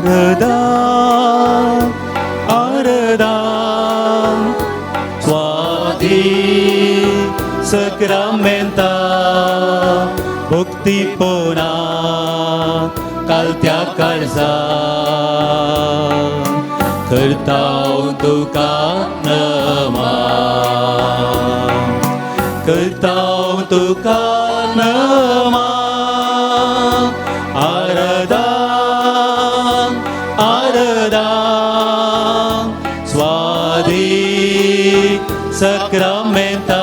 आराधन आराधन स्वाधीन सक्रामेंता भक्ती पोना कालत्या काळजा करता तुका नमन करता तुका नमन आराधन आराधन स्वाधीन सक्रामेंता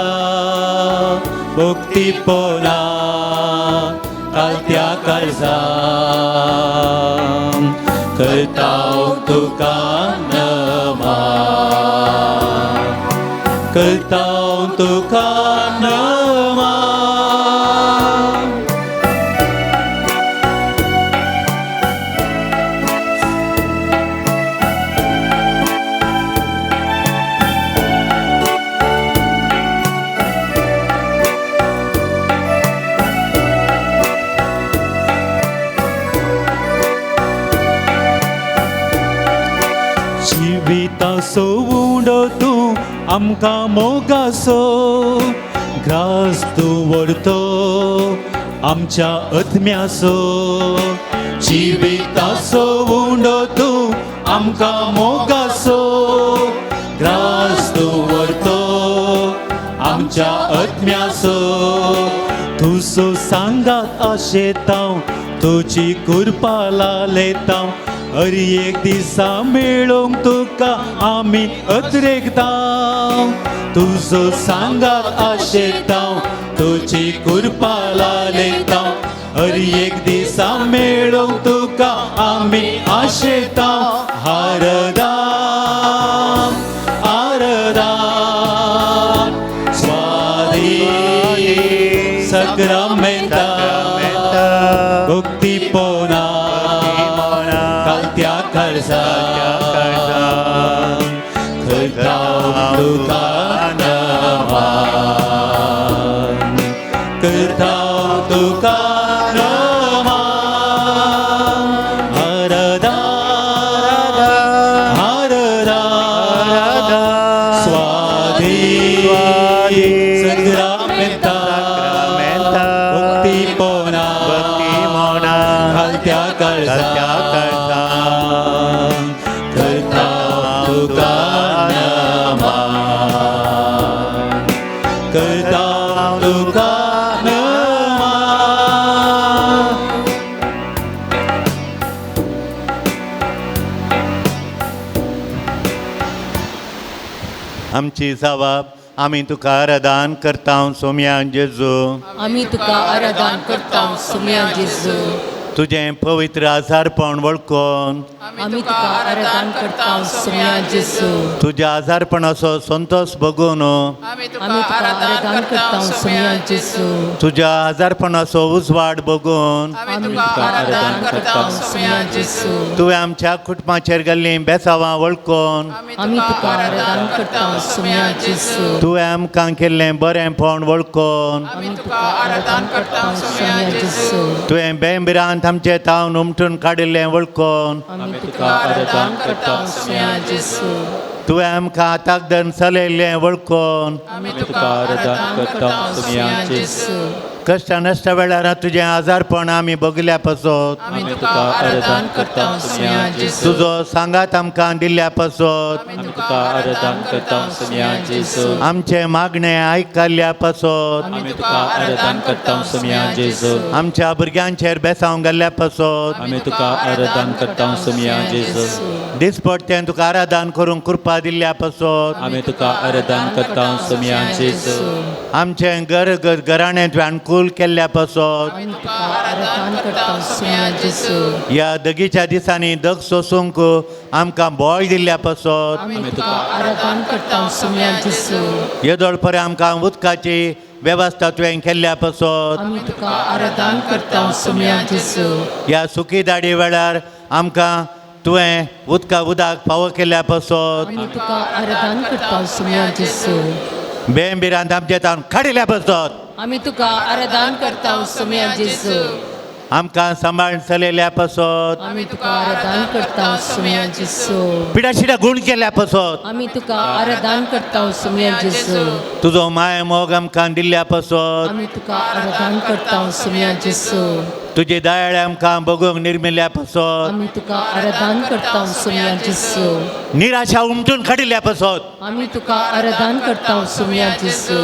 भक्ती पोना कालत्या काळजा करता तुका नमन करता तुका नमन. जिविताचो उंडो तूं आमकां मोगासो ग्रास तूं व्हरतो आमच्या आत्म्याचो जिविताचो उंडो तूं आमकां मोगासो ग्रास तूं व्हरतो आमच्या आत्म्याचो तुजो सांगात आशेतां तुजी कृपा लालयतां हर एक दिसा मेळोंक तुका आमी अतिरेकता तुजो सांगात आशेता तुजी कृपा लालयता हर एक दिसा मेळोंक तुका आमी आशेता आराधन आराधन स्वाधीन सक्रामेंता भक्ती पोना कालत्या काळजा करता तुका नमन करता तुका नमन आराधन आराधन स्वाधीन सक्रामेंता भक्ती पोना कालत्या काळजा करता तुका नमन करता तुका नमन. आमची जबाब आमी तुका आराधन करता सोम्या जेजू आमी तुका आराधन करता सोम्या जेजू तुजें पवित्र आजारपण वळखून आमी तुका आराधन करता सोम्या जेजू तुज्या आजारपणाचो संतोष बघून आमी तुका आराधन करता सोम्या जेजू तुज्या आजारपणाचो उजवाड बघून आमी तुका आराधन करता सोम्या जेजू तुवें आमच्या कुटुंबाचेर गेल्लीं बेसांवां वळखून आमी तुका आराधन करता सोम्या जेजू तुवें आमकां केल्लें बरेंपण वळखून आमी तुका आराधन करता सोम्या जेजू तुवें बेंबिरांत आमचें तावन उमटून काडिल्लें वळखून आमी तुका आराधन करता सोम्या जेजू तुवें आमकां आताक धरून चलयल्लें वळखून आमी तुका आराधन करता सोम्या जेजू कश्ट नश्ट वेळार तुजें आजारपण आमी बगल्या पासत आमी तुका आराधन करता सोम्या जेजू तुजो सांगात आमकां दिल्ल्या पासत आमी तुका आराधन करता सोम्या जेजू आमचे मागणें आयकल्ल्या पासत आमी तुका आराधन करता सोम्या जेजू आमच्या भुरग्यांचेर बेसांव घाल्ल्या पासत आमी तुका आराधन करता सोम्या जेजू दिसपडटें तुका आराधन करूंक कृपा दिल्ल्या पासत आमी तुका आराधन करता सोम्या जेजू आमचें घराणें तुवें कुल केल्ल्या पासत आमी तुका आराधन करता सोम्या जेजू ह्या दगीच्या दिसांनी दग सोसूंक आमकां बोळ दिल्ल्या पासत आमी तुका आराधन करता सोम्या जेजू येदोळपरे आमकां उदकाची वेवस्था तुवें केल्ल्या पासत आमी तुका आराधन करता सोम्या जेजू ह्या सुखी दाडी वेळार आमकां तुवें उदकाक फावो केल्ल्या पासत आमी तुका आराधन करता सोम्या जेजू बेंबिरांत आमचे तावन काडिल्ल्या पासत आमी तुका आराधन करता सोम्या जेजू आमकां सांबाळ चलयल्या पासत आमी तुका आराधन करता सुमया जेजू पिडाशिडा गूण केल्या पासत आमी तुका आराधन करता सुमया जेजू तुजो माय मोग आमकां दिल्ल्या पासत आमी तुका आराधन करता सुमया जेजू तुजे दयाळे आमकां बगूंक निर्मिल्ल्या पासत आमी तुका आराधन करता सुमया जेजू निराशा उमटून काडिल्ल्या पासत आमी तुका आराधन करता सुमया जेजू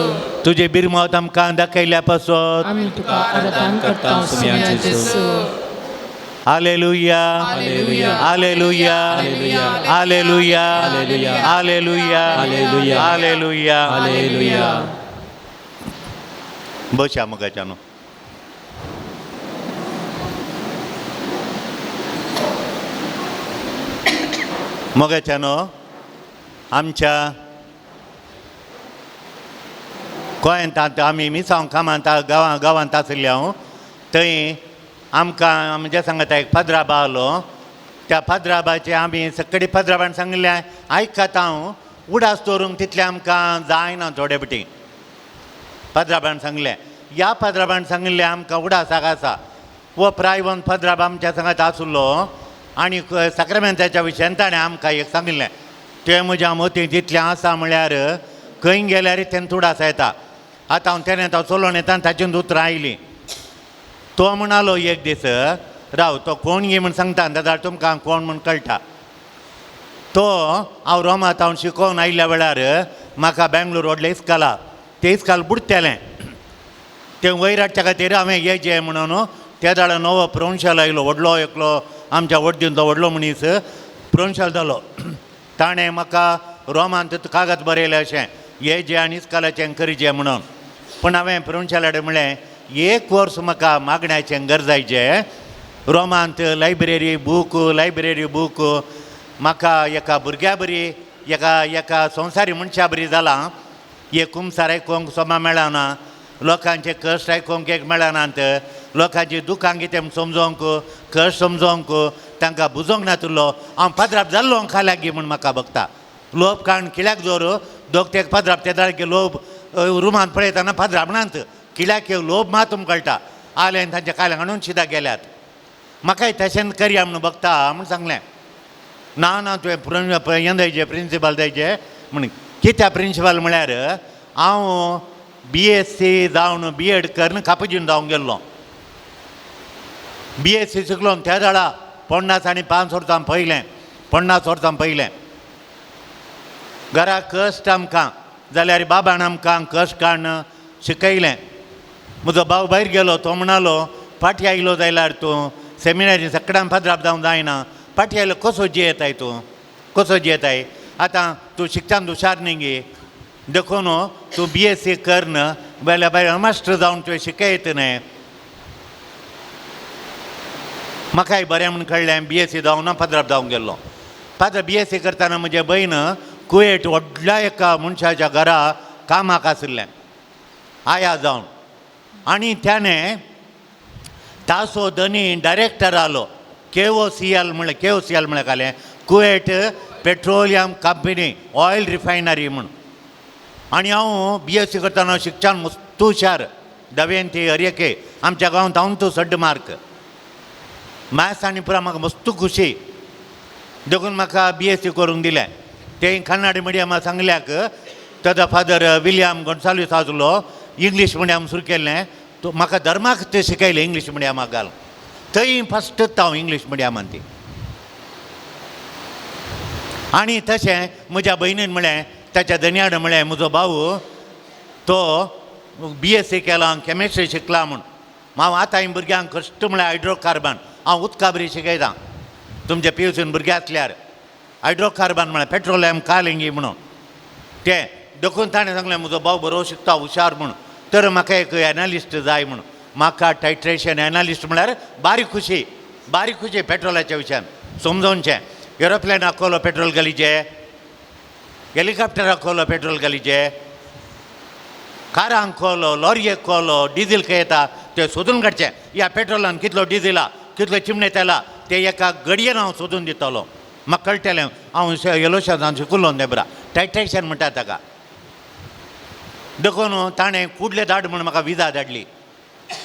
तुजे बिरमत आमकां दाखयल्या पासत आमी तुका आराधन करता सुमया जेजू hallelujah hallelujah hallelujah hallelujah hallelujah hallelujah. Hallelujah hallelujah. बशा मोगाच्यानो मोगाच्यानो आमच्या गोंयांत आमी मिसांव कामांत गांवांत आशिल्ले हांव थंय आमकां म्हणजे सांगता एक पदराबा आलो त्या पदराबाचे आमी सकडी पदराबान सांगलें आयकात हांव उडास दवरूंक तितलें आमकां जायना थोडे बटी पदराबान सांगलें ह्या पदराबान सांगलें आमकां उडासाक आसा वो प्रायवन पदराब आमच्या सांगात आसलो आनी साक्रामेंताच्या विशयान ताणें आमकां एक सांगलें तें म्हज्या मतीन तितलें आसा म्हळ्यार खंय गेल्यार तेन्ना उडास येता आतां हांव तेन्ना तो चलोवन येता आनी ताचें उतरां आयलीं तो म्हणालो एक दीस राव तो कोण गे म्हण सांगता जाल्यार तुमकां कोण म्हण कळटा तो हांव रोमांत हांव शिकोवन आयिल्ल्या वेळार म्हाका बेंगलोर व्हडलें इस्काला तें इस्काल बुडतेलें तें वयर हाडच्या खातीर हांवें येजें म्हणून त्या दाडा नवो प्रोन्शल आयलो व्हडलो एकलो आमच्या वड्डींचो व्हडलो मनीस प्रोन्शल जालो ताणें म्हाका रोमांत कागद बरयलें अशें येजें आनी इस्कालाचें करचें म्हणून पूण हांवें प्रोन्शला कडेन म्हणलें एक वर्स म्हाका मागण्याचें गरजायचें रोमांत लायब्ररी बूक म्हाका एका भुरग्या बरी एका संवसारी मनशा बरी जालां एक कुमसार आयकोंक सोमा मेळना लोकांचे कश्ट आयकोंक एक मेळनात लोकांची दुखां कितें समजोवंक कश्ट समजोवंक तांकां बुजोवंक नातुरलो हांव पदराप जाल्लो खाल्याक गी म्हूण म्हाका बगता लोभ काण कित्याक दवर दोग ते पदराप ते दाळके लोभ रुमांत पळयतना पदराप नात कित्याक लोभ मातूम कळटा आले आनी तांच्या काल्याक हाडून शिदा गेल्यात म्हाकाय तशें करया म्हूण बगता म्हूण सांगलें ना तुवें हें दयचें प्रिंसिपल दयचें म्हण कित्या प्रिंसिपल म्हळ्यार हांव BSc जावन B.Ed करून कापजीन जावंक गेल्लो BSc शिकलो त्या दाडा 50 आनी 5 वर्सां पयलें घरा कश्ट आमकां जाल्यार बाबान आमकां कश्ट काण शिकयलें म्हजो भाव भायर गेलो तो म्हणालो फाटीं आयलो जाल्यार तूं सेमिनारी सकाळां पदराप जावंक जायना फाटीं आयलो कसो जियेताय कसो जियेताय आतां तूं शिक्षण हुशार न्ही गे देखून तूं BSc कर जाल्यार भायर मास्टर जावन तुवें शिकयत न्ही म्हाकाय बरें म्हूण कळ्ळें BSc जावं ना पदराप जावंक गेल्लो BSc करतना म्हजें भयण कुवेट व्हडल्या एका मनशाच्या घरा कामाक आशिल्लें आया जावन आनी त्याने तासो धनी डायरेक्टर आलो KOCL म्हळ्यार कालें Kuwait petroleum company oil refinery म्हूण आनी हांव BSc करतना शिक्षण मस्त हुशार 10वी ते हरयेके आमच्या गांवांत हांव तूं सड्ड मार्क मॅथ्स आनी पुरा म्हाका मस्त खुशी देखून म्हाका BSc करूंक दिलें तें कन्नड मिडियमाक सांगल्याक ताजो फादर विलियम गोन्साल्वीस आसलो इंग्लीश मिडियम सुरू केल्लें तो म्हाका धर्माक ते शिकयलें इंग्लीश मिडियमाक घाल थंय फस्टच हांव इंग्लीश मिडियमान ती आनी तशें म्हज्या भयणीन म्हळें ताच्या धन्याड म्हळें म्हजो भाऊ तो BSc केला कॅमिस्ट्री शिकला म्हूण हांव आतां भुरग्यांक कश्ट म्हळ्यार हायड्रोकार्बन हांव उदका बरी शिकयतां तुमच्या PUCन भुरगे आसल्यार हायड्रोकार्बन म्हळ्यार पेट्रोलियम कालिंगी म्हणून तें देखून ताणें सांगलें म्हजो भाव बरो शिकता हुशार म्हूण तर म्हाका एक एनालिस्ट जाय म्हूण म्हाका टायट्रेशन एनालिस्ट म्हळ्यार बारीक खुशी पेट्रोलाच्या विशयान समजोवचें एरोप्लेन आखोलो पेट्रोल घालीचें हेलिकॉप्टर आखोलो पेट्रोल घालीचें कारांक खोलो लॉरयेक खोलो डिझेल खंय येता तें सोदून काडचें ह्या पेट्रोलान कितलो डिझेला कितलो चिमणे तेला ते एका घडयेन हांव सोदून दितलो म्हाका कळटलें हांव येलोशान शिकलो नेबरा टायट्रेशन म्हणटा ताका देखून ताणें कुडले धाड म्हूण म्हाका विजा धाडली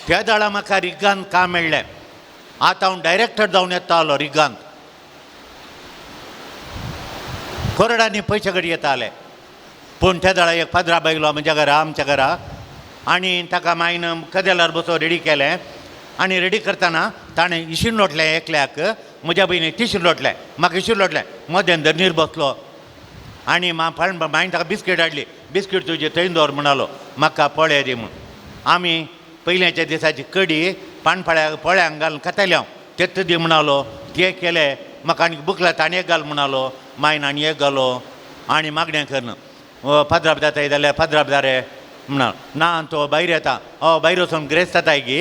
त्या दाडा म्हाका रिगान काम मेळ्ळें आतां हांव डायरेक्टर जावन येतालो रिगांत. करोडांनी पयशे कडेन येताले. पूण त्या दाडा एक पदराब आयलो म्हज्या घरा, आमच्या घरा, आनी ताका मायन कदेलार बसो रेडी केलें. आनी रेडी करतना ताणें इशीण लोटलें एकल्याक, म्हज्या भयणीक तिशीण लोटलें, म्हाका इशीण लोटलें. मदें धरणीर बसलो आनी मायन ताका बिस्कीट हाडली. बिस्कीट तुजे थंय दवर म्हणालो, म्हाका पोळे दी म्हूण. आमी पयल्याच्या दिसाची कडी पोळ्यांक घालून खाताली हांव. तेत दी म्हणालो, ते केलें. म्हाका आनीक भूक लागता, आनी एक घाल म्हणालो. मायन आनी एक घालो आनी मागणें करन. पदराब जाताय जाल्यार पदराब जारे म्हणालो. ना तो भायर येता. भायर वचून ग्रेस्त जाताय गे,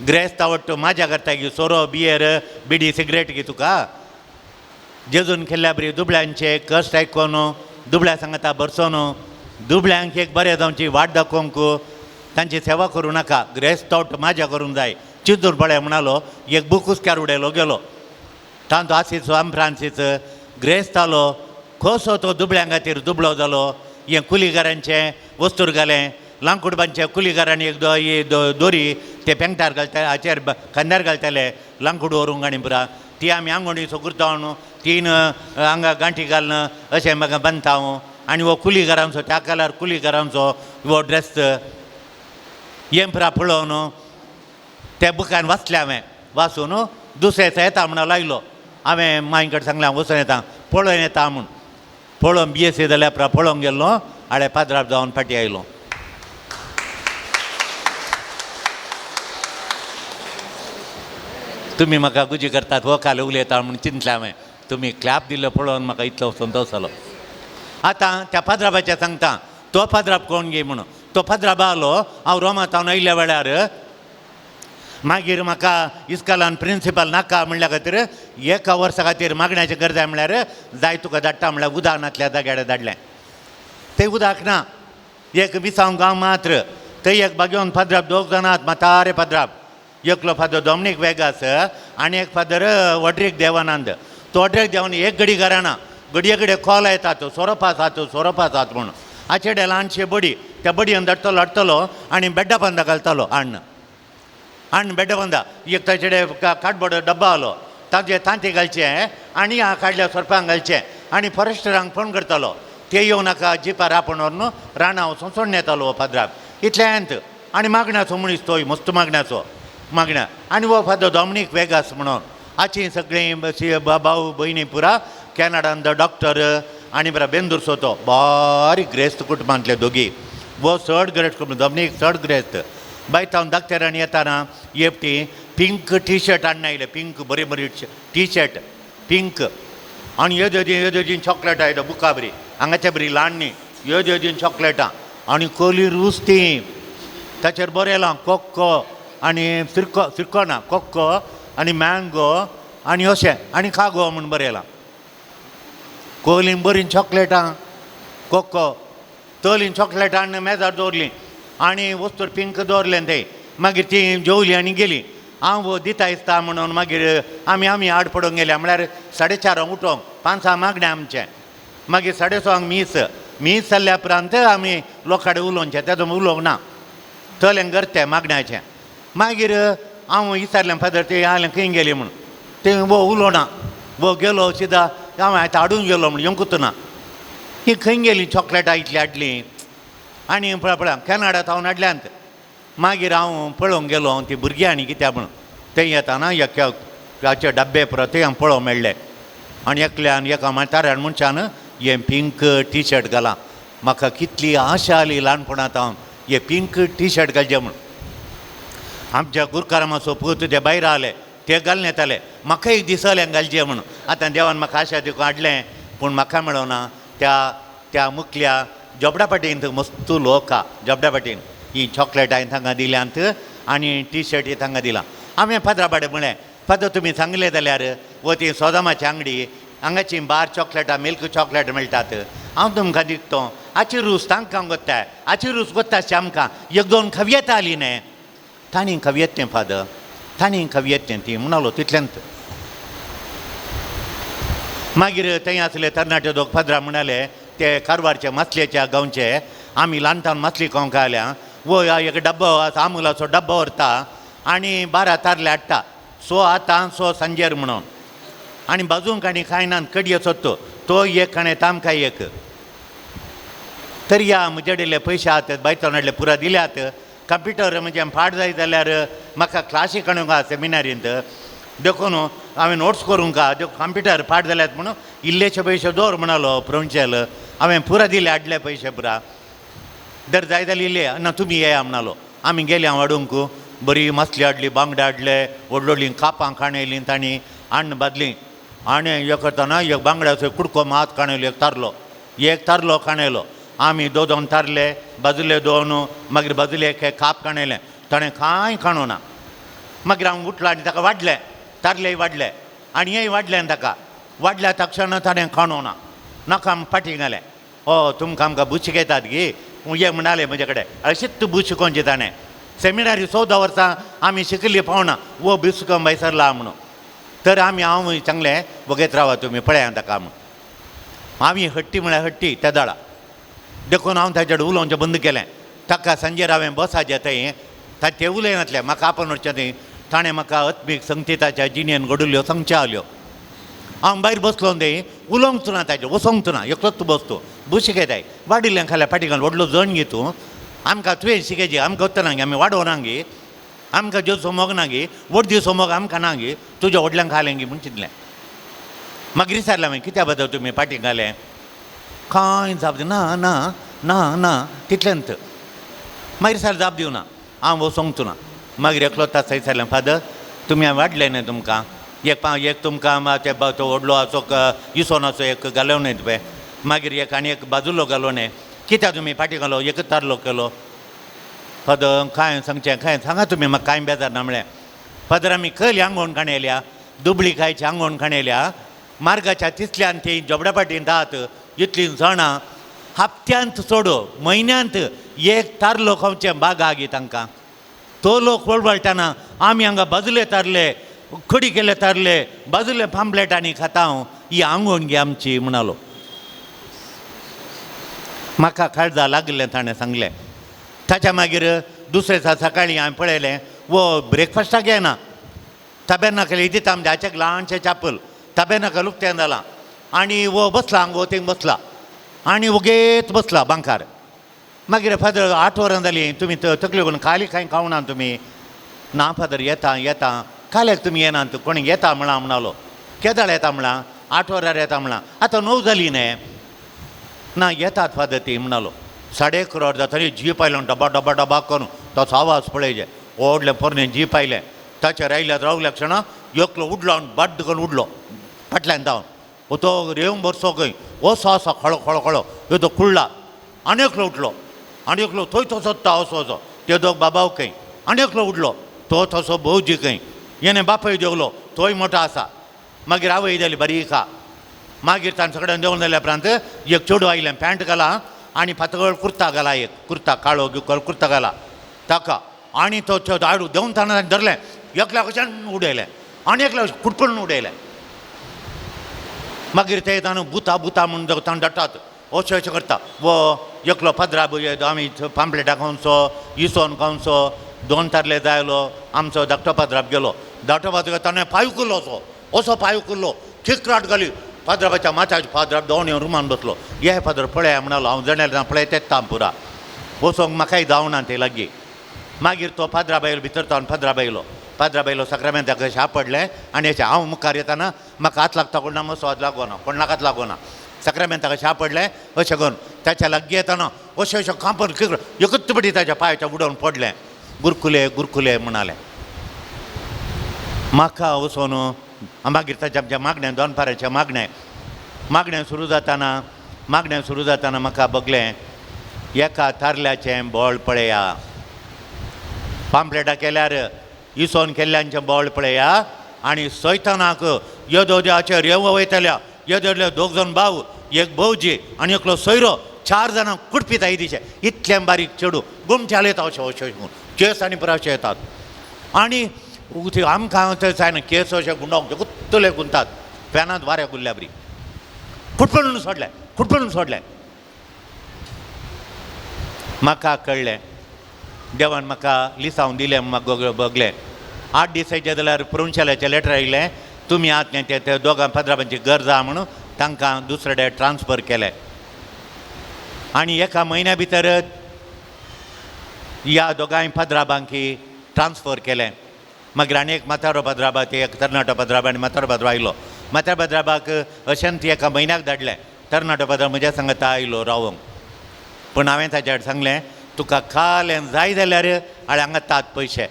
ग्रेस्त आवडटा माझ्या करताय गे, सोरो बियर बिडी सिगरेट गे तुका. जेजून केल्ल्या बरी दुबळ्यांचे कश्ट आयकोन दुबळ्या सांगता बरसोन दुबळ्यांक एक बरें जावची वाट दाखोवंक तांची सेवा करूं नाका. ग्रेस्त आवट माझ्या करूंक जाय. चिंतून पळय म्हणालो. एक बूक उस्क्यार उडयलो गेलो. तांचो आसीस सांत फ्रांसीस ग्रेस्त जालो. कसो तो दुबळ्यां खातीर दुबळो जालो. हें कुलीगारांचें वस्तूर घालें. लांकुडबांच्या कुलीगारांनी एक दोरी ते पेंगटार घालता, हाचेर खांद्यार घालताले लांकूड व्हरूंक आनी पुरा. ती आमी आंगोणी गुरतावन तीन हांगा गांठी घालून अशें म्हाका बांदता हांव. आनी हो कुलीगारांचो त्या काळार कुलीगारांचो हो ड्रेस हें पुरा पळोवन त्या बुकान वाचलें हांवें. वाचून दुसरे दिसा येता म्हणून लायलो. हांवें मांय कडेन सांगलें हांव वचून येता, पळोवन येता म्हूण. पळोवन BSc जाल्या पुरा पळोवंक गेल्लो. हाडे पाद्राब जावन फाटीं आयलो. तुमी म्हाका गुजी करतात हो काल उलयता म्हूण चिंतलें हांवें. तुमी क्लॅप दिल्लो पळोवन म्हाका इतलो संतोश जालो. आतां त्या पाद्राबाचें सांगता. तो पाद्राब कोण गे म्हणून. तो पाद्राब आलो. हांव रोमांतावन आयिल्ल्या वेळार मागीर म्हाका इस्कॉलान प्रिंसिपल नाका म्हणल्या खातीर एका वर्सा खातीर मागण्याचें गरज जाय म्हळ्यार जाय तुका धाडटा म्हळ्यार उदानांतल्या जाग्यार धाडलें. तें उदक ना. एक विसांव गांव मात्र. थंय एक बागेवन पाद्राब दोग जाणात म्हातारे पाद्राब. एकलो फादर डॉमिनीक वेगास आनी एक फादर वड्रेक देवानंद. तो वड्रेक देवान एक घडी घराना घडये घडये कॉल येतात सोरोपास आत म्हूण. हाचेडे ल्हानशे बडी. त्या बडयेन धाडटलो हाडटलो आनी बेड्डा बांदा घालतालो अण्ण बेड्डा बांदा. एक ताचेडे कार्डबोर्ड डब्बा आलो. ताजे तांते घालचें आनी काडल्या सोरपांक घालचें आनी फॉरेस्टरांक फोन करतालो. ते येवं नाका जिपार आपण व्हरून रानां वचून सोडून येतालो हो पाद्राब. इतलेंत. आनी मागण्याचो मनीस तो मस्त मागण्या आनी हो फादर डॉमिनीक वेगास म्हणून. हाची सगळीं भाऊ भयणी पुरा कॅनडांत डॉक्टर आनी बरा बेंदूरचो तो बारीक ग्रेस्त कुटुंबांतले दोगी. वो चड ग्रेस्त कुटुंब डॉमिनीक चड ग्रेस्त. बायतावन धाकटेरांनी येताना येपटी पिंक टी शर्ट हाडून आयले. पिंक बरी टी शर्ट पिंक आनी येदोजीन चॉकलेटां येदो बुका बरी हांगाच्या बरी ल्हाननी येदोजीन चॉकलेटां आनी कोली रुस्ती. ताचेर बरयलां कोक्को आनी सिरको ना कोक्को आनी मँगो आनी अशें आनी खागो म्हूण बरयलां. कोलीन बरीं चॉकलेटां कोक्को तोलीन चॉकलेटां आनी मेजार दवरलीं आनी वस्तूर पिंक दवरलें थंय. मागीर ती जेवली आनी गेली. हांव दिता दिसता म्हणून मागीर आमी आड पडोवंक गेले. म्हळ्यार 4:30 उठोंक 5 मागणें आमचें. मागीर 6:30 मीस जाल्ल्या उपरांत आमी लोकांडे उलोवचें. तेजो उलोवंक ना. तोलें करतें मागण्याचें. मागीर हांव विचारलें फादर ते हांवें खंय गेली म्हूण. ते वो उलोवना. वो गेलो सिदा हांवें आतां हाडूंक गेलो म्हूण येवंकूच ना. ही खंय गेली चॉकलेटां इतली हाडलीं आनी पळय कॅनडांत हांव हाडल्यांत. मागीर हांव पळोवंक गेलो ती भुरगीं आनी कित्या म्हूण. थंय येताना हाचे डब्बे परत थंय हांव पळोवंक मेळ्ळे. आनी एकल्यान एका म्हाताऱ्यान मनशान हें पिंक टी शर्ट घालां. म्हाका कितली आशा आली ल्हानपणांत हांव हें पिंक टी शर्ट घालचें म्हूण. आमच्या गुरकारामाचो पूत ते भायर आले ते घालून येताले. म्हाका एक दिसलें घालचें म्हणून. आतां देवान म्हाका आशा दिवूंक हाडलें पूण म्हाका मेळोना. त्या मुखल्या जोबडा पाटीन थंय मस्त लोक जोबडा पाटीन ही चॉकलेट हांवें तांकां दिल्यांत आनी टी शर्ट ही तांकां दिलां. हांवें फादरा बाडे म्हळें फादर तुमी सांगलें जाल्यार वो ती सोदामाची अंगडी हांगाची बार चॉकलेटां मिल्क चॉकलेट मेळटात. हांव तुमकां दिता. हाची रूच तांकां गोत्ता. हाची रूच गोत्ताशी आमकां 1-2 खव्येता आली न्ही. तांणी खव्येतें फादर तांणी खव्येतें ती म्हणलो तितल्यांत. मागीर थंय आसले तरणाटे दोग फादरा म्हणाले ते कारवारचे मासलेच्या गांवचे आमी ल्हानपण मासली खावंक आयल्या. वो एक डब्बो अमुलाचो डब्बो व्हरता आनी 12 तारले हाडटा. सो आतां सो सांजेर म्हणून आनी बाजूंक आनी खायना कडी असो तो एक आनी तामकां एक तरी या म्हजेडेले पयशे आहात बायतोनाडले पुरा दिल्यात कंप्युटर म्हणजे फाट जाय जाल्यार म्हाका क्लासीक हाडूंक सेमिनारींत देखून हांवें नोट्स करूंक कंप्युटर फाट जाल्यात म्हणून इल्लेशे पयशे दवर म्हणलो प्रोन्शल हांवें पुरा दिले हाडले पयशे पुरा दर जाय जाल्यार इल्ले ना तुमी येया म्हणलो आमी गेले हांव हाडूंक बरी मसली हाडली बांगडे हाडले व्हडली व्हडली कापां खाणयलीं तांणी अन्न बादली आनी हे करतना एक बांगड्याचो कुडको मात खाणयलो एक तारलो खाणयलो आमी दोन तारले बाजूले दोन मागीर बाजूले एक काप खाणयलें ताणें कांय खाणो ना मागीर हांव उठलो आनी ताका वाडलें तारलेय वाडले आनी हेंय वाडलें ताका वाडल्या तक्षण ताणें खाणो ना नाका फाटीं घालें तुमकां आमकां बुशीक येतात गे हे म्हणाले म्हजे कडेन अशीच बुशीकोवची ताणें सेमिनारी 14 वर्सां आमी शिकली पावना वो बुसको बैसरला म्हणून तर हांव सांगलें वगेत रावा तुमी पळया ताका म्हणून हांवें हट्टी म्हळ्यार हट्टी त्या दाळा देखून हांव ताचे कडेन उलोवचें बंद केलें ताका सांजेर हांवें बसाचें थंय ते उलयनातले म्हाका आपण वचचें थंय ताणें म्हाका अत्मीक संगीताच्या जिणेन घडुल्यो सांगच्यो आल्यो हांव भायर बसलो थंय उलोवंकच ना ताचें वसोंकच ना एकलोच बसतो बुशीक येताय वाडिल्लें खाल्यार फाटीं घाल व्हडलो जण गे तूं आमकां तुवें शिकयची आमकां उत्तर ना गे आमी वाडोवना गे आमकां ज्यो सोमोग ना गे व्हड दिवस सोमोग आमकां ना गे तुज्या व्हडल्यांक खालें गे म्हूण चिंतलें मागीर विचारलें हांवें कित्या बद्दल तुमी फाटीं घालें कांय जाप ना ना ना ना तितलेंत मागीर सर जाप दिवना हांव वसोंकच ना मागीर एकलो तास विचारलें फादर तुमी हांवें वाडलें न्हय तुमकां एक तुमकां तो व्हडलो असो इसोनाचो एक घालो न्हय तुवें मागीर एक आनी एक बाजूलो घालो न्हय कित्याक तुमी फाटीं घालो एकच तारलो केलो फादर कांय सांगचें कांय सांगा तुमी म्हाका कांय बेजार ना म्हळें फादर आमी खंय आंगवण खाणयल्या दुबळी खायची आंगवण खाणयल्या मार्गाच्या तिसल्यान ती जोबड्यापाटींत आहात इतलीं जाणां हप्त्यांत सोडो म्हयन्यांत एक तारलो खावचें बागा गे तांकां तो लोक वळवळटाना आमी हांगा बाजूले तारले खडी केले तारले बाजूले पांपलेटांनी खाता ही आंगवण गे आमची म्हणालो म्हाका काळजा लागलें ताणें सांगलें ताच्या मागीर दुसरे दिसा सकाळीं हांवें पळयलें वो ब्रेकफास्टाक येना ताबेर्नाकल दिता आमच्या हाचें ल्हानशें चापल ताबेर्नाकल उक्तें जालां आनी वो बसला हांगा थिंग बसला आनी वगेत बसला बांकार मागीर फादर 8 वरां जालीं तुमी तकली करून खाली कांय खावना तुमी ना फादर येता काल्याक तुमी येनात कोणी येता म्हणलो केदाळ येता म्हणला 8 वरार येता म्हणला आतां 9 जालीं न्हय ना येतात फादर ती म्हणलो 11:30 जातरी जीप आयलो डबा डबा डबा करून तो आवाज पळयचे व्हडलें पोरणे जीप आयलें ताचेर आयल्यात रावल्या क्षणां एकलो उडलो आनी बड्ड करून उडलो फाटल्यान धांवन तो रेंव बरसो खंय असो आसा खळो खळो खळो ह्यो तो कुळ्ळा आनी एकलो उठलो आनी एकलो थंय तो सोदता असो ते दोग बाबाव खंय आनी एकलो उडलो तो तसो भोवजी खंय येणे बापय देवलो तोय मोठो आसा मागीर आवय जाली बारीक आहा मागीर तांचे कडेन देंवन जाल्या उपरांत एक चेडूं आयलें पॅण्ट घाला आनी फातगळ कुर्ता घाला एक कुर्ता काळो कुर्ता घाला ताका आनी तो आडू देंवन ताणें धरलें एकल्याक अशें उडयलें आनी एकल्याक कुडकुडून उडयलें मागीर ते ताणें बुता म्हणून ताणें डटात अशें करता वो एकलो पदरा आमी पांपलेटां खावचो इसोन खावचो 2 तारले जायलो आमचो धाकटो पाद्राब गेलो धाकटो पाद्राब ताणें पांय कुल्लो असो पांय कुल्लो किक्राट घाली पाद्राबाच्या माथ्याचे पाद्राब दोन येवन रुमान बसलो हे फादर पळया म्हणलो हांव जणेल पळय तेत्ता पुरा वचोंक म्हाकाय जावना ते लागीं मागीर तो पाद्राब आयलो भितर तो पाद्राब आयलो सक्रामेंताक सापडलें आनी अशें हांव मुखार येताना म्हाका हात लागता कोण मसवाद लागोना कोण नाकात लागोना सक्रामेंताक सापडलें अशें करून ताच्या लागीं येताना अशें कांपन एकच पटी ताच्या पांयाच्या उडोवन पडलें गुरकुले म्हणालें म्हाका वचोन मागीर ताच्या आमच्या मागणें 2 पाराचें मागणें सुरू जाताना म्हाका बगलें एका तारल्याचें बोळ पळया पांपलेटां केल्यार इसोन केल्ल्यांचें बोळ पळया आनी सैतानाक येदोद्याचेर रेंव वयतल्या येदोदले 2 जाण भाव एक भोवजी आनी एकलो सोयरो 4 जाणां कुडपिताय दिशे इतलें बारीक चेडूं गुमचाल येता अशें केस आनी पुरो अशें येतात आनी आमकां थंय जायना केस अशें गुंडावंक गुत्तले गुंतात फॅनांत वाऱ्या गुल्ल्या बरी खुटपणून सोडलें म्हाका कळ्ळें देवान म्हाका लिसांव दिलें म्हाका बगलें 8 दिसांचे जाल्यार प्रोविन्शियलाचें लेटर आयिल्लें तुमी आतां ते दोगां पदराबांची गरज आहा म्हणून तांकां दुसरे डे ट्रान्सफर केलें आनी एका म्हयन्या भितर ह्या दोगांय पदराबांकी ट्रान्सफर केलें मागीर आनी एक माथारो पदराबा ते एक तरणाटो पदराबा आनी माथारो पदरा आयलो माथारो पदराबाक अशें ती एका म्हयन्याक धाडलें तरणाटो पदरा म्हज्या सांगता आयलो रावोंक पूण हांवें ताच्या कडेन सांगलें तुका कालें जाय जाल्यार हांवें हांगा तात पयशे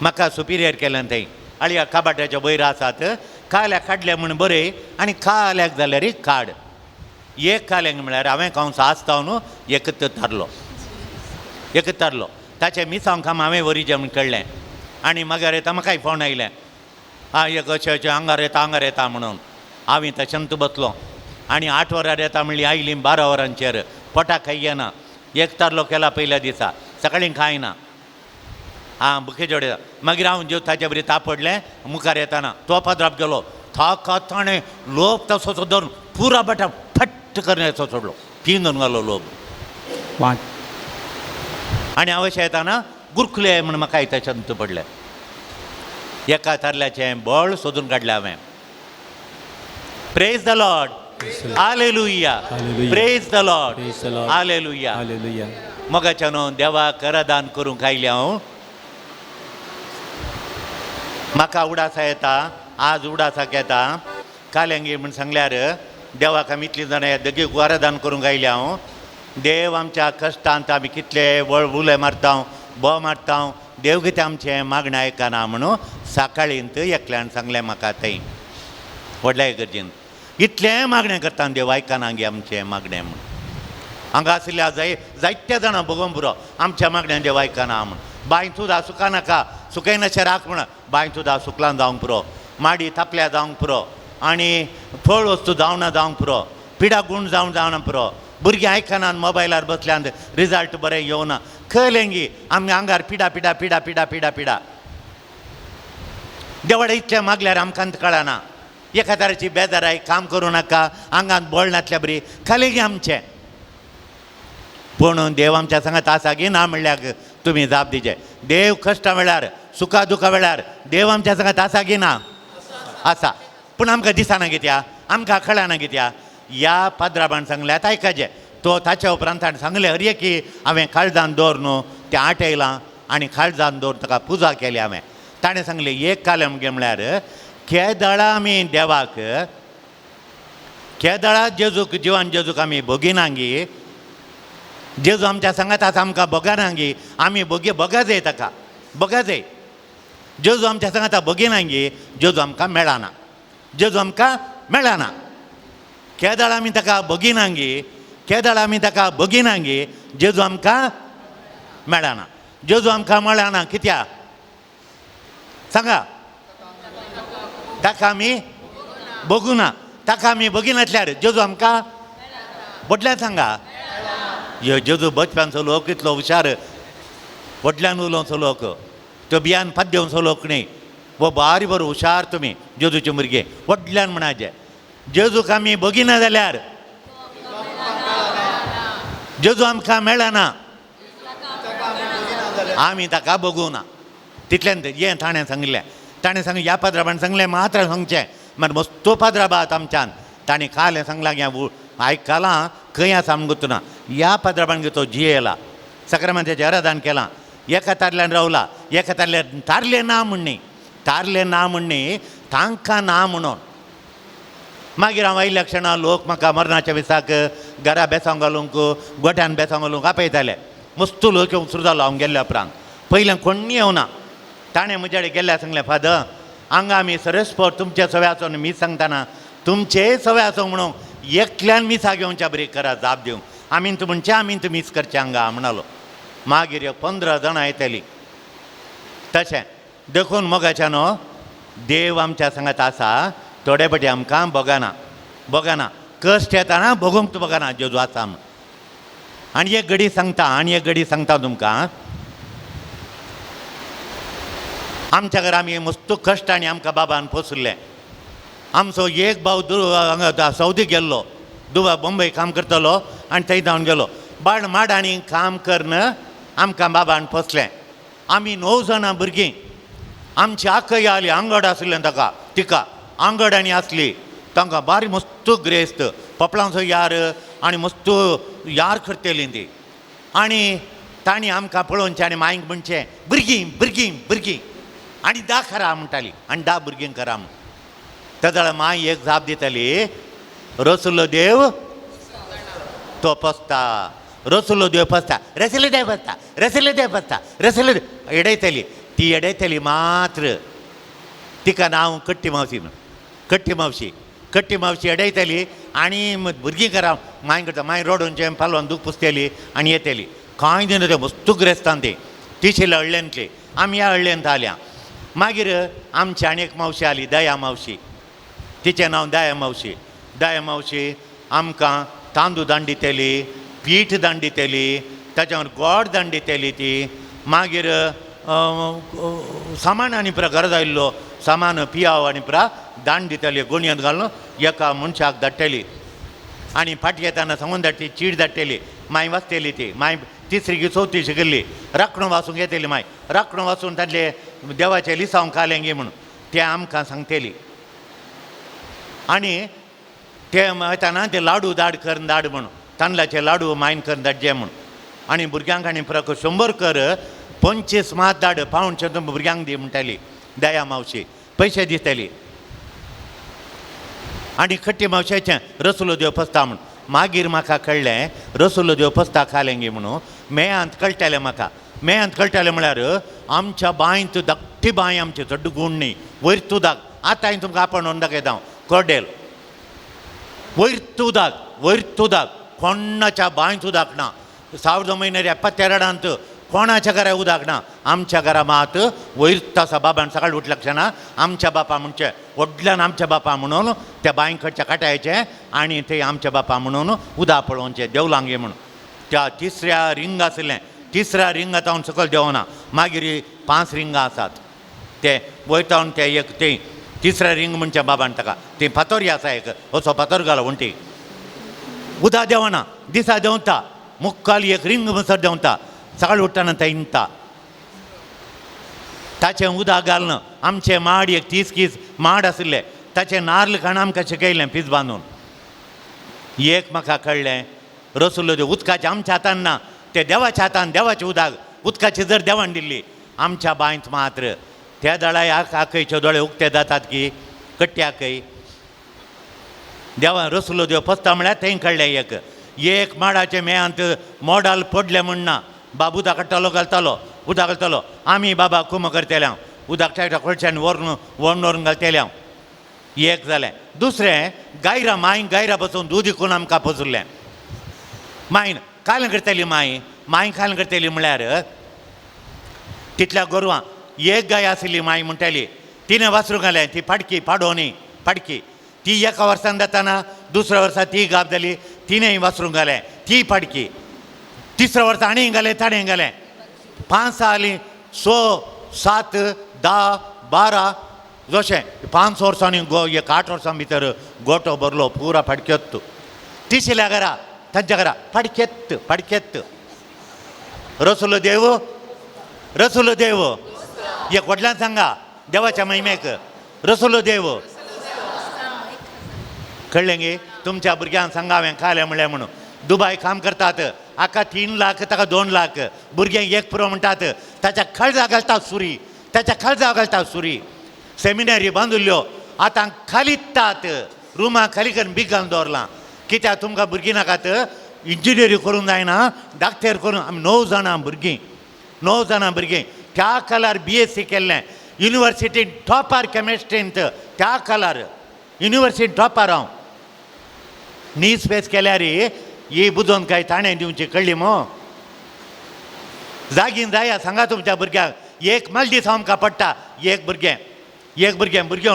म्हाका सुपिरियर केलें थंय आनी ह्या काबाटाच्या वयर आसात काल्याक काडले म्हूण बरय आनी काल्याक जाल्यार काड एक काल्यांक म्हळ्यार हांवें कंस आसता न्हू एकच तारलो ताचे मिसांग काम हांवें वरीचें म्हूण कळ्ळें आनी मागीर येता म्हाकाय फोन आयलें एक अशें आंगार येता म्हणून हांवें तशेंच बसलो आनी 8 वरां येता म्हणली आयलीं 12 वरांचेर पोटाक खाय येना एक तारलो केला पयल्या दिसा सकाळीं खायना बुके जोडे मागीर हांव जेवताचे बरी तापडलें मुखार येताना तो पदराप गेलो थाका ताणें लोभ तसो धरून पुरा बटा फट्ट करून असो सोडलो पिंजून घालो लोभ आनी हांव अशें येताना गुरखले म्हण म्हाका तशेंच पडलें एका तारल्याचें बळ सोदून काडलें हांवें praise the lord hallelujah praise the lord hallelujah मोगाच्या न्हू देवाक करदान करूंक आयलें हांव म्हाका उडासा येता आज उडासाक येता काल्यांगी म्हूण सांगल्यार देवाक आमी इतलीं जाणां देगीक वरदान करूंक आयले हांव देव आमच्या कश्टांत आमी कितले उले मारता बोव मारता देव कितें आमचें मागणें आयकना म्हणून सकाळींत एकल्यान सांगलें म्हाका थंय व्हडल्या इगर्जेन इतलें मागणें करता देव आयकना गे आमचें मागणें म्हूण हांगा आशिल्ल्या जायत्या जाणां भोगों पुरो आमच्या मागण्या देव आयकना म्हूण बांय सुद्दां सुका नाका सुकय नाशें राख म्हण बांय सुद्दां सुकलां जावंक पुरो माडी थापल्या जावंक पुरो आनी फळ वस्तू जावंक पुरो पिडा गूण जावना पुरो भुरगीं आयकनात मोबायलार बसल्यान रिजल्ट बरें येवना खंयलेंगी आमी आंगार पिडा पिडा पिडा पिडा पिडा पिडा देवाडे इतलें मागल्यार आमकां कळना एका तराची बेजाराय काम करूं नाका आंगांत बळ नातल्या बरी खाली गे आमचें पूण देव आमच्या सांगात आसा गी ना म्हणल्यार तुमी जाप दिजे देव कश्टा वेळार सुखा दुखा वेळार देव आमच्या सांगात आसा गी ना आसा पूण आमकां दिसना कित्या आमकां कळना कित्या ह्या पाद्राबान सांगल्यात आयकाचें तो ताच्या उपरांत ताणें सांगलें हरये की हांवें काळजान दवर न्हू तें आटयलां आनी काळजान दवर ताका पुजा केली हांवें ताणें सांगलें एक कालें म्हळ्यार केदळा आमी देवाक केदळा जेजूक जिवान जेजूक आमी भोगिनांगी जेजू आमच्या सांगात आसा आमकां भोगनांगी आमी भोगा जाय ताका भोगा जाय जेजू आमच्या सांगात भोगिनांगी जेजू आमकां मेळना जेजू आमकां मेळना केदळ आमी ताका भोगिनांगी केदळ आमी ताका भोगिनांगी जेजू आमकां मेळना जेजू आमकां मेळना कित्याक सांगा ताका आमी भोगुना ताका आमी भोगिनातल्यार जेजू आमकां व्हडल्यान सांगा ह्यो जेजू बचपनचो लोक इतलो हुशार व्हडल्यान उलोवचो लोक तो बियान पाद्यवचो लोक न्ही वो बारी बरो हुशार तुमी जेजूचे भुरगे व्हडल्यान म्हणाचे जेजूक आमी भोगिना जाल्यार जेजू आमकां मेळना आमी ताका भोगूना तितल्यान हें ताणें सांगलें ह्या पाद्राबान सांगलें मात्र सांगचें मागीर मस्तो पाद्राबात आमच्यान ताणें कालें सांगलां ह्या आयकलां खंय आसा आमकां गुतूना ह्या पाद्राबान तो जियेला सक्रामेंताचें आराधन केलां एका तारल्यान रावला एका तारल्यान तारले ना म्हणणी तांकां ना म्हणून मागीर हांव आयिल्ल्या क्षणां लोक म्हाका मरणाच्या दिसाक घरा बेसांव घालूंक गोठ्यान बेसांव घालूंक आपयताले मस्त लोक येवंक सुरू जालो हांव गेल्ल्या उपरांत पयलें कोणी येवना ताणें म्हजे कडेन गेल्ल्या सांगलें फादर हांगा आमी सरस्पोर तुमचे सव्याचो मीस सांगतना तुमचेय सव्याचो म्हणून एकल्यान मिसा घेवच्या बरी करा जाप दिवंक आमीन तूं म्हणचें आमीन तूं मीस करचें हांगा म्हणलो मागीर 15 जाणां येतलीं तशें देखून मोगाच्या न्हू देव आमच्या सांगात आसा थोडे फाटी आमकां भोगना कश्ट येताना भोगूंक तूं भोगना जेजू आसा म्हूण आनी एक घडी सांगता तुमकां आमच्या घरा आमी मस्त कश्ट आनी आमकां बाबान पोसुल्लें आमचो एक भाव हांगा सौदीक गेल्लो दुबय बॉम्बे काम करतलो आनी थंय जावन गेलो माडांनी काम करन आमकां बाबान पोसलें आमी 9 जाणां भुरगीं आमची आखय आली आंगड आसलें ताका तिका आंगड आनी आसली तांकां बारी मस्त ग्रेस्त पपलांचो यार आनी मस्त यार करतेली ती आनी तांणी आमकां पळोवनचें आनी मांयक म्हणचें भुरगीं भुरगीं भुरगीं आनी दा करा म्हणटाली आनी दा भुरगीं करा म्हण तेदळ माय एक जाप दिताली रसुल्लो देव तो पसता रसुल्लो देव पसता रसिल्लो देव पसता रसिल्लो देव पसता रसिल्लो देव एडयतली ती एडयतली मात्र तिका नांव कट्टी मावशी म्हण कट्टी मावशी एडयतली आनी भुरगीं करा माय करता माय रोडोनचें पालवान दूख पुसतेली आनी येतेली कांय दिना ते मस्त ग्रेस्तान ती तिशिल्ल्या हळ्ळेंतली आमी ह्या हळ्ळेंत आल्या मागीर आमची आनी एक मावशी आली दया मावशी तिचें नांव दया मावशी आमकां तांदूळ दांडितेली पीठ दांडितेली ताच्या वांगडा गोड दांडितेली ती मागीर सामान आनी पुरा गरज आयिल्लो सामान पियाव आनी पुरा दांड दिताली गोणयेंत घालून एका मनशाक धाडटली आनी फाटी येताना सांगून धाडटी चीड धाडटली माय वाचतेली ती माय तिसरी की चवथी शिकिल्ली राखणो वाचूंक येतली माय राखणो वाचून तांतले देवाचें लिसांव कालें गे म्हणून तें आमकां सांगतेली आनी ते वयताना ते लाडू धाड करून धाड म्हणून तांदळाचे लाडू मायन करून धाडचे म्हणून आनी भुरग्यांक आनी पुराक 100 कर 25 मात धाड पावणचे भुरग्यांक दी म्हणटाली दया मावशी पयशे दितली आनी कट्टी मावशेचें रसुल्लो देव पसता म्हूण मागीर म्हाका कळ्ळें रसुल्लो देव पसता खालें गे म्हणून मेयांत कळटलें म्हाका मेयांत कळटलें म्हळ्यार आमच्या बांयंत धाकटी बांय आमची चड गुण्णी वयर तुदाक आतां हांवें तुमकां आपण दाखयता कोर्डेल वयर तुदाक कोणाच्या बांयत उदक ना 1972 कोणाच्या घरा उदक ना आमच्या घरा मात वयर आसा बाबान सकाळीं उठल्याक्षाना आमच्या बापा म्हणचे व्हडल्यान आमच्या बापा म्हणून त्या बांयकडच्या काटायचें आनी ते आमच्या बापा म्हणून उदक पळोवचें देवलांगे म्हणून त्या तिसऱ्या रिंग आसलें तिसऱ्या रिंगांत हांव सकयल देवना मागीर 5 रिंगां आसात ते वयता ते एक ते तिसऱ्या रिंग म्हणचे बाबान ताका ती फातोरी आसा एक असो फातोर घालो वणटी उदक देवना दिसा देंवता मुक्काल एक रिंग म्हणसर देंवता सकाळीं उठ्ठाना ते इंता ताचें उदक घालना आमचे माड एक 30 माड आसले ताचें नाल्ल खाण आमकां शिकयलें पीज बांदून एक म्हाका कळ्ळें रसुल्लो देव उदकाचें आमच्या हातान ना ते देवाच्या हातान देवाचें उदक उदकाची जर देवान दिल्ली आमच्या बांयत मात्र त्या दळाय आकयचे दोळे उक्ते जातात की कट्टी आकय देवा रसुल्लो देव पसता म्हळ्यार थंय कळ्ळें एक माडाचे मेयांत मोडाल पडलें म्हणना बाब उदक काडटालो घालतालो आमी बाबा कुम करतेले उदक टायटा कडच्यान व्हरून घालतेले एक जालें दुसरें गायरां मांयक गायरां बसून दूद विकून आमकां पसुरलें मांयन कालें करतली मांय कालें करतली म्हळ्यार तितल्या गोरवां एक गाय आसली मांय म्हणटाली तिणें वासरूं घालें ती पाडकी ती एका वर्सान जाताना दुसऱ्या वर्सा ती गाब जाली तिणेंय वासरूं घालें ती पाडकी तिसऱ्या वर्सा आणी घालें ताणें घालें 5 जालीं 6 7 10 12 जशें 5 वर्सांनी एक 8 वर्सां भितर गोठो भरलो पुरा फाडक्यत तिसऱ्या घरा तांच्या घरा फाडक्यत रसुल्लो देव एक व्हडल्यान सांगा देवाच्या महिमेक रसुल्लो देव कळ्ळें गे तुमच्या भुरग्यांक सांगावें खालें म्हणलें म्हणून दुबाय काम करतात आका 3 लाख ताका 2 लाख भुरग्यांक 1 पुरो म्हणटात ताच्या खळजा घालतात सुरी सेमिनरी बांदिल्ल्यो आतां खालीतात रुमां खाली करून बीग घालून दवरलां कित्याक तुमकां भुरगीं नाकात इंजिनियरी करूंक जायना डाक्टर करून आमी 9 जाणां भुरगीं त्या कालार BSc केल्लें युनिवर्सिटीन टॉपार केमिस्ट्रींत त्या कालार युनिवर्सिटीन टॉपार हांव नी स्पेस केल्यार ही बुजोवन कांय ताणें दिवची कळ्ळी मो जागीन जाया सांगा तुमच्या भुरग्यांक एक मालदीस आमकां पडटा एक भुरगें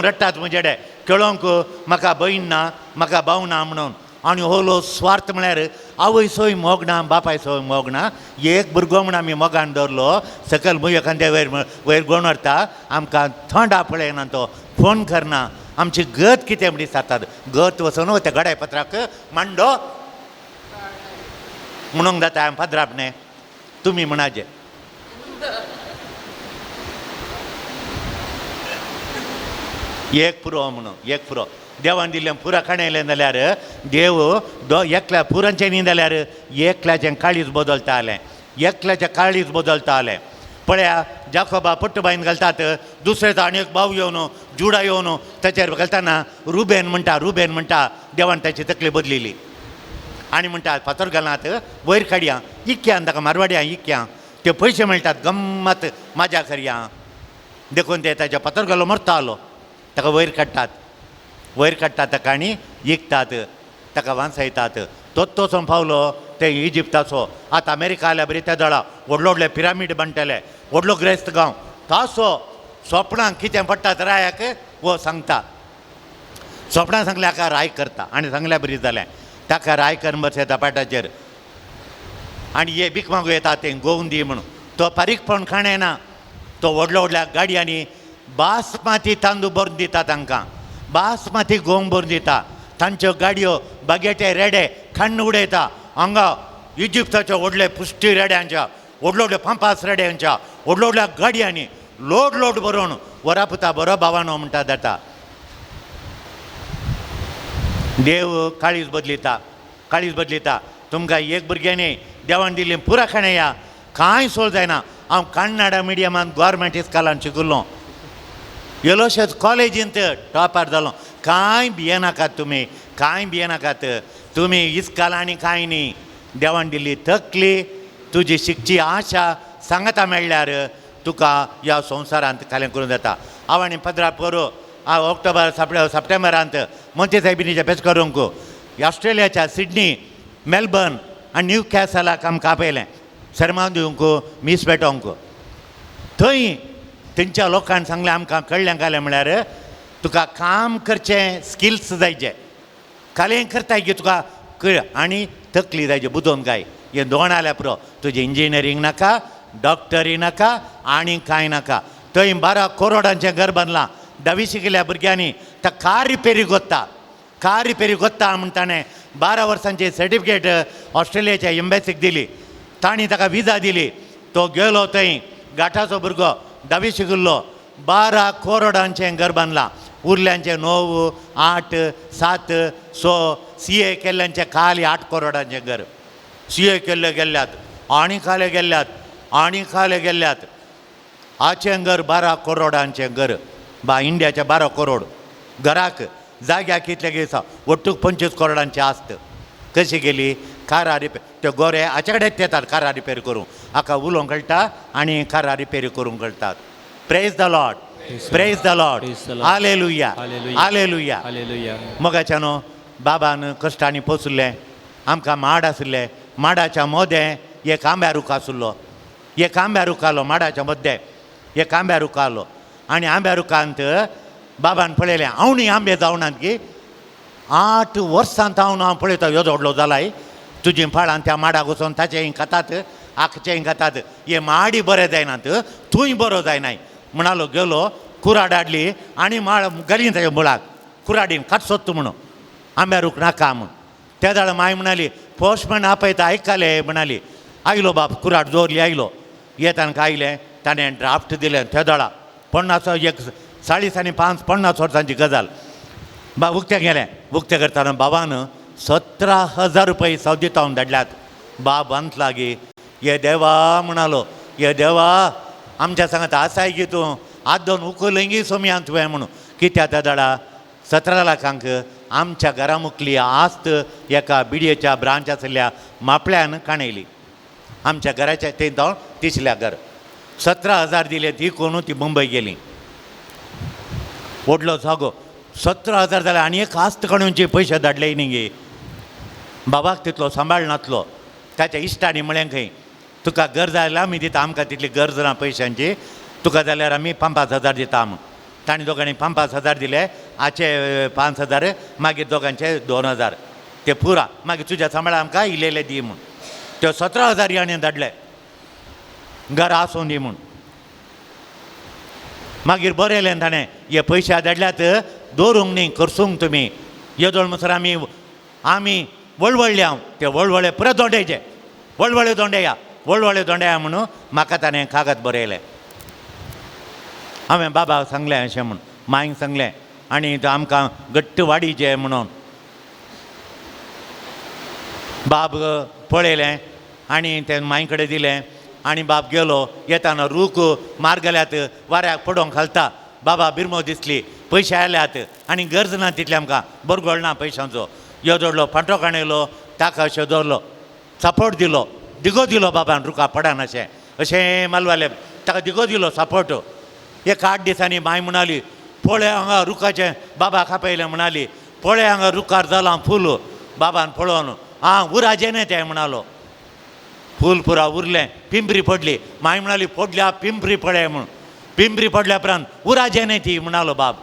रडटात म्हजे कडेन केळोंक म्हाका भयण ना म्हाका भाव ना म्हणून आनी होलो स्वार्थ म्हळ्यार आवय सोय मोग ना बापाय सोय मोग ना एक भुरगो म्हण आमी मोगान दवरलो सकयल मुय एखाद्या वयर गोण व्हरता आमकां थंड आपळयना तो फोन करना आमची गत कितें म्हण दिसतात गत वचून त्या गडायपत्राक मांडो म्हणूंक जाता हांवें पदरापणे तुमी म्हणाजे एक पुरो म्हणून एक पुरो देवान दिल्लें पुरा खाणेलें जाल्यार देव एकल्या पुरांचें न्ही जाल्यार एकल्याचें काळीज बदलतालें एकल्याचें काळीज बदलतालें पळया जाकोबा पट्टबाईन घालतात दुसरें आनी एक भाव येवन जुडा येवन ताचेर घालतना रुबेन म्हणटा देवान ताची तकली बदलिली आनी म्हणटा फातर घालनात वयर काडया इक्क्यान ताका मारवाड्या इक्क्या ते पयशे मेळटात गम्मत म्हाज्या करया देखून ते ताच्या फातर घालो मरतालो ताका वयर काडटात ताका आनी विकतात ताका वांसयतात तो संपावलो ते इजिप्ताचो आतां अमेरिका आल्या बरी त्या दळा व्हडले पिरामीड बांदतले व्हडलो ग्रेस्त गांव तासो स्वप्नांक कितें पडटा रायाक वो सांगता स्वप्नां सांगल्या हाका राय करता आनी सांगल्या बरी जालें ताका राय करून बसयता पाटाचेर आनी हे भीक मागू येता तें गोवन दी म्हणून तो पारीकपण खाणेना तो व्हडल्या गाडयांनी बासमती तांदूळ भरून दिता तांकां बासमती गोवंक भरून दिता तांच्यो गाडयो बागेटे रेडे खण्ण उडयता हांगा इजिप्ताच्या व्हडले पुश्टी रेड्यांच्या व्हडले पंपास रेड्यांच्या व्हडल्या गाडयांनी लोड भरून वरापुता बरो भावानो म्हणटा जाता देव काळीज बदलिता तुमकां एक भुरग्यानी देवान दिल्लें पुरा खाणेया कांय सोड जायना हांव कन्नडा मिडियमान गव्हर्मेंट इस्कॉलान शिकिल्लो येलोशेच कॉलेजींत टॉपर जालो कांय भियेनाकात तुमी इस्कॉलांनी कांय न्ही देवान दिल्ली तकली तुजी शिकची आशा सांगता मेळ्ळ्यार तुका ह्या संवसारांत कालें करूं जाता हांव आनी 15 पोरू ऑक्टोबर सप्टेंबरांत मोंती सायबिनीच्या पेस्कारूंक ऑस्ट्रेलियाच्या सिडनी मेलबर्न आनी न्यू कॅसलाक आमकां आपयलें शर्मा दिवंक मीस पेटोवंक थंय तेंच्या लोकांनी सांगलें आमकां कळ्ळें कालें म्हळ्यार तुका काम करचें स्किल्स जायचे कालें करताय की तुका आनी तकली जायची बुदोवन काय हे दोन आल्या पुरो तुजें इंजिनियरींग नाका डॉक्टरी नाका आनी कांय नाका थंय 12 करोडांचें घर बांदलां 10वी शिकिल्ल्या भुरग्यांनी ता कार रिपेरीक वता म्हणटाने 12 वर्सांची सर्टिफिकेट ऑस्ट्रेलियाच्या एम्बॅसीक दिली तांणी ताका विजा दिली तो गेलो थंय गाठाचो भुरगो 10वी शिकिल्लो 12 करोडांचें घर बांदलां उरल्यांचे 9, 8, 7, 6 CA केल्ल्यांचे खाली 8 करोडांचें घर CA केल्ले गेल्ल्यात आनी खाले गेल्ल्यात आचें घर 12 करोडांचें घर इंडियाचे 12 करोड घराक जाग्याक कितले गेसा वट्टूक 25 करोडांची आस्त कशी गेली कारां रिपेर ते गोरे हाचे कडेन येतात कारां रिपेर करूं हाका उलोवंक कळटा आनी कारां रिपेरी करूंक कळटात प्रेज द लॉर्ड हालेलुया मोगाच्यानो बाबान कश्टांनी पोसुल्लें आमकां माड आसले माडाच्या मोदें एक आंब्या रूख आसलो माडाच्या मद्दे एक आंब्या रूख आसलो आनी आंब्या रुखांत बाबान पळयलें हांव न्ही आंबे जावनात की 8 वर्सांत हांव पळयता ह्यो व्हडलो जालाय तुजी फळां त्या माडाक वचोन ताचेंय खातात आखचेंय खातात हे माडी बरें जायनात तूंय बरो जायनाय म्हणालो गेलो कुराड हाडली आनी माड घालीन ताच्या मुळाक कुराडीन खाट सोदता म्हणून आंब्या रूख नाका म्हूण त्या दाळ माय म्हणाली पोस्टमॅन आपयता आयकले म्हणाली आयलो बाप कुराड दवरली आयलो येताना आयलें ताणें ड्राफ्ट दिलें त्या दाळा 50 एक 40 आनी 5 50 वर्सांची गजाल उक्ते गेलें उक्ते करतना बाबान 17,000 रुपये सौदितावन धाडल्यात बाब अंत लागी ये देवा म्हणालो ये देवा आमच्या सांगात आसाय की तूं आज 2 उखलंगी सोमयान तुवें म्हणून कित्या त्या दाडा 17 लाखांक आमच्या घरा मुखली आस्त एका बिडयेच्या ब्रांच आसल्या मापळ्यान काणयली आमच्या घराच्या थंय जावन तिसल्या घर 17,000 दिले ती कोण ती मुंबय गेली व्हडलो जागो 17,000 जाल्यार आनी एक आस्त काडूनचे पयशे धाडले न्ही गे बाबाक तितलो सांबाळ नासलो ताच्या इश्टांनी म्हळें खंय तुका गरज आयला आमी दिता आमकां तितली गरज ना पयशांची तुका जाल्यार आमी 5,000 दिता म्हूण तांणी दोगांनी 5,000 दिले आचे 5,000 मागीर दोगांचे 2,000 ते पुरा मागीर तुज्या सांबाळा आमकां इलेले दी म्हूण त्यो 17,000 याणें धाडले घर आसूं दी म्हूण मागीर बरें येलें ताणें हे पयशे धाडल्यात दवरूंक न्ही करसूंक तुमी येदोळ म्हणसर आमी वळवळ्या ते वळवळे पुरो दोंडेचे वळवळे दोंडेया म्हणून म्हाका ताणें कागद बरयलें हांवें बाबाक सांगलें अशें म्हूण मांयक सांगलें आनी तो आमकां घट्ट वाडीचे म्हणून बाब पळयलें आनी तें मांय कडेन दिलें आनी बाब गेलो. येताना रूख मार गेल्यात वाऱ्याक पडोवंक घालता. बाबा बिरमो दिसली, पयशे आयल्यात आनी गरज ना तितले आमकां, बरगोळ ना पयशांचो. यो जोडलो, फांटो काणयलो, ताका अशें दवरलो, सपोर्ट दिलो, दिगो दिलो बाबान रुखा पडान अशें मालवालें ताका दिगो दिलो सपोर्ट. एक 8 दिसांनी मांय म्हणाली, पळय हांगा रुखाचें बाबा खापयलें म्हणाली, पळय हांगा रुखार जालां फूल. बाबान पळोवन उराजें तें म्हणालो. फूल पुरा उरलें, पिंपरी पडली. मांय म्हणाली, पडल्या पिंपरी पळय म्हूण. पिंपरी पडल्या उपरांत उराजें ती म्हणालो बाब.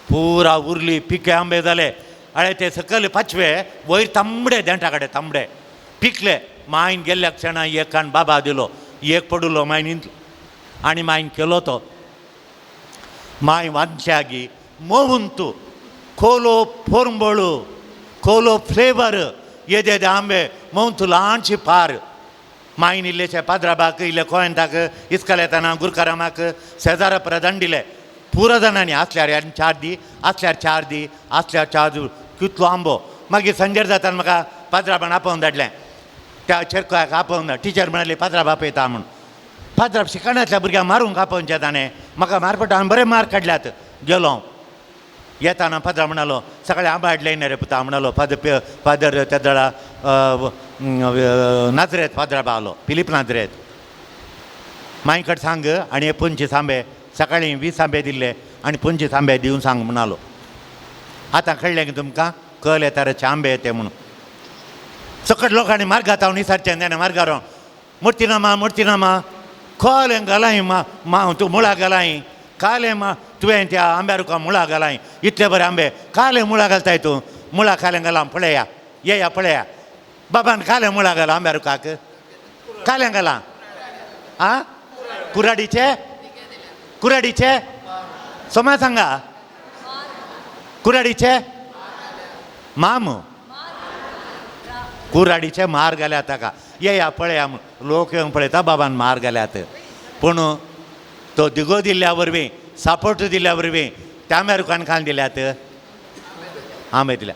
पुरा उरली, पिके आंबे जाले. अळे ते सकयल पाचवे, वयर तांबडे देंटा कडेन तांबडे पिकले. मांयन गेल्ल्या क्षणां एक काण बाबा दिलो, एक पडलो मांयनीन आनी मांयन केलो तो. मांय वांच्यागी मोवुंतू ಕೋಲೋ ಫೋರ್ಂಬೋಳು ಕೋಲೋ ಫ್ಲೇವರ್ ಎದೆದೆ ಆಂಬೆ ಮೌಂತು ಲಾಂಚಿ ಪಾರ್ ಮಾಯಿನ ಇಲ್ಲೇಚೆ ಪಾದ್ರಾಬಾಕ್ ಇಲ್ಲೇ ಕೋಯಂತಾಕ್ ಇಸ್ಕಲೆತನ ಗುರ್ಕರಮಾಕ್ शेजार प्रदंडिले पुरदनांनी आसल्यार चार दी आसल्यार कितलो आंबो. मागीर संजेर जाताना म्हाका पाद्राबान आपोवन धाडलें. त्या चेरकाक आपोवन टिचर म्हणाली पाद्राब आपयता म्हूण. पाद्राब शिकणांतल्या भुरग्यांक मारूंक आपोवचे ताणें. म्हाका मारपटा हांवें बरे मार काडल्यात. गेलो येताना पाद्राब म्हणालो सकाळीं आंबा हाडले रे पुता म्हणालो. फादर त्या दळा नाजरेत पाद्राब आलो, फिलीप नाजरेत. मांय कडेन सांग आनी 25 आंबे सकाळीं 20 आंबे दिल्ले आनी 25 आंबे दिवन सांग म्हणालो. आतां कळ्ळें की तुमकां कळ्ळे तराचे आंबे येते म्हणून. सकट लोकांनी मार्गात हांव निसारचें तेणें मार्गार मुर्तीनामा खोलें घालाय तूं मुळा घालाय काले तुवें त्या आंब्या रुका मुळा घालाय. इतले बरे आंबे काले मुळा घालताय तूं. मुळा कालें घाला पळया येया पळया. बाबान काले मुळा घाला आंब्या रुकाक. कालें घाला कुराडीचे सोमा सांगा. कुराडीचे माम कुराडीचे मार घाल्यात ताका. येया पळया लोक येवन पळयता बाबान मार घाल्यात. पूण तो दिगो दिल्ल्या वरवीं सपोर्ट दिल्ल्या वरवीं त्या रुखान खान दिल्यात आंबे दिल्या.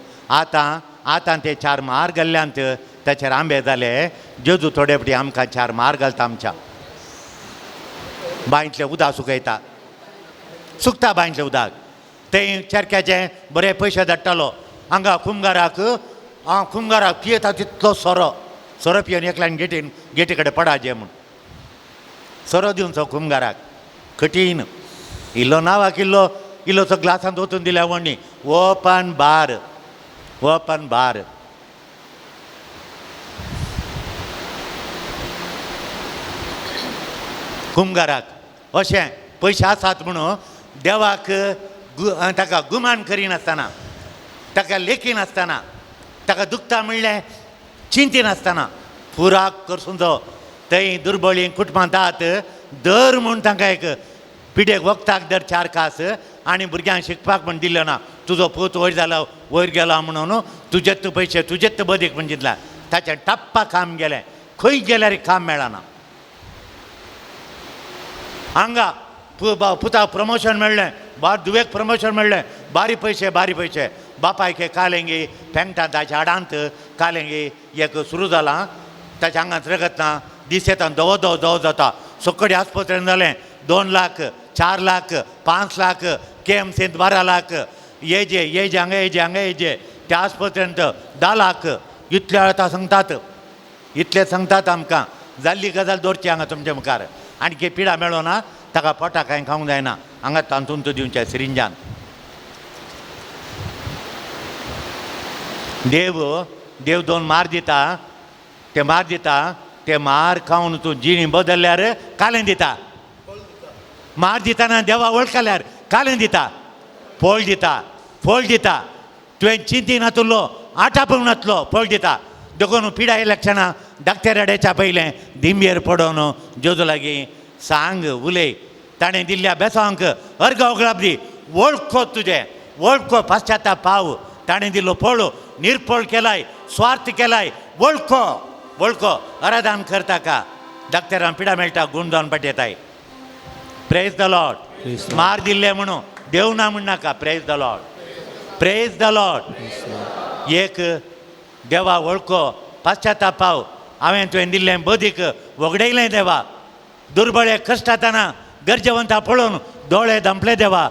आतां ते 4 मार घाल्ल्यांत ताचेर आंबे जाले. जेजू थोडे फावटी आमकां 4 मार घालता. आमच्या बांयतलें उदक सुकता बांयतलें उदक. तें चरक्याचे बरे पयशे धाडटालो हांगा कुंभाराक पियेता तितलो सोरो पियेवन एकल्यान गेटी कडेन पडाजे म्हूण सोरो दिवचो कुंभाराक. कठीण इल्लो नांवाक इल्लोसो ग्लासांत ओतून दिल्या वणी ओपन बार कुंभाराक अशें पयशे आसात म्हणून देवाक ताका गुमान करिनासतना ताका लेखीनासतना ताका दुखता म्हणलें चिंतीनासतना पुराक करसून जो थंय दुर्बळी कुटुंबां जात दर म्हूण तांकां एक पिडेक वखदाक दर 4 कास आनी भुरग्यांक शिकपाक म्हण दिल्लो ना. तुजो पूत वयर गेला म्हणून तुजेत पयशे तुजेत बदीक म्हण चिंतला. ताचें टप्पा काम गेलें. खंय गेल्यार काम मेळना. हांगा पुताक प्रमोशन मेळ्ळें, दुवेक प्रमोशन मेळ्ळें, बारी पयशे बापायक कालेंगी पेंगटा ताच्या हाडांत कालेंगी एक सुरू जाला. ताच्या आंगांत रगत ना. दीस येता दवो जाता. सकडी आस्पत्रेन जालें 2 लाख 4 लाख 5 लाख KMCत 12 लाख येजे हांगा त्या आस्पत्रेंत 10 लाख इतले आतां सांगतात आमकां. जाल्ली गजाल दवरची हांगा तुमच्या मुखार. आणकी पिडा मेळो ना ताका पोटाक कांय खावंक जायना. हांगा तांतून दिवचें सिरिंजान. देव 2 मार दिता. ते मार खावन तूं जिणी बदल्ल्यार कालें दिता. मार दितना देवा वळखल्यार कालें दिता. फोळ दिता. तुवें चिंती नातुल्लो आटापूंक नातलो फोळ दिता. देखून पिडा येयल्या क्षणां धाकट्या रेड्याच्या पयलें दिंबेर पडोवन जेजू लागीं सांग उलय. ताणें दिल्ल्या बेसांक अर्घ ओगळाप दी. वळखो पाश्चात्ताप पाव. ताणें दिल्लो फोळ निर्फळ केलाय, स्वार्थ केलाय. वळखो आराधन करता का धाकट्यारां पिडा मेळटा गूण जावन पटयताय. Praise the Lord. मार दिल्ले म्हणून देव ना म्हण नाका. Praise the lord, praise the Lord. एक देवा वळखो, पाश्चाताप पाव. हांवें तुवें दिल्लें बदीक वगडयलें देवा. दुर्बळे कश्टातना गरजेवंता पळोवन दोळे दंपले देवा.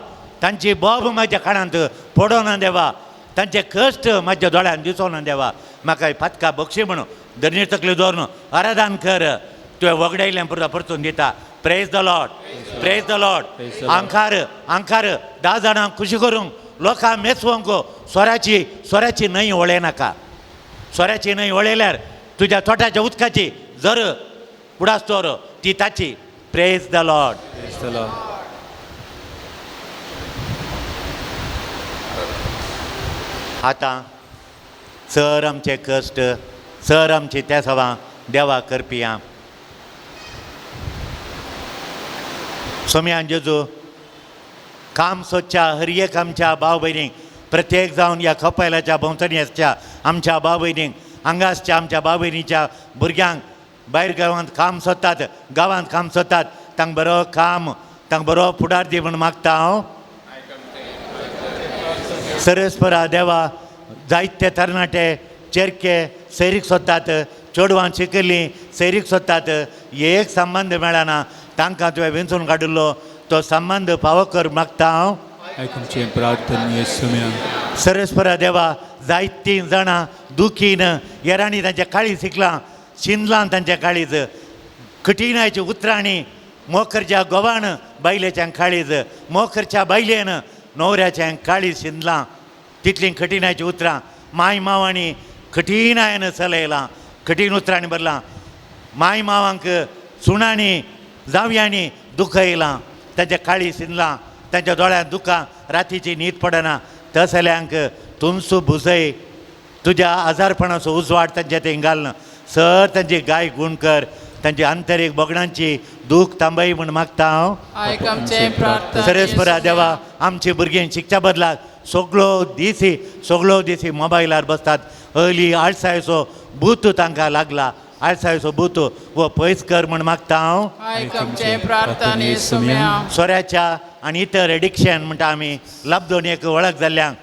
तांची बोब म्हाज्या कानांत पडोना देवा. तांचे कश्ट म्हाज्या दोळ्यान दिसोना देवा. म्हाका फातका बक्षी म्हणून धरणीर तकली दवरून आराधन कर. तुवें वगडयलें पुरो परतून दिता. Praise the lord, praise the lord. आंकार 10 जाणांक खुशी करूंक, लोकांक मेचवंक सोऱ्याची न्हंय वळय नाका. सोऱ्याची न्हंय वळयल्यार तुज्या तोट्याच्या उदकाची जर उडास्तोर ती ताची. Praise the Lord. आतां सर आमचे कश्ट, सर आमची त्या सवा देवा करपी आं. सोम्यान जेजू काम सोदच्या हर एक आमच्या भाव भयणीक, प्रत्येक जावन ह्या कपयलाच्या भोंवतणी आसच्या आमच्या भाव भयणीक, हांगा आसच्या आमच्या भाव भयणीच्या भुरग्यांक भायर गांवांत काम सोदतात, गांवांत काम सोदतात, तांकां बरो काम, तांकां बरो फुडार दी म्हूण मागता हांव. सरस्परा देवा, जायते तरणाटे चेरके सैरीक सोदतात, चेडवां शिकिल्लीं सैरीक सोदतात, एक संबंद मेळना. तांकां तुवें वेंचून काडिल्लो तो संबंद फावो कर मागता हांव. आयकुमचें प्रार्थना येसुम्या. सरस्परा देवा, जायतीं जाणां दुखीन, येरांनी तांचें काळीज शिकलां, शिंदलां तांचें काळीज, कठिणायची उतरांनी, मोखरच्या गोवान बायलेचें काळीज, मोखरच्या बायलेन न्हवऱ्याचें काळीज शिंदलां. तितलीं कठिणायची उतरां माय मांवांनी कठिणायेन चलयलां, कठीण उतरांनी भरलां. माय मांवांक सुणांनी जावयांनी दुखयलां, तांचें काळीज शिंदलां, तांच्या दोळ्यांत दुखां, रातीची न्हीद पडना. तसल्यांक तुमचो बुजय, तुज्या आजारपणाचो उजवाड तांचे थंय घालन. सर तांची गाय गूण कर, तांची आंतरीक बोगडांची दूख थांबय म्हूण मागता हांव. आयकमचें प्रार्थना सरस्परा देवा, आमची भुरगीं शिकच्या बदलाक सगळो दिसी मोबायलार बसतात. हली आळसायेचो भूत तांकां लागला, आळसायेचो भूत वो पयस कर म्हूण मागता हांव. आयकमचें प्रार्थना येसुम्या. सोऱ्याच्या आनी इतर एडिक्शन म्हणटा आमी लाबदोणयेक वळख जाल्ल्यांक,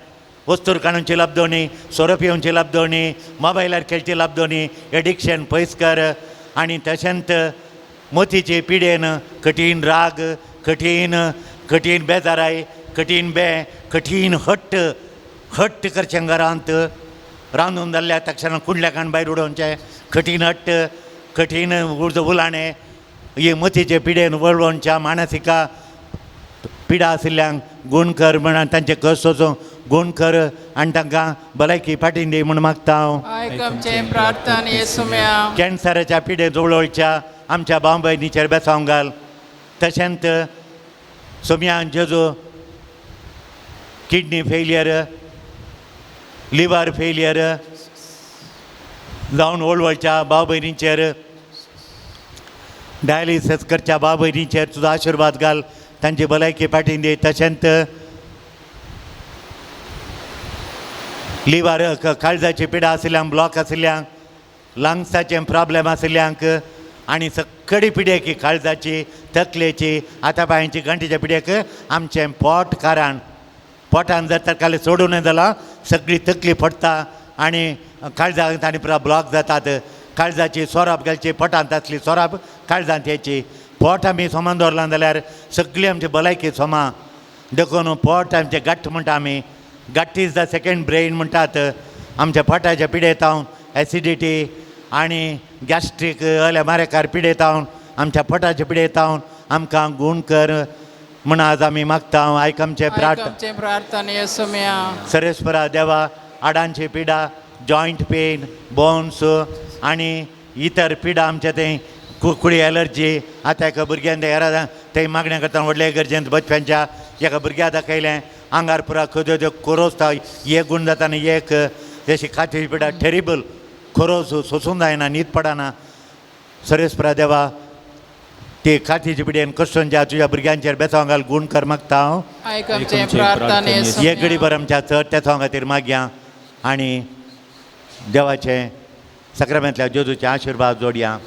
वस्तूर काणूंची लाबदोणी, सोरो पिवूंची लाबदोणी, मोबायलार खेळची लाबदोणी, एडिक्शन पयस कर. आनी तशेंच मोतीचे पिडेन कठीण राग, कठीण बेजाराय, कठीण हट्ट करचें घरांत रांदून जाल्ल्या तक्षण कुंडल्याकान भायर उडोवचें, कठीण हट्ट, कठीण उलाणे, ही मोतीचे पिडेन वळवणच्या मानसिका पिडा आशिल्ल्यांक गूण कर म्हण तांचे कस सोसूं गूण कर आनी तांकां भलायकी फाटीन दी म्हूण मागता हांव. आयकमचें प्रार्थना येसुम्या. कॅन्सराच्या पिडे जवळच्या आमच्या भाव भयणीचेर बेसावंक घाल. तशेंच सोम्यान जेजू किडनी फेलियर, लिवर फेलियर जावन वळवळच्या भाव भयणीचेर, डायलिसीस करच्या भाव भयणीचेर तुजो आशिर्वाद घाल, तांची भलायकी फाटीन दी. तशेंच लिवर काळजाची पिडा आशिल्ल्यांक, ब्लॉक आशिल्ल्यांक, लंग्साचे प्रॉब्लेम आशिल्ल्यांक आनी सकडी पिडेक काळजाची, तकलेची, हातापांयाची, गंठेच्या पिडेक आमचें पोट कारण, पोटान जर तर काल सोडूं नय जाल्यार सगळी तकली फडटा आनी काळजांत आनी पुरो ब्लॉक जातात. काळजाची सोराप घालची, पोटांत आसली सोराप काळजांत येची. पोट आमी सोमान दवरलां जाल्यार सगळी आमची भलायकी सोमा. देखून पोट आमचें घट्ट म्हणटा आमी, घट्ट इज द सेकंड ब्रेन म्हणटात. आमच्या पोटाच्या पिडेतावन एसिडिटी आनी गॅस्ट्रीक मारेकार पिडेतावन, आमच्या पोटाच्या पिडेतावन आमकां गूण कर म्हण आज आमी मागता. आयकमचें प्रार्थना येसुम्या. सरस्परा देवा, हाडांची पिडा, जॉयंट पेन, बोन्स आनी इतर पिडा आमच्या थंय कुडी एलर्जी, आतां एका भुरग्यान येरादां थंय मागण्या करता व्हडले गरजेंत बचप्यांच्या एका भुरग्या दाखयलें आंगार पुरा खंय कोरोसता, एक गूण जाता आनी एक अशी खातीची पिडा टेरिबल, खोरोस सोसूंक जायना, न्हीद पडना. सरस्परा देवा, ती खातीची पिडेन कश्टांच्या तुज्या भुरग्यांचेर बेसावंक घाल, गूण कर मागता हांव. आयकमचें प्रार्थना येसुम्या. एक घडी भर आमच्या चड त्या खातीर मागया आनी देवाचे सक्रामेंतल्या जेजूचे आशिर्वाद जोडया.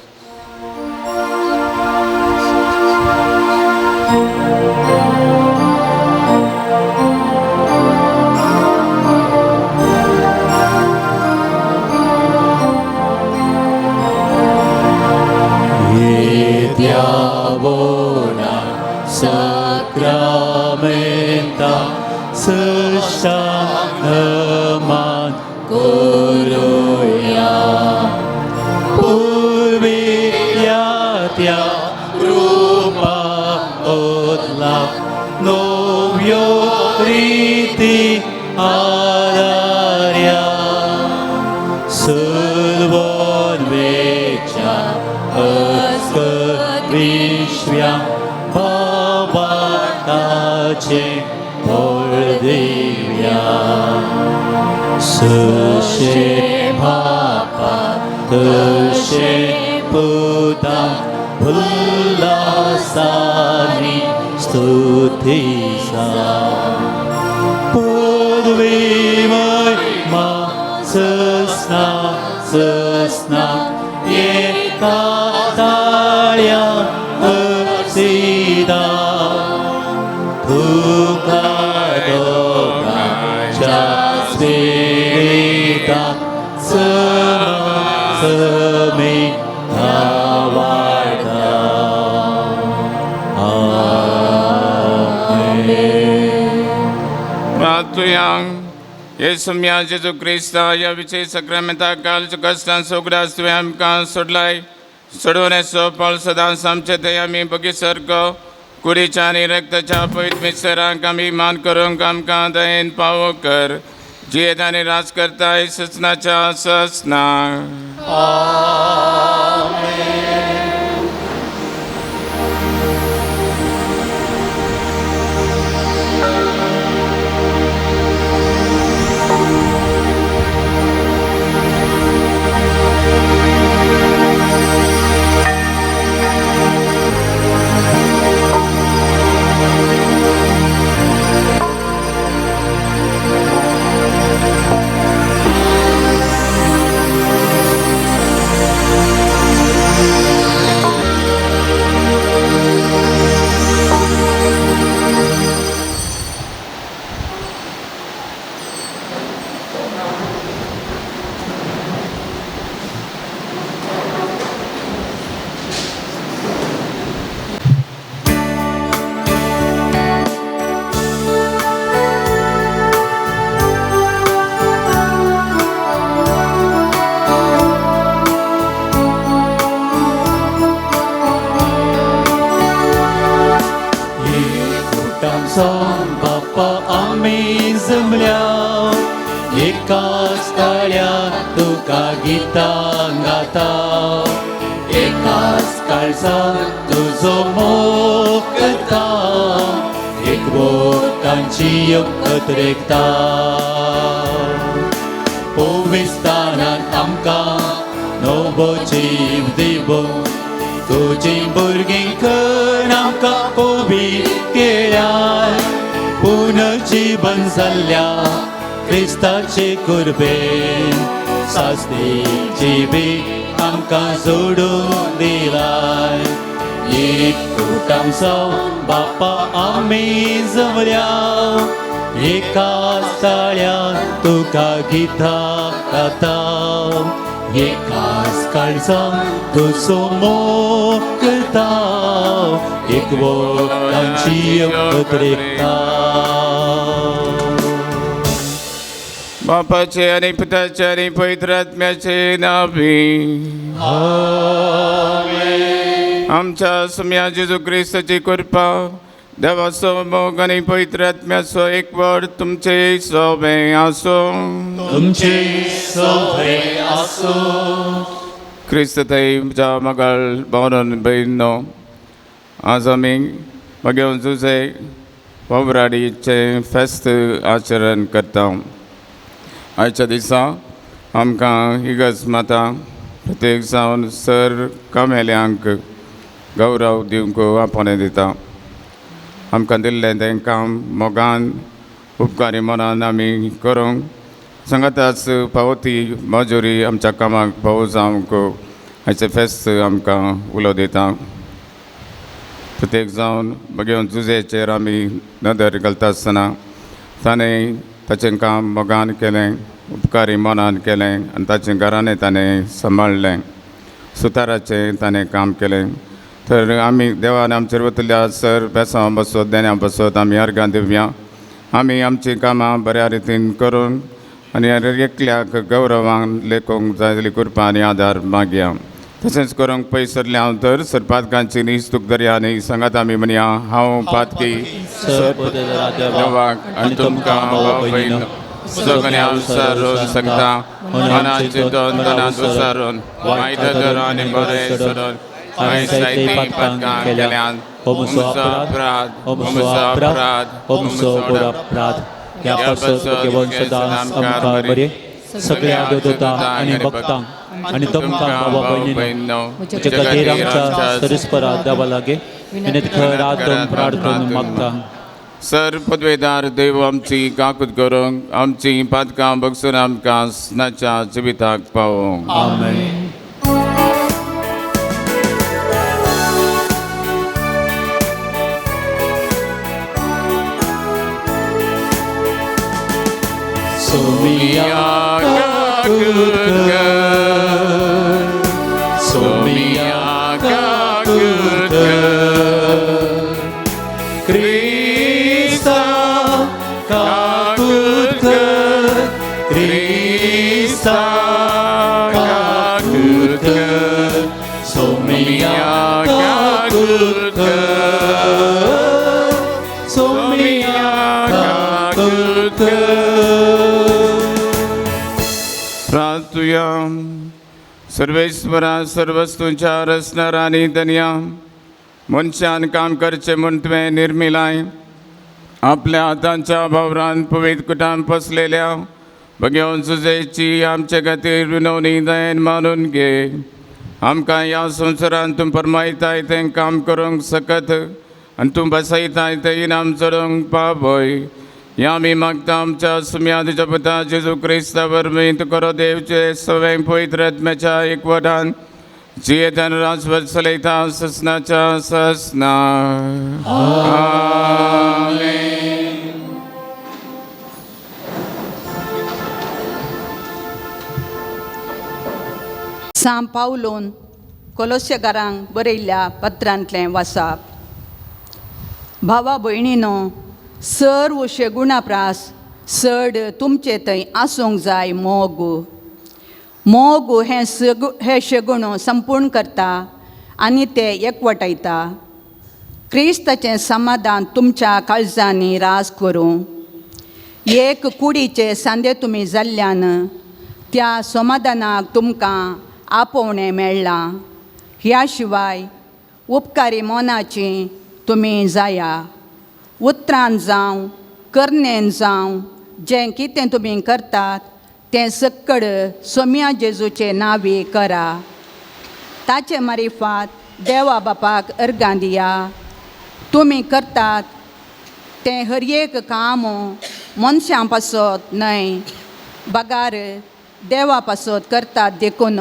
sakramenta sesanaman koroya purvilyatya rupa odlak novyo riti adarya सर्वोन्वेच्या अस्कत विश्व्या भावाताचे फळ दिव्या सशे भापा तशे पुता उल्हासानी स्तुतीसा पदवीमय मा सस्ना सस्ना एका ताळ्या असिदा तुका दोघांच्या स्पिरिता समी वाढा Pratuyang Yesumya Jesu Krista या विषय सक्रामेंता कालच्या कष्टां सोगडास तुवें आमकां सोडलाय सोडून सोपल सदांच आमचे दयामी बगी सर्ग कुडीच्या आनी रक्ताच्या पवित्र मिसरांक आमी मान करूंक आमकां दयेन पावो कर जियेत आनी राज करताय ससनाच्या ससना Сон Бапа आम्ही जमल्या एकाच काळ्या तुका गितां गाता एकाच काळजात तुजो मोग करता एक बोटांची एकत्रेकता पवित्रांत आमकां नवो जीव दिवो तुजी भुरगीं कर आमकां पवित्र केल्यार पुनर्जीवन जाल्ल्या क्रिस्ताचे कुर्बेन सास्तीची बी आमकां जोडून दिलाय एकूटां जावन बापा आमी जमल्या एकाच ताळ्यान तुका गितां गाता एकाच काळजान तुजो मोग करता एक बोटांची एकत्रेकता बापाचे आणि पिताचे आणि पवित्र आत्म्याचे नावी आमच्या सम्या जेजू ख्रिस्ताची कृपा देवाचो मोग आणि पवित्र आत्म्याचो एकवट तुमचे सोबे आसो तुमचे सोबे आसो क्रिस्तताईच्या मगळ भावन बहिणो आज आमी मागीर जुजे पवराडीचे फेस्त आचरण करता आयच्या दिसा आमकां इगर्ज माता प्रत्येक जावन सर कामेल्यांक गौरव दिवंक आपणे दिता आमकां दिल्लें तें काम मोगान उपकारी मनान आमी करूंक सांगाताच पावती मजुरी आमच्या कामाक भाव जावंक हाचें फेस्त आमकां उलो दिता प्रत्येक जावन मागीर जुजेचेर आमी नदर घालता आसतना ताणें ताचें काम मोगान केलें उपकारी मनान केलें आनी ताचें घराणें ताणें सांबाळलें सुताराचें ताणें काम केलें तर आमी देवान आमचेर वतल्या सर बेसां बसत देण्या बसत आमी अर्गां दिवया. आमी आमची कामां बऱ्या रितीन करून आनी एकल्याक गौरवान लेखोंक जाय जाली कृपा आनी आदार मागया. तशेंच करूंक पयसरले हांव तर सरपातकांची नीज तुक दर्या न्ही सांगात आमी म्हणया. हांव पातकी देवाक आनी तुमकां भाव भयण सगळ्या उसारून सांगता. मनाचे दोन तनात उसारून मायदा धरून आनी बरें सरून हांवें जायतीं पातकां केल्यान होमसो अपराध होमसो अपराध ह्या पासत घेवन सदांच आमकां बरें सगळ्या दोतोता आनी भक्तांक आनी तुमकां बाबा भयणीनो म्हजे खातीर आमच्या सरस्परा देवा लागे विनंती खरात प्रार्थना मागता. सर पदवेदार देव आमची काकूत करूंक आमची पातकां बगसून आमकां स्नाच्या जिविताक पावोंक. आमेन. सोमिया काकूत कर, सोमिया काकूत कर, क्रिस्ता काकूत कर, क्रिस्ता काकूत कर, सोमिया काकूत कर, सोमिया काकूत कर. प्रार्थुया. सर्वेश्वरा सर्वस्तूंच्या रचणारा आनी धन्या मनशान काम करचें म्हूण तुवें निर्मिलाय. आपल्या हातांच्या भावरान पवित्र कुटान पसलेल्या भगवंत सुजेची आमचे खातीर विनवणी दयेन मानून घे. आमकां ह्या संवसारांत तूं फरमायताय तें काम करूंक सकत आनी तूं बसयताय तें इनाम चडोवंक पावय. ह्या आमी मागता आमच्या सुम्यादीच्या पुता जेजू क्रिस्ता वरवीं तुकोरो देवचे सवें पवित्र आत्म्याच्या एकवटान जियेतान राजवट चलयता ससनाच्या ससना. सांत पावलोन कोलोस्यकारांक बरयल्ल्या पत्रांतलें वाचप. भावा भयणीनो, सर्व शेगुणाप्रास चड तुमचे थंय आसूंक जाय. मोग हे शेगूण संपूर्ण करता आनी ते एकवटायता. क्रिस्ताचें समाधान तुमच्या काळजांनी रास करूं. एक कुडीचे सांदे तुमी जाल्ल्यान त्या समाधानाक तुमकां आपोवणें मेळ्ळां. ह्या शिवाय उपकारी मोनाची तुमी जाया. उतरान जावं करनेन जावं जें कितें तुमी करतात तें सक्कड सोम्या जेजूचे नांवी करा. ताचे मारिफात देवा बापाक अर्गां दिया. तुमी करतात तें हर एक काम मनशां पासत न्हय बगार देवा पासत करतात देखून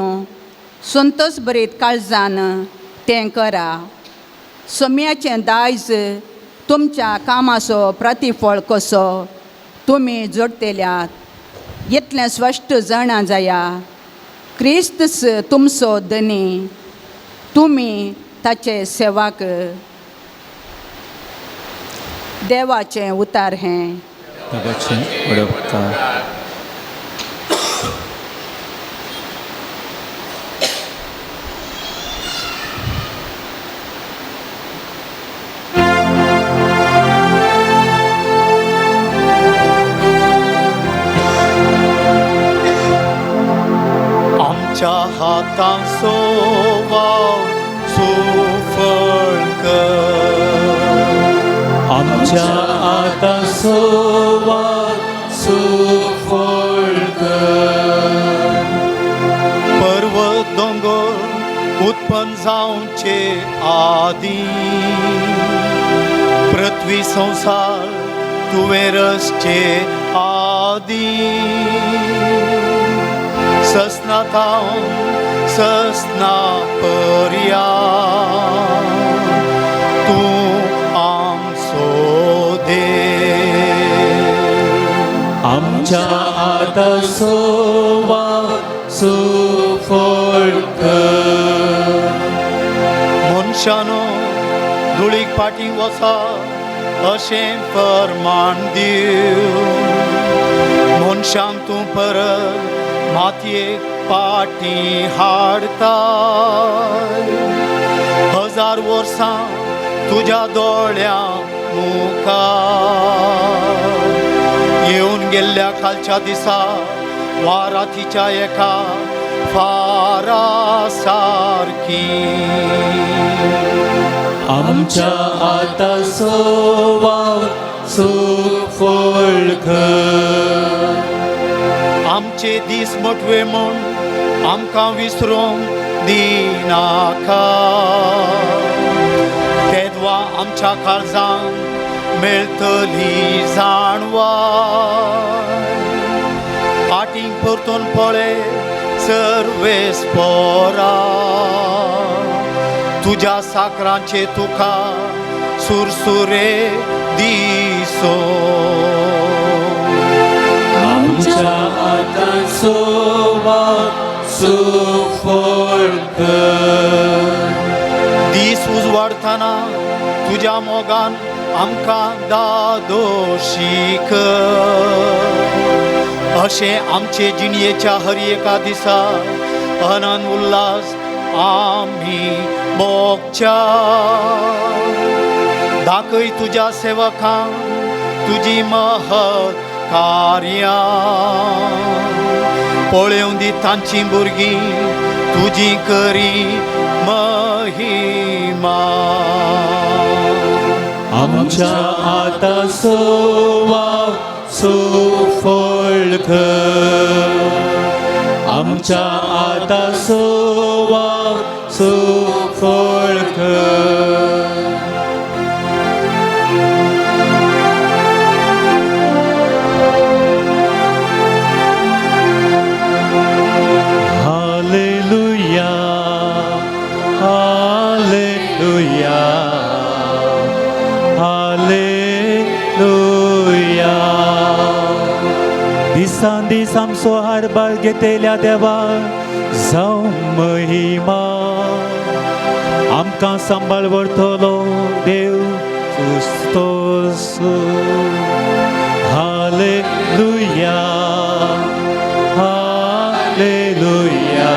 संतोश भरीत काळजान तें करा. सोम्याचें दायज तुमच्या कामाचो प्रतिफळ कसो तुमी जोडतेल्यात इतलें स्पश्ट जाणा जाया. क्रिस्त तुमचो धनी, तुमी ताचे सेवाक. देवाचें उतार हें. हातांचो वाव सुफळ कर. आमच्या हातांचो वाव सुफळ कर. पर्वत दोंगर उत्पन्न जावचे आदी पृथ्वी संसार तुवें रचचे आदी. ससना तावन ससना पर्या तूं आमचो देव. आमच्या आतांचो वाव सुफळ कर. मनशानो पाटी वसा अशें फर्मान दिव मनशांक तूं परत मातयेक पाटी हाडता 1000 वर्सां तुज्या दोळ्या मुखार येवन गेल्ल्या कालच्या दिसा वा रातीच्या एका फारा सारकी आमच्या आता सोवाव सुफळ कर. आमचे दीस मोटवे म्हूण आमकां विसरूंक दिनाका तेदवा आमच्या काळजांत मेळटली जाणवा पाटींक परतून पळय सर्वेस पोरा तुज्या साकरांचे तुका सुरसुरे दिसो आमच्या आता सोवाव सुफळ कर. दीस उजवाडतना तुज्या मोगान आमकां दादोशी कर अशें आमचे जिणयेच्या हर एका दिसा आनंद उल्हास आमी भोगच्या दाखय तुज्या सेवकांक तुजी महत् कार्यां पळोवन दी तांची भुरगीं तुजी करी महिमा. आमच्या आता सोवाव सुफळ कर. आमच्या आता सोवाव सुफळ कर. Hallelujah hallelujah hallelujah. दिसान दीस आमचो हारभार घेतलेल्या देवा जावं महिमा. आमकां सांबाळ व्हरतलो देव तुस्तोस. Hallelujah hallelujah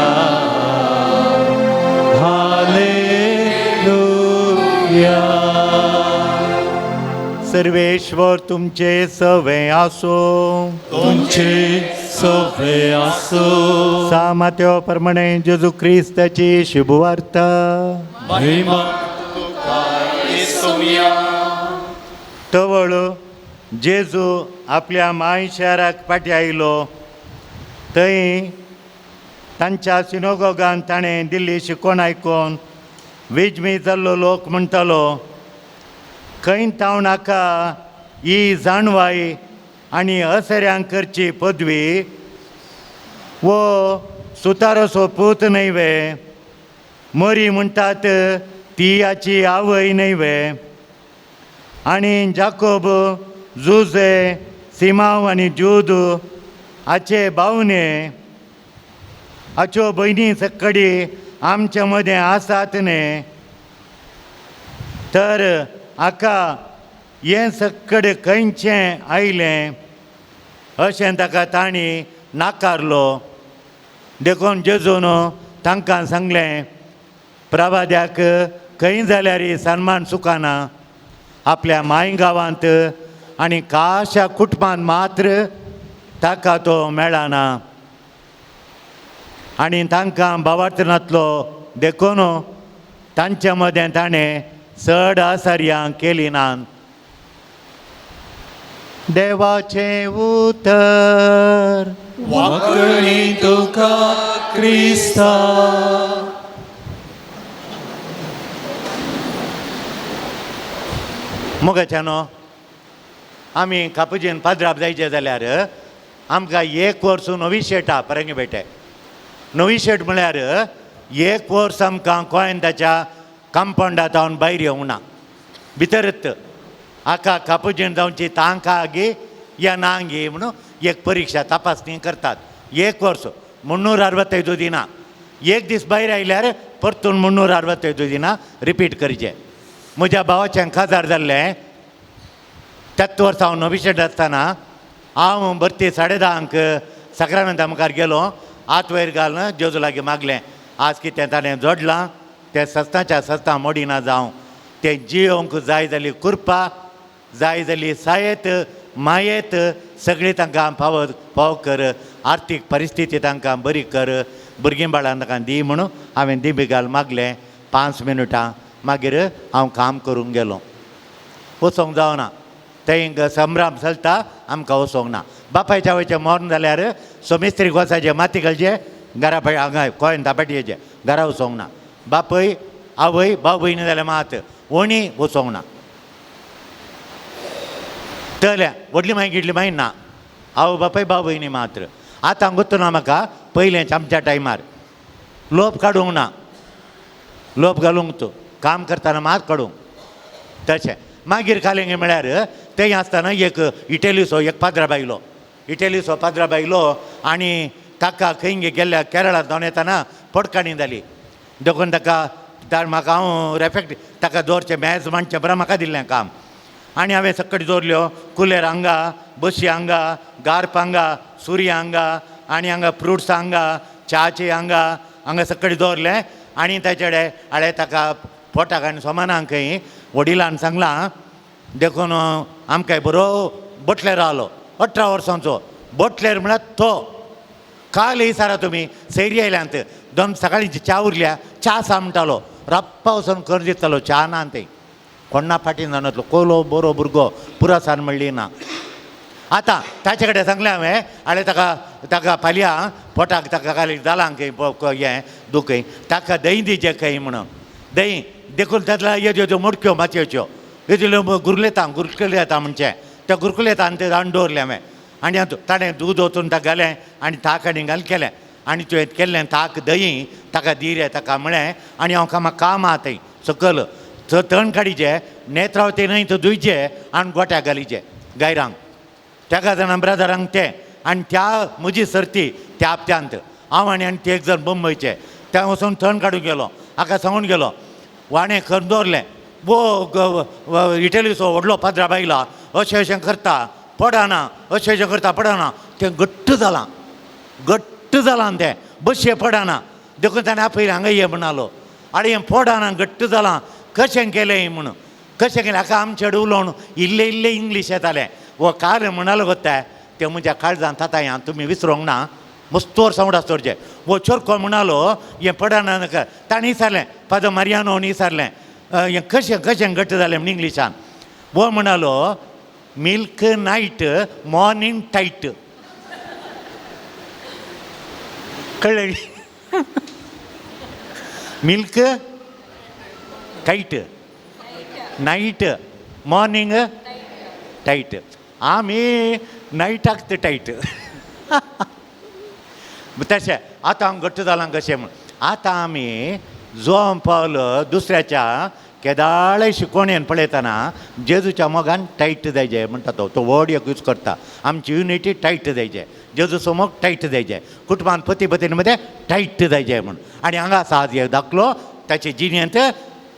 hallelujah. सर्वेश्वर तुमचे सवे आसो. तुमचे सवे आसो. सामात्यो प्रमाणे जेजू क्रिस्ताची शुभवार्ता. महिमा तवळ जेजू आपल्या माय शाराक फाटी आयलो. थंय तांच्या सिनोगोगान ताणें दिल्ली शिकोवन आयकून वेजमी जाल्लो लोक म्हणटालो खंय ताव नाका ही जाणवाय आनी असऱ्यांक करची पदवी वो सुतारोसो पूत न्हयवे मरी म्हणटात ती हाची आवय न्हयवे आनी जाकोब जुजे सिमाव आनी जूद हाचे भावने हाच्यो भयणी सक्कडी आमच्या मदें आसात न्ही तर हाका हें सक्कड खंयचें आयलें अशें ताका तांणी नाकारलो. देखून जेजून तांकां सांगलें प्रभाद्याक खंय जाल्यार सन्मान सुखाना आपल्या माय गांवांत आनी काश्या कुटुंबांत मात्र ताका तो मेळना आनी तांकां भावार्थनांतलो देखून तांच्या मदें ताणें चड आसार्यां केली नात. देवाचें उतर वाकणी तुका क्रिस्ता. मोगाच्यानो आमी कापुजीन पाद्राप जायचे जाल्यार आमकां 1 वर्स नवी शेटां परंगे बेटे. नवी शेट म्हळ्यार 1 वर्स आमकां कोयंताच्या कंपाउंडांत हांव भायर येवंक ना भितरच हाका कापुजीन जावची तांकां गे या ना गे म्हणून एक परिक्षा तपासणी करतात. 1 वर्स 365 दिनां. एक दीस भायर आयल्यार परतून 365 दिनां रिपीट करचें. म्हज्या भावाचें काजार जाल्लें त्याच वर्सा हांव नोविशेट आसतना हांव बर्ती 10:30 सक्रामेंता मुखार गेलो, हात वयर घालून जेजू लागीं मागलें. आज कितें ताणें जोडलां तें सस्ताच्या सस्ता मोडिना जावं. तें जियोंक जाय जाली कृपा, जाय जाली सायेत मायेत सगळी तांकां फाव कर. आर्थीक परिस्थिती तांकां बरी कर. भुरगीं बाळां तांकां दी म्हणून हांवें दिबिगाल मागलें. 5 मिनटां मागीर हांव काम करूंक गेलो. वचोंक जावना, थंय संभ्राम चलता, आमकां वचोंक ना. बापायच्या वयचें मरण जाल्यार सोमेस्त्रीक वचाचें, माती घालचें, घरा हांगा कोयन तापाटयेचें, घरा वचोंक ना. बापय आवय भाव भयणी जाल्यार मात, वणी वचोंक ना. तल्या व्हडली मागीर गिडली मागीर ना. आवय बापाय भाव भयणी मात्र. आतां गुर्तू ना म्हाका, पयलेंच आमच्या टायमार लोप काडूंक ना. लोप घालूंक तूं काम करतना मात काडूंक तशें. मागीर कालिंगे म्हळ्यार थंय आसतना एक इटेलीचो एक पाद्रा बायलो, इटेलीचो पाद्रा बायलो आनी ताका खंय गेल्ल्या केरळांत जावन येतना पडकाणी जाली. देखून ताका म्हाका हांव रेफेक्ट ताका दवरचें मेज मांडचें बरें म्हाका दिल्लें काम. आनी हांवें सकट दवरल्यो कुलेर हांगा, बशी हांगा, गार्प हांगा, सुरी हांगा, आनी हांगा फ्रुट्स हांगा, च्याची हांगा सकट दवरलें. आनी ताचे कडेन हाडे ताका पोटाक आनी सोमानाक खंय वडिलांन सांगलां. देखून आमकां बरो बोटलेर रावलो 18 वर्सांचो. बोटलेर म्हळ्यार तो काल येयसारा तुमी सैरी आयल्यांत 2 सकाळींची च्या उरल्या, च्या सा म्हणटालो, राप्पा वचून कर दितालो. च्या ना थंय, कोणा फाटीन जावन कोलो बरो भुरगो पुरा सान म्हणली ना. आतां ताचे कडेन सांगलें हांवें, हाडे ताका फाल्यां पोटाक ताका काली जालां खंय हें दुखय, ताका दही दिजें खंय म्हणून. दही देखून तातल्या येद्यो मोडक्यो मातयेच्यो येदिल्यो गुरकुले येता म्हणचे त्या गुरकुले येता आनी ते जावन दवरलें हांवें. आनी ताणें दूद ओतून ताका घालें आनी ताक आनी घाल केलें. आनी तुवें केल्लें ताक दही ताका दी रे ताका म्हळें. आनी हांव काम आहा थंय सकल तण काडीचें, नेत्रावती न्हय थंय धुयचें आनी गोट्याक घालीचें गायरांक. तेका जाणां ब्रदरांक तें आनी त्या म्हजी सर्ती त्या हप्त्यांत हांव आनी ते एक जण मुंबयचे त्या वचून तण काडूंक गेलो. हाका सांगून गेलो, वाणें खरें दवरलें. वो इटेलीचो व्हडलो पाद्रा बायला अशें करता पडना, अशें करता पडना. तें घट्ट जालां तें बशें पडना. देखून ताणें आपयलें हांगा ये म्हणालो. आनी हें पडना घट्ट जालां, कशें केलें म्हणून. कशें केलें हाका आमचे कडेन उलोवन इल्लें इंग्लीश येतालें. वो काल म्हणालो कोत्ता तें म्हज्या काळजांत आतां ह्या तुमी विसरूंक ना. मस्तोर सावंड आसतोरचें. वो चोरको म्हणालो हें पडना नाका. ताणें विचारलें फादर मारियानो विचारलें हें कशें घट्ट जालें म्हण इंग्लिशान. वो म्हणालो मिल्क नायट मॉर्निंग टायट. कळ्ळें? Milk tight night morning tight. आमी नायटाक टायट. तशें आतां हांव घट्ट जालां कशें म्हण. आतां आमी जो पावलो दुसऱ्याच्या केदाळे शिकवणेन पळयतना जेजूच्या मोगान टायट जायचें म्हणटा तो वर्ड एक यूज करता. आमची युनिटी टायट जायचें, जेजूचो मोग टायट जायचें, कुटुंबान पती पत्नी मदें टायट जायचें म्हण. आनी हांगा साज एक दाखलो ताचे जिणेंत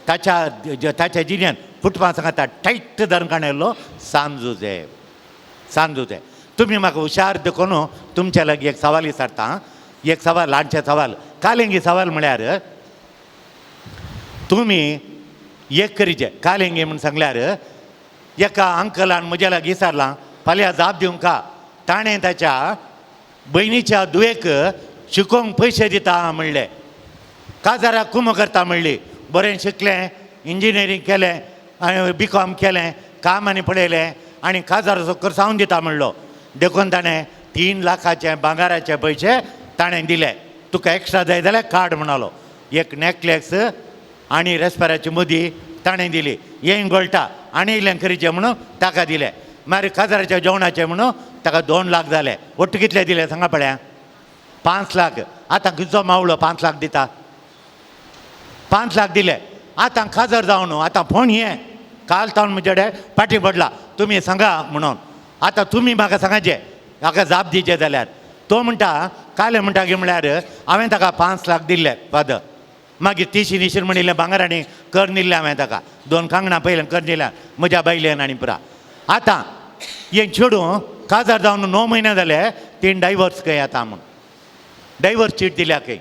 ताच्या जिणेंत कुटुंबान सांगता टायट धरून काणयल्लो सांजूचे. तुमी म्हाका हुशार देखून तुमच्या लागीं एक सवाल विचारता. एक सवाल ल्हानशें सवाल कालिंगी सवाल म्हळ्यार तुमी एक करीचे. कालिंगी म्हूण सांगल्यार एका अंकलान म्हज्या लागीं विचारलां फाल्यां जाप दिवंक का. ताणें ताच्या भयणीच्या दुयेक शिकोवंक पयशे दिता म्हणलें. काजाराक कुमो करता म्हणली. बरें शिकलें, इंजिनियरींग केलें, BCom केलें, काम आनी पळयलें आनी काजाराचो खर्च हांव दिता म्हणलो. देखून ताणें 3 लाखाचे भांगाराचे पयशे ताणें दिले. तुका एक्स्ट्रा जाय जाल्यार काड म्हणालो. एक नेकलेस आनी रेस्पेराची मदीं ताणें दिली. हें गोळटा आनी इल्लें करीचें म्हणून ताका दिलें. मागीर काजाराच्या जेवणाचें म्हणून ताका 2 लाख जाले. ಒಟ್ಟು कितले दिले सांगा पळया? 5 लाख. आतां खंयचो मावळो 5 लाख दिता? 5 लाख दिले. आतां काजार जावन आतां फोन हें काल तावन म्हजे कडेन फाटीं पडला तुमी सांगा म्हणून. आतां तुमी म्हाका सांगाचे हाका जाप दिवचे जाल्यार. तो म्हणटा काले म्हणटा की म्हळ्यार हांवें ताका 5 लाख दिल्ले फादर. मागीर तिशी निशीर म्हणिल्लें भांगरांनी कर निल्लें हांवें ताका 2 कांगणां पयलें कर दिल्या म्हज्या बायलेन आनी पुरा. आतां हें चेडूं काजार जावन 9 म्हयने जाले तें डायवर्स खंय येता म्हूण डायवर्स चीट दिल्या खंय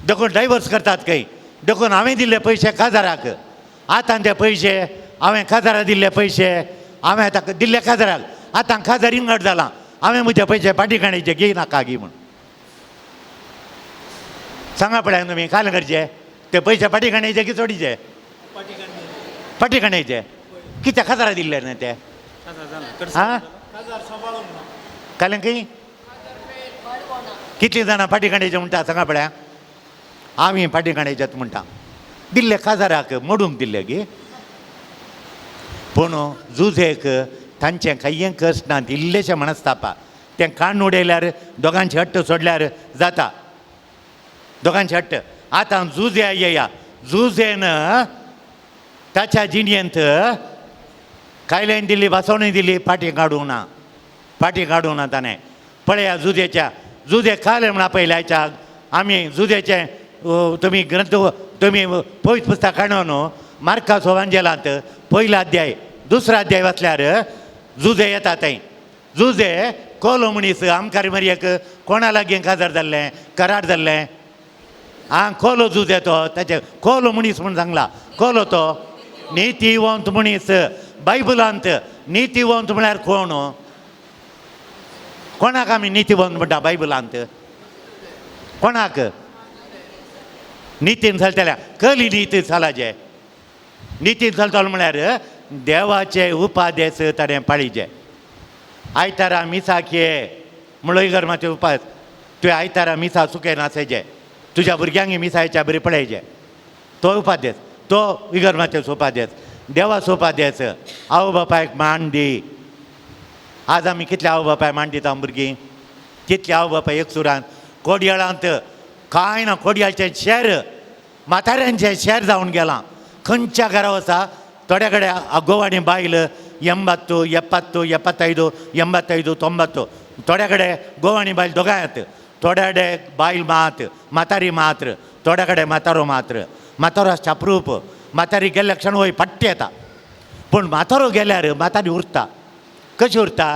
देखून डायवर्स करतात खंय देखून हांवें दिल्ले पयशे काजाराक आतां ते पयशे हांवें काजाराक दिल्ले पयशे हांवें ताका दिल्ले काजाराक आतां काजार इंगड जालां हांवें म्हजे पयशे पाटीकाणीचे घे नाका गी म्हूण सांगा पळय तुमी काल करचे ते पयशे पाटीकाणीचे की चोडीचे पाटीकाणीचे कित्या काजारा दिल्ले न्हय ते हां काल्यां खंय कितलीं जाणां पाटीकाणीचे म्हणटा सांगा पळय आमी पाटीकाणीचेच म्हणटा दिल्ले काजाराक मोडूंक दिल्ले गे पूण जुजेक तांचें कांय कश्ट ना इल्लेशें मनस्तापा तें काण उडयल्यार दोगांचे हट्ट सोडल्यार जाता दोगांचे हट्ट. आतां जुजे येया जुजेन ताच्या जिणयेंत कायलेन दिल्ली वासोवणी दिल्ली पाटी काडूंक ना ताणें पळया जुजेच्या जुजे काले म्हणा पयल्याच्या आमी जुजेचे तुमी ग्रंथ तुमी पवित्र पुस्तक काडून न्हू मार्कास एवांजेलांत पयलो अध्याय 2रो अध्याय वाचल्यार जुजे येता थंय जुजे कोलो मनीस आमकारे मरयेक कोणा लागीं काजार जाल्लें करार जाल्लें आं कोलो जुजे तो ताचे कोलो मनीस म्हूण सांगला कोलो तो नितीवंत मनीस बायबलांत नितीवंत म्हळ्यार कोण कोणाक आमी नितीवंत म्हणटा बायबलांत कोणाक नितीन चलतल्या कली नीती चलाचे नितीन चलतलो म्हळ्यार देवाचे उपादेश ताणें पाळीचे आयतारा मिसाक ये म्हणलो इगर्माचे उपास तुवें आयतारा मिसा सुके नासयचे तुज्या भुरग्यांक मिसायच्या बरी पळयचे तो उपादेश तो इगर्माचो उपादेश देवाचो उपादेश आवय बापायक मान दी. आज आमी कितले आवय बापाय मान दिता भुरगीं कितले आवय बापाय एक सुरान कोडयाळांत कांय ना कोडयाळचें शेर म्हाताऱ्यांचें शेर जावन गेलां खंयच्या घरा वचा थोड्या कडेन आगोवाणी बायल 80, 70, 75, 90 थोड्या कडेन गोवाणी बायल दोगांयत थोड्या कडेन बायल म्हातारी मात्र थोड्या कडेन म्हातारो म्हातारो चापरूप म्हातारी गेल्ल्या क्षण वय पट्टी येता पूण म्हातारो गेल्यार म्हातारी उरता कशी उरता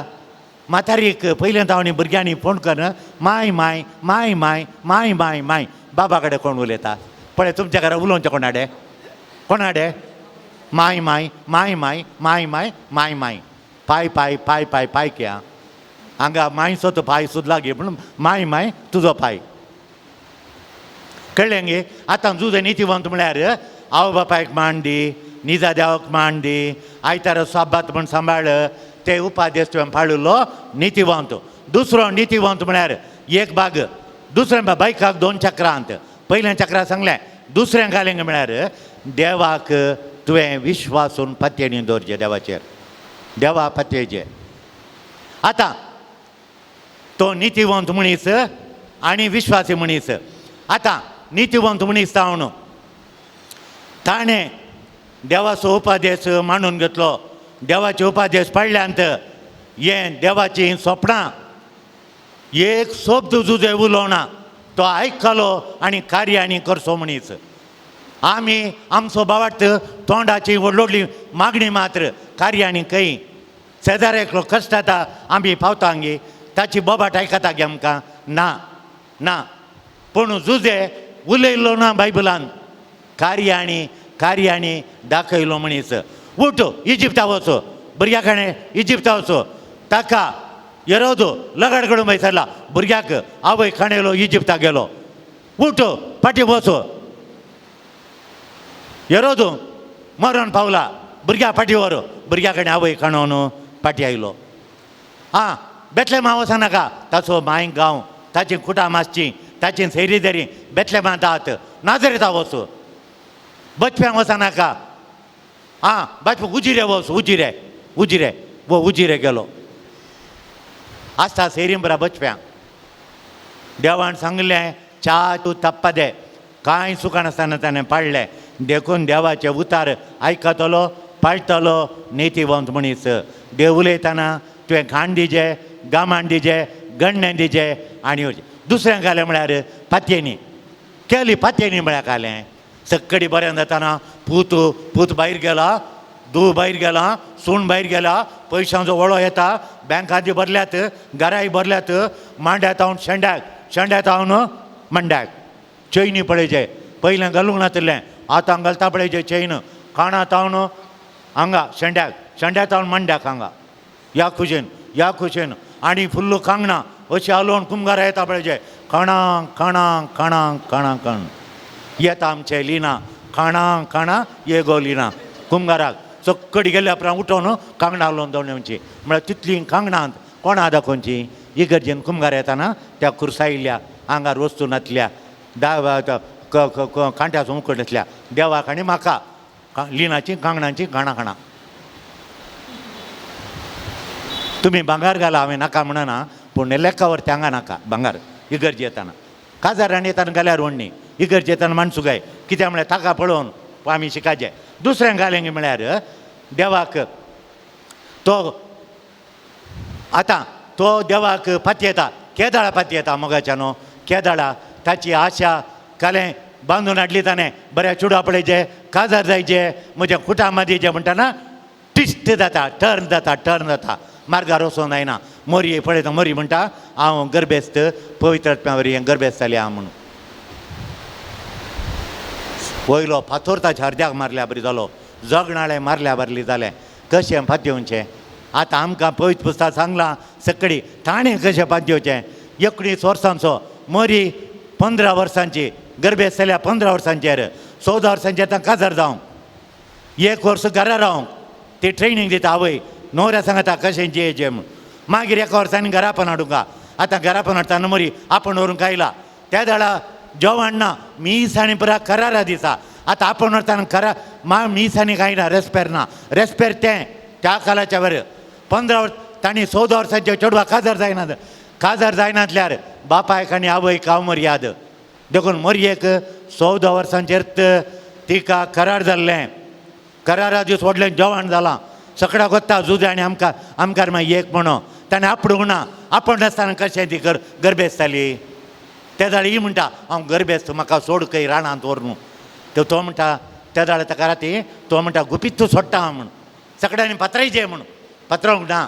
म्हातारीक पयलें तावणी भुरग्यांनी फोन कर माय माय माय माय माय माय माय बाबा कडेन कोण उलयता पळय तुमच्या घरा उलोवचें कोणाडे माय माय माय माय माय माय माय माय पाय पाय पाय पाय पाय क्या हांगा मायचो तो पाय सुद्दां गे पूण माय माय तुजो पाय कळ्ळें गे. आतां तुजें नितीवंत म्हळ्यार आवय बापायक मान दी निजा देवाक मान दी आयतारा स्वाबात म्हूण सांबाळ ते उपादेश तुवें पाळिल्लो नितीवंत. दुसरो नितीवंत म्हळ्यार एक भाग दुसऱ्या बायकाक 2 चक्रांत पयल्या चक्रा सांगलें दुसऱ्या घालें म्हळ्यार देवाक तुवें विश्वासून पत्तेनी दवरचें देवाचेर देवा पत्तेचेर. आतां तो नितीवंत मनीस आनी विश्वासी मनीस आतां नितीवंत मनीस जावन ताणें देवाचो उपादेश मांडून घेतलो देवाचे उपादेश पाळ्ळ्यांत हें देवाची स्वप्नां एक शब्द जुजे उलोवना तो आयकलो आनी कार्यानी करचो मनीस. आमी आमचो बावार्थ तोंडाची व्हडली मागणी मात्र कार्यानी खंय शेजाऱ्याक कश्ट जाता आमी पावता गे ताची बोबाट आयकता गे आमकां ना पूण जुजे उलयलो ना बायबलान कार्यानी दाखयलो मनीस. उठ इजिप्ता वचो भुरग्याकडे इजिप्ता वचो ताका येरोदो लगाड कडून बसयला भुरग्याक आवय खाणेलो इजिप्ता गेलो उठ पाटी वचो येरोदो मरण पावला भुरग्या पाटी व्हरो भुरग्या कडेन आवय खाणोन पाटी आयलो. आं बेतलेमा वचना नाका ताचो माय गांव ताची कुटां मातशी ताची सैरी दरी बेतलेमा जात नाजरेता वचो बचप्यांक वचना नाका आं बाचपा उजिरे वच उजिरे गेलो आसता सैरीं बरा बचप्यांक देवान सांगलें च्या तूं तप्पदे कांय सुखां नासतना ताणें पाळलें देखून देवाचे उतार आयकतलो पाळटलो नितीवंत मनीस. देव उलयतना तुवें घाण दिजें गामान दिजें गण्णें दिजें आनी दुसऱ्यांक घालें म्हळ्यार पातयेनी केली पातयेनी म्हळ्यार घालें सक्कडी बऱ्यान जाताना पूत भायर गेला, धूव भायर गेला, सूण भायर गेला, पयशांचो वळो येता, बँकांची भरल्यात, घराय भरल्यात, मांड्यात हांव शेंड्यात हांव मंड्याक. चैनी पळयचे पयलें घालूंक नातलें, आतां घालता पळयचे चैन, काणात हांव हांगा शेंड्यात हांव मंड्याक हांगा, ह्या खुशेन आनी फुल्ल कांगणां अशीं आलोवन कुंभारा येता पळयचे, कण येता आमचे लिना, खाणा ये गो लिना. कुंभाराक सक्कडी गेल्या उपरांत उठोवन कांगणां लावन दवरची, म्हळ्यार तितलीं कांगणां कोणा दाखोवची. इगर्जेन कुंभार येताना त्या कुरसायिल्ल्या आंगार वस्तू नातल्या, कांट्याचो मुकट नातल्या, देवाक आनी म्हाका लिनाची कांगणांची खाणां. तुमी भांगार घाला, हांवें नाका म्हणना, पूण लेका व्हरता हांगा नाका भांगार. इगर्जे येताना काजारान येताना घाल्यार व्हडणी, इगर्जे येताना माणसू गाय, कित्याक म्हळ्यार ताका पळोवन आमी शिकायचे. दुसऱ्यांक घालें म्हळ्यार देवाक तो देवाक पाती येता, केदाळा पाती येता मोगाच्यानो. केदाळा ताची आशा कालें बांदून हाडली ताणें, बऱ्या चुडा पळयचे, काजार जायचे, म्हज्या खुटा मादीचे म्हणटाना टिस्ट जाता, टर्न जाता, मार्गार वचोंक जायना. मोरी पळयता, मोरी म्हणटा हांव गर्भेस्त पवित्र वरी गर्भेस्त जाली हांव म्हणून. वयलो फातोर ताच्या हरद्याक मारल्या बरी जालो, जगणाळे मारल्या बरली जालें. कशें पातयेवचें? आतां आमकां पवित्र पुस्तकांत सांगलां सक्कडी ताणें कशें पातयेवचें. 19 वर्सांचो मोरी 15 वर्सांची, गर्भेस्त जाल्या 15 वर्सांचेर, 14 वर्सांचेर आतां काजार जावंक, 1 वर्स घरा रावंक ती ट्रेनींग दिता आवय. न्हवऱ्या सांगता कशें जेवचें म्हूण. मागीर 1 वर्सांनी घरापण हाडूंका. आतां घरापण हाडटाना मोरी आपण व्हरूंक आयला, त्या दाडा जेवण ना, मीस आनी पुरा करारा दिसा. आतां आपण व्हरताना मीस आनी कांय ना, रेस्पेर तें त्या कालाच्या वर 15 वर्स तांणी 14 वर्सांचे चेडवा काजार जायनातल्यार बापायक आनी आवयक हांव मर्याद देखून मोरयेक 14 वर्सांचेर तिका करार जाल्लें. करारा दीस व्हडलें जेवण जालां, सगळ्या गोत्ता जुजे आनी आमकां मागीर एक म्हणो ताणें आपणूंक ना. आपण नासतना कशें ती गर्भेस्त जाली. त्या दाळ ही म्हणटा हांव गर्भेस्त, म्हाका सोड खंय रानांत व्हरून. तो म्हणटा त्या दाळ ताका राती तो म्हणटा गुपीत तूं सोडटा हांव म्हूण, सगळ्यांनी पत्रायचें म्हूण. पत्रोंक ना.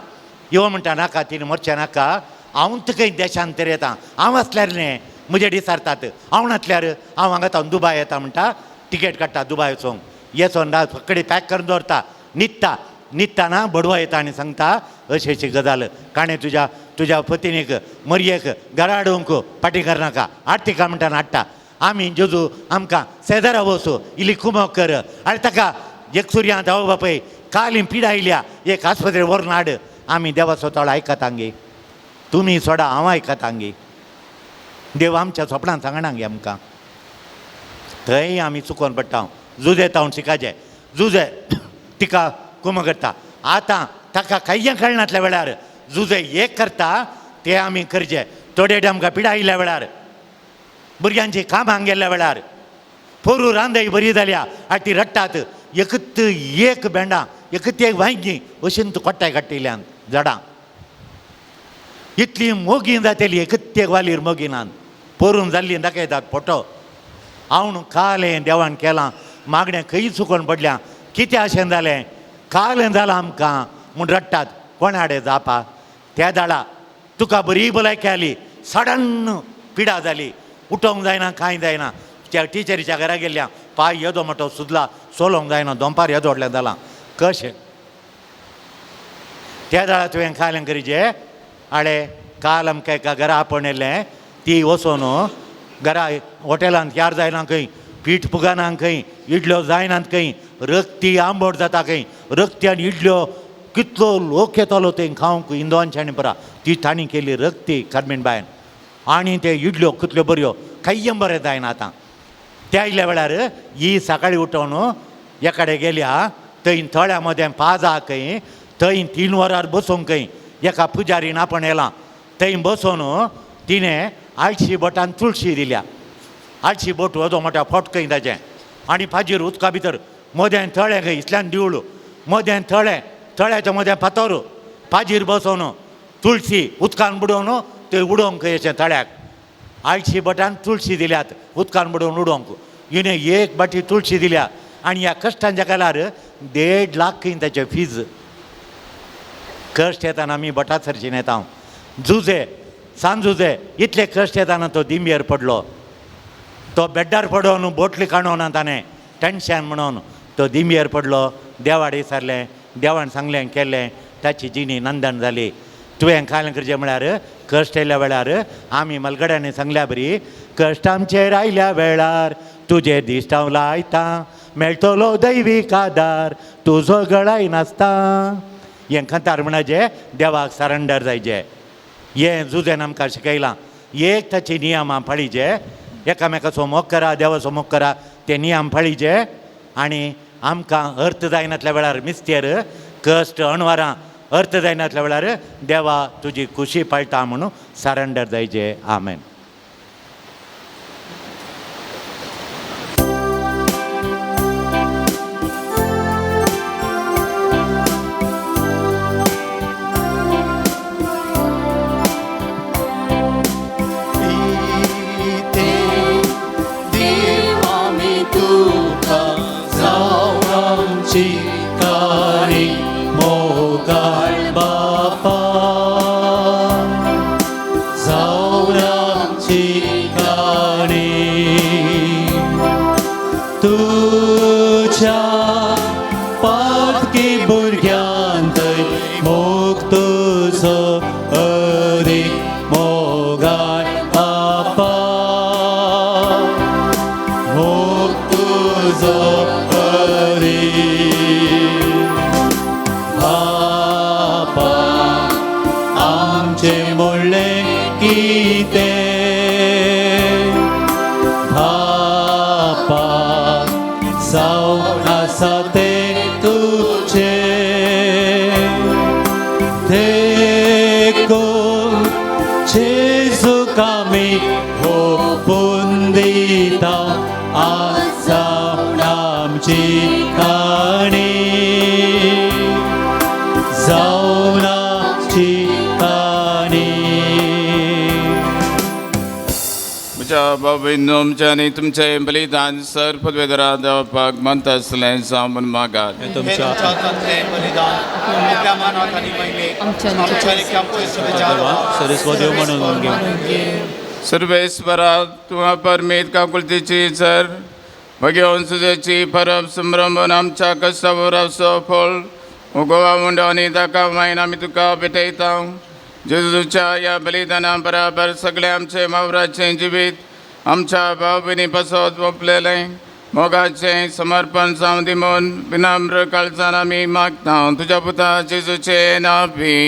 यो म्हणटा नाका, तिने मरचें नाका, हांव तुका देशांतर येता, हांव आसल्यार न्ही म्हजे दिसारतात, हांव नासल्यार हांव हांगा थावन दुबाय येता म्हणटा. तिकेट काडटा दुबाय वचोंक. येचोन फकडी पॅक करून दवरता, न्हिदताना बडवो येता आनी सांगता अशी गजाल काणें तुज्या पत्नीक मरयेक घरा हाडूंक पाटी करनाका, हाडतिका म्हणटाना हाडटा. आमी जेजू आमकां शेजारा वचू इल्ली कुमक कर आनी ताका एक सुर्यांत हांव बापय काली पिडा आयल्या, एक आस्पत्रेक व्हरून हाड. आमी देवा स्वताळ आयकतांगे, तुमी सोडा हांव आयकतांगे. देव आमच्या सोपणान सांगणांगे आमकां. थंय आमी चुकोवन पडटा. जुजे तावन शिकायचें. जुजे तिका कुमक करता. आतां ताका कांय कळनातल्या वेळार जुजे एक करता तें आमी करचें. थोडे आमकां पिडा आयिल्ल्या वेळार, भुरग्यांची कामांक गेल्ल्या वेळार, पोरूं रांदय बरी जाल्या आनी ती रडटात, एकत एक भेंडां, एकत एक वांयगीं अशीं तूं कोट्टाय काडटिल्यान झाडां. इतली मोगी जातली एकत एक वालीर मोगिनान पोरून जाल्ली दाखयतात फोटो. हांव कालें देवान केलां, मागणें खंय चुकोवन पडल्या, कितें अशें जालें, कालें जालां आमकां म्हूण रडटात. कोण हाडे जापा. त्या दाडा तुका बरी भलायकी आली, सडन पिडा जाली, उठोवंक जायना, कांय जायना. त्या टिचरीच्या घरा गेल्ल्या पांय येदो मोठो सुजला, सोलोवंक जायना, दोंपार येदो व्हडलें जालां. कशें त्या दाडा तुवें कालें करीचें. आडे काल आमकां एका घरा आपण येयल्लें, ती वचोन घरा हॉटेलांत यार जायना खंय, पीठ पुगाना खंय, इडल्यो जायनात खंय, रक्ती आंबट जाता खंय, रक्ती आनी इडल्यो कितलो लोक येतालो थंय खावंक हिंदुवांचे आनी परा. ती तांणी केली रक्ती कार्मेन बायन आनी ते इडल्यो कितल्यो बऱ्यो, कांय बरें जायना. आतां त्या आयिल्ल्या वेळार ही सकाळी उठोवन एकाडे गेल्या, थंय थळ्या मदें पाजा खंय, थंय 3 वरार बसूंक खंय एका पुजारीन आपण येलां. थंय बसून तिणें आळशी बोटान तुळशी दिल्या. आळशी बोट वदो मोठ्या फोट खंय ताचें आनी फाजीर उदका भितर मदें थळें खंय इतल्यान दिवळ, मदें थळ्याच्या मदें फातर, फाजीर बसोवन तुळशी उदकान बुडोवन ते उडोवंक खंय अशें थळ्याक. आळशी बोटान तुळशी दिल्यात उदकान बुडोवन उडोवंक. हिने एक बाटी तुळशी दिल्या आणि ह्या कश्टांच्या कालार 1.5 लाख ताचे फीज. कश्ट येताना आमी बटा सरचीन येता जुजे सांजुजे इतले कश्ट येताना तो दिंब्येर पडलो. तो बेड्डार पडून बोटली काडून ताणें टेन्शन म्हणून तो दिंब्येर पडलो. देवाडे विचारलें, देवान सांगलें केलें, ताची जिणी नंदन जाली. तुवें काय करचें म्हळ्यार कश्ट येयल्या वेळार आमी मलगड्यांनी सांगल्या बरी, कश्ट आमचेर आयल्या वेळार तुजे दिश्ट हांव लायता, मेळटलो दैवीक आदार तुजो गळाय नासता. हें कांतार म्हणजे देवाक सरेंडर जायचें. हें जुजेन आमकां शिकयलां. एक ताची नियमां पाळीचे, एकामेकाचो मोग करा, देवाचो मोग करा, ते नियम पाळीचे. आनी आमकां अर्थ जायनातल्या वेळार मिस्तेर कश्ट अणवारां अर्थ जायनातल्या वेळार देवा तुजी खुशी पाळटा म्हणून सरेंडर जायचे. आमेन. चिकारी मोगाळ बापा जावरांची गाणी तुझ्या पातकी भुरग्यांतय मोग तुजो अदीक मोगाळ बापा मोग तुजो किते बापा जावं आसा ते तुझे देखून जेजूक आमी ओपून दिता आसा आमची काणी जावन आमची बाबा आनी तुमचें बलिदान सर पदवेदारा देवपाक मंत आसलें जावन मागात. तुमच्या सरस्वदेव म्हणून घेवन सर्वेश्वरा तुवा परमेत काकुलतेची सर भगवान सुजेची परब संभ्रमण आमच्या कश्टावर असो फळ उगोवा मुंडो आनी ताका मागीर आमी तुका भेटयता. जेजूच्या ह्या बलिदाना बराबर सगळे आमचे वावराचें जिवीत आमच्या भाव भयणी पासत ओपलेलें मोगाचें समर्पण जावं दिमून विनम्र काळजान आमी मागता तुज्या पुता जेजूचे नांवी.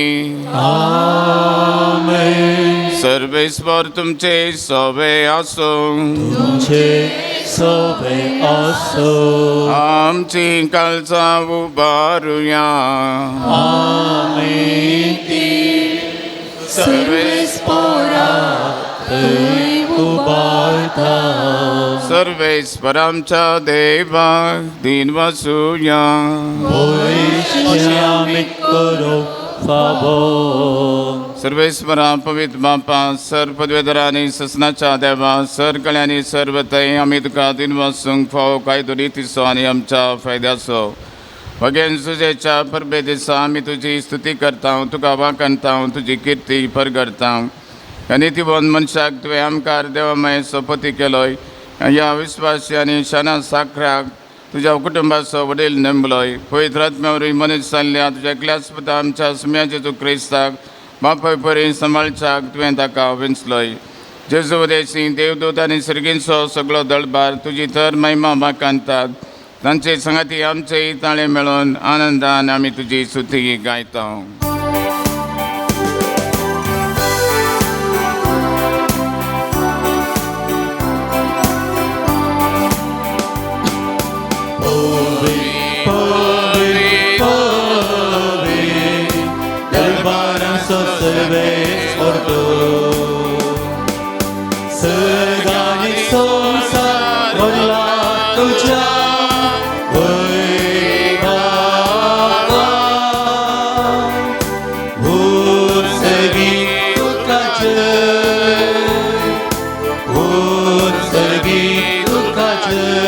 सर्वेस्वर तुमचे सोबे आसूं, सोबे आसूं, आमची काळजां उबारुया. सर्वेस्परा उबारता, सर्वेस्वर आमच्या देवाक दिन वासुया. करो फावो सर्वेस्वरा पवित्र बापा सर पदवेदारांनी ससनाच्या देवा सर कळ्यांनी सर्वतय आमी तुका दिन वासूंक फावो कायदो रितीचो आनी आमच्या फायद्याचो भगेन सुजेच्या परबे दिसा आमी तुजी स्तुती करता तुका वाकणता तुजी किर्ती परगडता. नितीवन मनशाक तुवें आमकार देवामय सोपती केलोय. ह्या विस्वासी आनी शाना साखऱ्याक तुज्या कुटुंबाचो वडील नेमलोय. पवित्र आत्म्यावरय मनीस जाल्ल्या तुज्या एकल्याच पुता आमच्या सुम्या जेजू क्रिस्ताक बापाय परी सांबाळच्याक तुवें ताका विंचलोय. जेजू उदेशी देवदूत आनी सर्गींचो सगळो दळबार तुजी तर महिमा माकांतात. तांचे संगाती आमचेय ताळे मेळोन आनंदान आमी तुजी स्तुती गायता. उत्सर्गी दुःखाचे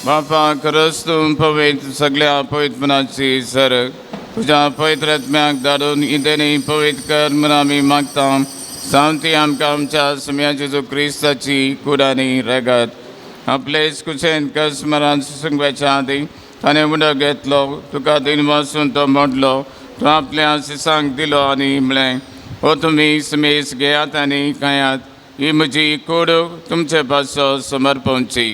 बापा खरंच तू पवित्र सगळ्या पवित्रपणाची सर तुझ्या पवित्र आत्म्याक धाडून इतेने पवित्र कर म्हणून आमी मागता सांगती आमकां आमच्या सुम्या जेजू क्रिस्ताची कुडानी रगत आपलेच कुशेन कस मरान सुसंगव्याच्या आदी ताणें उडो घेतलो तुका दिन वाचून तो मोडलो तो आपल्या सिसांक दिलो आनी म्हळें हो तुमी समेस घेयात आनी खायात ही म्हजी कूड तुमचे पासो समर्पणची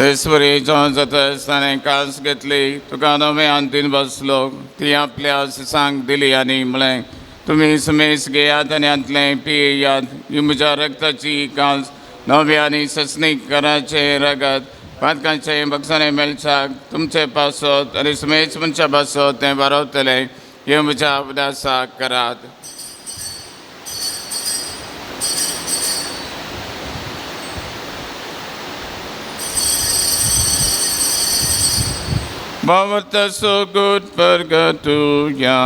ईश्वरी जाताच ताणें कास घेतली तुका नवे आंतीन बसलो ती आपल्या सिसांक दिली आनी म्हळें तुमी समेस घेयात आनी आतलें पियेयात ही म्हज्या रक्ताची कास नवे आनी ससनीक कराचे रगत पातकांचे बक्षाने मेलचाक तुमचे पासत आनी समेस मनशा पासत तें वारवतलें हे म्हज्या उदासाक करात Bawarta so good purgatoria.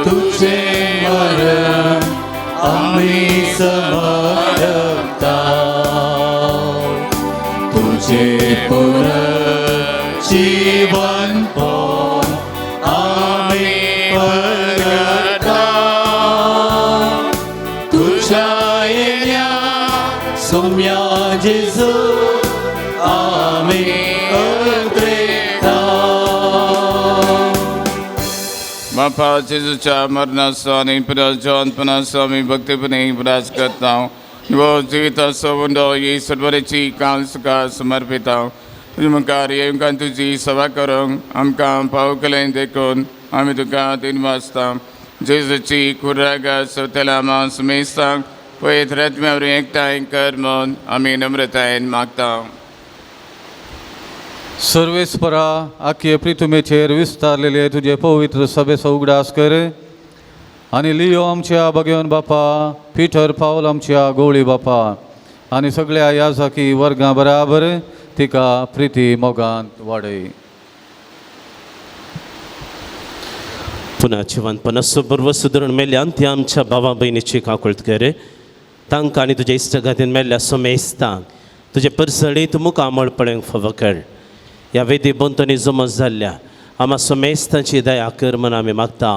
तुझे मरण आम्ही समर्पता तुझे पुनर्जीवन आम्ही परगता तुझ्या येण्या सौम्या जेजू आम्ही अग्रेता बापा जेजूच्या मरणाचो आनी पुनर्जीवनपणाचो आमी भक्तीपणी उदास करता वो जिविताचो वंडो ही सडवरेची कास तुका समर्पिता तुजे मुखार येवंक तुजी सेवा करूंक आमकां पाव केलें देखून आमी तुका दिन वाचता जेजूची कुर्रागा सवतेला मांस मेस्तांक पवित्र आत्म्यावर एकठांय कर म्हूण आमी नम्रतायेन मागता सर्वेस्परा आख्ये प्रितुमेचेर विस्तारलेले तुजे पवित्र सभेचो उगडास कर आनी लियो आमच्या भगवन बापा पिटर पावल आमच्या गवळी बापा आनी सगळ्या याजकी वर्गां बराबर तिका प्रिती मोगांत वाडय पुन्हा जिवंतपणाचो बरोबर सुदारण मेल्यान ती आमच्या भावा भयणीची काकुळट कर तांकां आनी तुज्या इश्टगातीन मेल्ल्या सोमेस्तांक तुजे परसडीत मुखामळपणांक फावो कर ह्या वेदी बोंतनी जमत जाल्ल्या आम्हा सोमेस्तांची दया कर म्हूण आमी मागता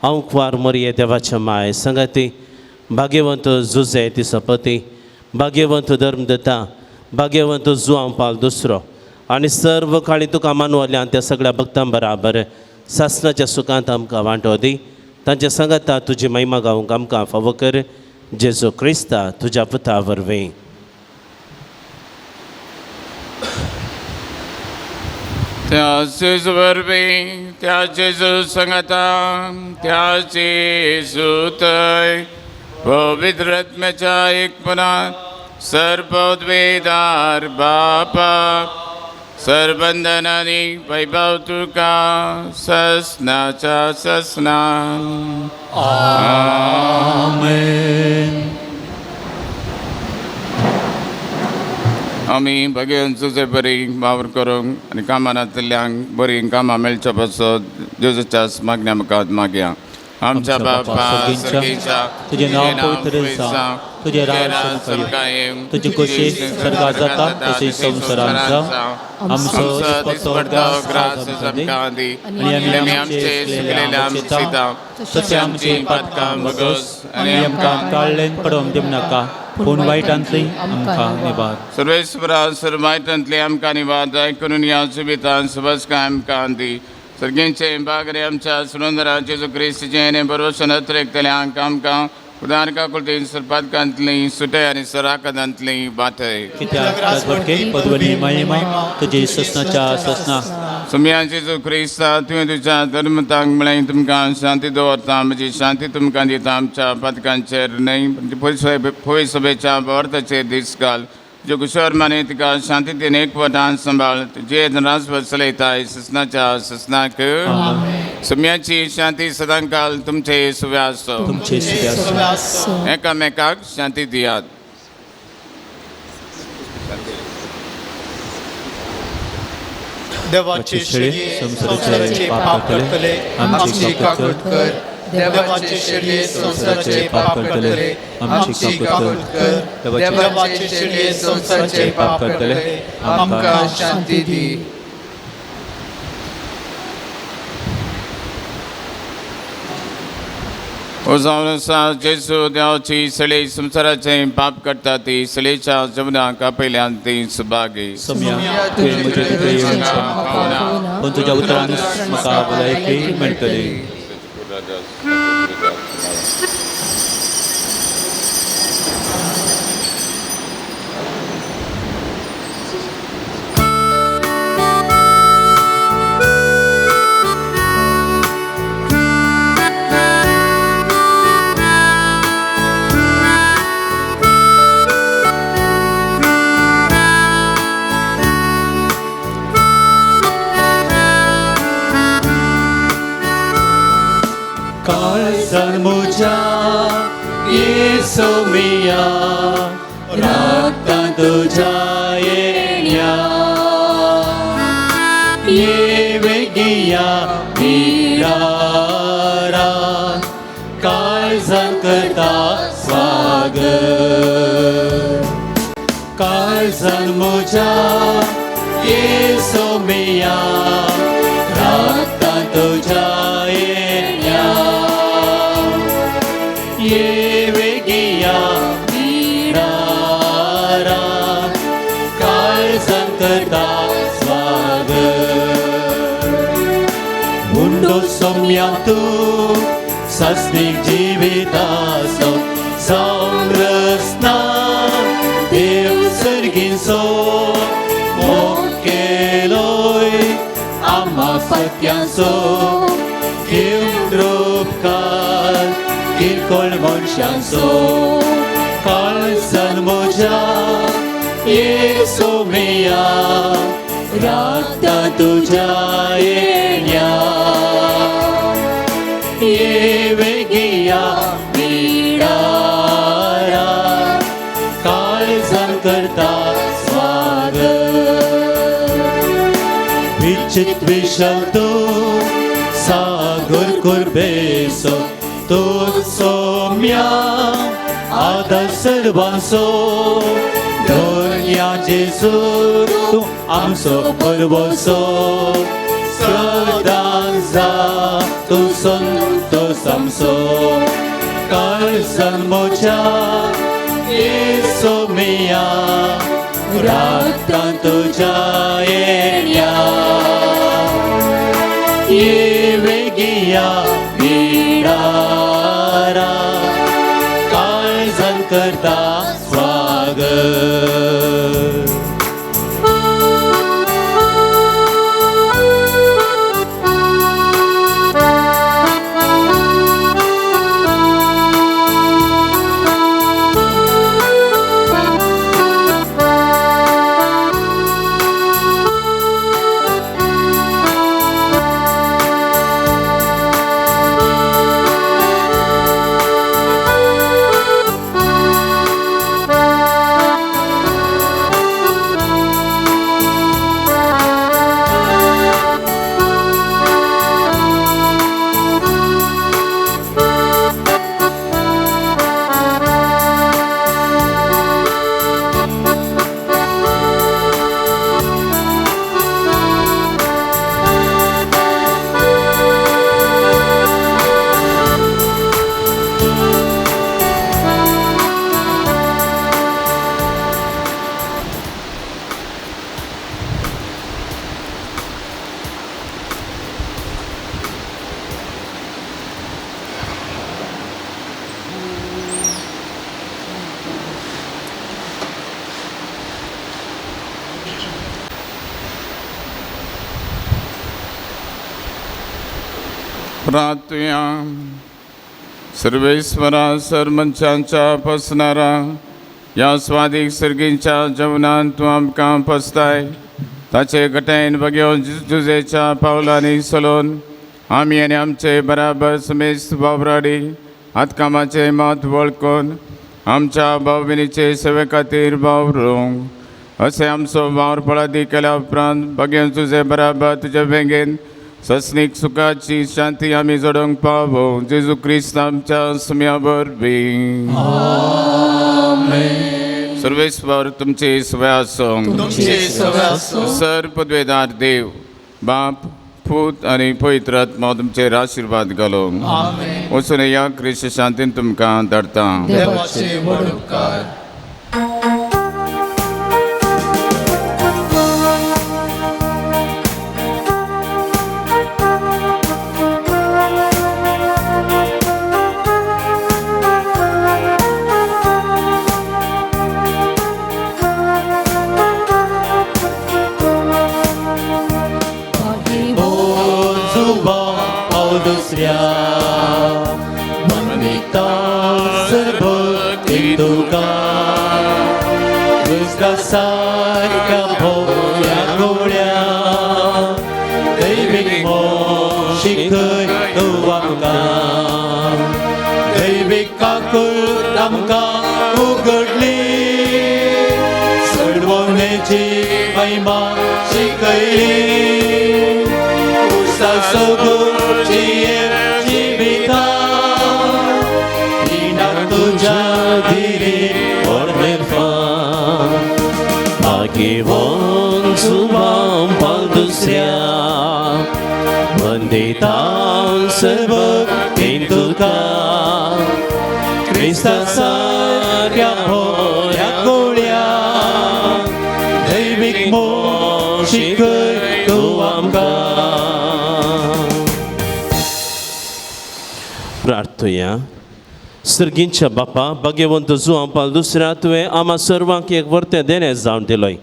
हांव कुवार मोरये देवाच्या माय संगाती भाग्यवंत जुजे तिचो पती भाग्यवंत धर्मदत्ता भाग्यवंत जुआंव पाल दुसरो आनी सर्व काळी तुका मानवल्यान त्या सगळ्या भक्तां बराबर सासणाच्या सुखांत आमकां वांटो दी तांच्या सांगाता तुजी महिमा गावंक आमकां फावो कर जेजू क्रिस्ता तुज्या पुता वरवीं त्या जेजू वरवीं त्या जेजू सांगाता त्या जेजू थंय पवित्र आत्म्याच्या एकपणात सर्वोद्वेदार बापा सर्वबंधनांनी वैभव तुका ससनाच्या ससना आमेन आमी भगवान तुजे बरी वावर करूंक आनी कामांतल्यांक बरी कामां मेळच्या पासत जेजूच्या मागण्या मुखार मागया आमच्या बापा सर्गेच्या तुझे नाव पवित्र जावं तुझे राज्य येवं तुझी कशी स्वर्गात जाता तशी संवसारांत जावं आमचो दिसपाचो वरदान दी आनी आमचे चुकलेले आमचे तशें आमची पातकां बगस आनी आमकां काळ्ळेन पडोवंक दिवं नाका पूण वायटांतली आमकां निवार सर्वेश्वरा सर्व वायटांतली आमकां निवार जाय करून ह्या जिवितांत सबसकाय आमकां दी सर्गेंचे बागरे आमच्या सुंदरा जेजू क्रिस्तीचे बरोबर नत्रेकतल्यांक आमकां उदारका कुलतीन सरपातकांतली सुटय आनी सराकांतली बातय कित्याक राजवटके पदवली महिमा तुजी ससनाच्या ससना सुम्या जेजू क्रिस्ता तुवें तुज्या धर्मतांक म्हळें तुमकां शांती दवरता म्हजी शांती तुमकां दिता आमच्या पातकांचेर न्हय पळय सभेच्या वर्ताचेर दीस घाल जो कुशोर माने तिका शांतीतेन एकवटान सांबाळ जे राजवट चलयताय ससनाच्या ससनाक सुम्याची शांती सदांकाल तुमचे सुवे आसो. तुमचे सुबे आसूं. एकामेकाक शांती दियात. देवाचे शेळये संसाराचे पाप करतले आमची काकूट कर. देवाचे शेळये संसाराचे पाप करतले आमची काकूट कर. देवाचे शेळये संसाराचे पाप करतले आमकां शांती दी. उजावनुसार जेजू देवाची सळी संसाराचे पाप करता ती सळीच्या जमनाक आपयल्यान ती सुभागी. सम्या तुवें म्हजे तुका येवंक पण तुज्या उतरान म्हाका भलायकी मेळटली. काळजान म्हज्या येसू मिया रातां तुज्या येण्या ये वेगिया मिरारा काळजान करता स्वागत. काळजान म्हज्या येसू मिया रातां तुज्या ये वेगिया मिरारा काळजान करता स्वागत. मुंडो सोम्या तूं सासनीक जिविताचो समरसना देव सर्गीचो मोग केलोय आम्हा फत्यांचो घेवन उपकार किरकोळ मनशांचो. काळजान म्हज्या येसू मिया रातां तुज्या येण्या ये वेगिया मिरारा काळजान करता स्वागत. विचित विशाल तूं सागर कुर्बेसो तूं सोम्या आदार सर्वांचो. धन्या जेजू तूं आमचो परवसो. सदां जा तूं संतोष आमचो. काळजान म्हज्या येसू मिया रातां तुज्या येण्या ये वेगिया मिरारा काळजान करता स्वागत. प्रार्थया. सर्वेश्वरा सर्वमनशांच्या पसणारा या स्वादीक सर्गींच्या जेवणान तूं आमकां पसताय. ताचे गटायन बगेवन जुजेच्या पावलांनी चलोवन आमी आनी आमचे बराबर समेस्त वावराडी हातकामाचे म्हत्व वळखून आमच्या भाव भयणीचे सेवे खातीर वावरूंक अशें आमचो वावर पळादी केल्या उपरांत भगेन तुजे बराबर तुजे वेगेन सस्नीक सुखाची शांती आमी जोडूंक पावो जेजू क्रिस्त आमच्या सुम्या वरवीं. सर्वेस्वर तुमचे सवय आसूं. सर पदवेदार देव बाप पूत आनी पवित्र आत्मा तुमचेर आशिर्वाद घालूं. वचून या क्रिस्त शांतीन तुमकां धाडटा. देवाचे व्हड उपकार. दुसऱ्या मनमिता सरभक्ती तुका क्रिस्ता सारक्या भोवया गोळ्या दैवीक मोग शिकय तूं आमकां दैवीक काकूळ आमकां उगडली सडवणेची महिमा शिकयली Agivon subam paldusya Vanditan sebaktin tuka Krista sarya hoya golya Deivik moshikay tuamka. प्रार्थूया. सर्गींच्या बापा भगवंत जो आमकां दुसऱ्या तुवें आम्हा सर्वांक एक वर्तें देणे जावन दिलोय.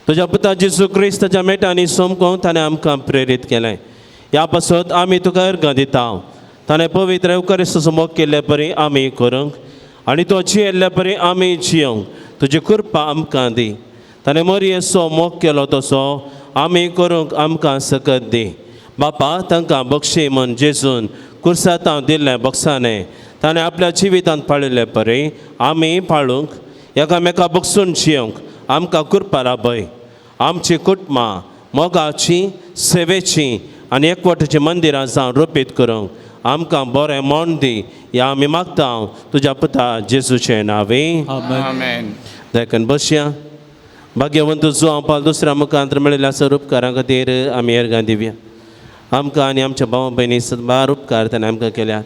तुज्या पुता जेजू क्रिस्ताच्या मेटांनी सोमको ताणें आमकां प्रेरीत केलें. ह्या पासत आमी तुका अर्घां दिता. ताणें पवित्र एवकारिस्ताचो मोग केल्ले परी आमी करूंक आनी तो जियेल्ले परी आमी जियोंक तुजी कृपा आमकां दी. ताणें मरियेचो मोग केलो तसो आमी करूंक आमकां सकत दी. बापा तांकां बक्षी म्हण जेजून कुर्सातांव दिल्लें बक्षाने ताणें आपल्या जिवितांत पाळिल्ले परी आमी पाळूंक एकामेका बक्षून जियोंक आमकां कृपा लाभय. आमची कुटुंबां मोगाची सेवेची आनी एकवटाची मंदिरां जावन रोपीत करूंक आमकां बरें मोण दी. ह्या आमी मागता तुज्या पुता जेजूचे नांवे. आमेन. देखून बसया. भाग्यवंत जो आमकां दुसऱ्या मुखांतर मेळिल्ल्या उपकारां खातीर आमी अर्घां दिवया. आमकां आनी आमच्या भावा भयणी सदबार उपकार ताणें आमकां केल्यात.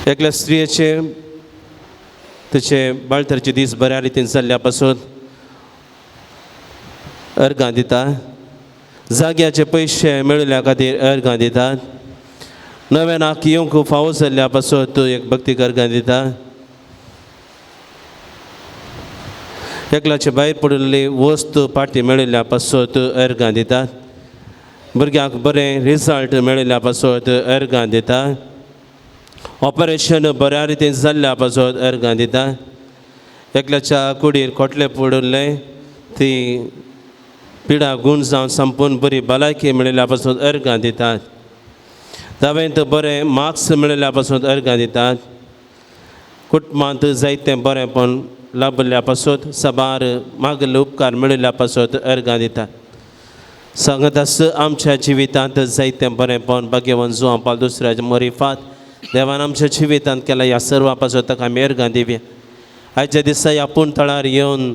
एकल्या स्त्रियेचे तिचे बाळतरचे दीस बऱ्या रितीन जाल्ल्या पासून अर्घां दिता. जाग्याचे पयशे मेळिल्ल्या खातीर अर्घां दितात. नव्यानाक येवंक फावो जाल्ल्या पासून तूं एक भक्तीक अर्घां दिता. एकल्याचे भायर पडिल्ली वस्तू पाटी मेळिल्ल्या पासत अर्घां दितात. भुरग्यांक बरें रिजल्ट मेळिल्ल्या पासत अर्घां दितात. ऑपरेशन बऱ्या रितीन जाल्ल्या पासत अर्घां दितात. एकल्याच्या कुडीर खोटले पडिल्ले ती पिडा गूण जावन संपून बरी भलायकी मेळिल्ल्या पासून अर्घां दितात. धावेंत बरें मार्क्स मेळिल्ल्या पासून अर्घां दितात. कुटुंबांत जायतें बरेंपण लाभल्या पासत सबार मागले उपकार मेळिल्ल्या पासत अर्घां दितात. सांगतास आमच्या जिवितांत जायतें बरेंपण भाग्यवान जो आमकां दुसऱ्याच्या मरिफात देवान आमच्या जिवितांत केला. ह्या सर्वा पासत ताका आमी अर्घां दिवया. आयच्या दिसा ह्या पुणतळार येवन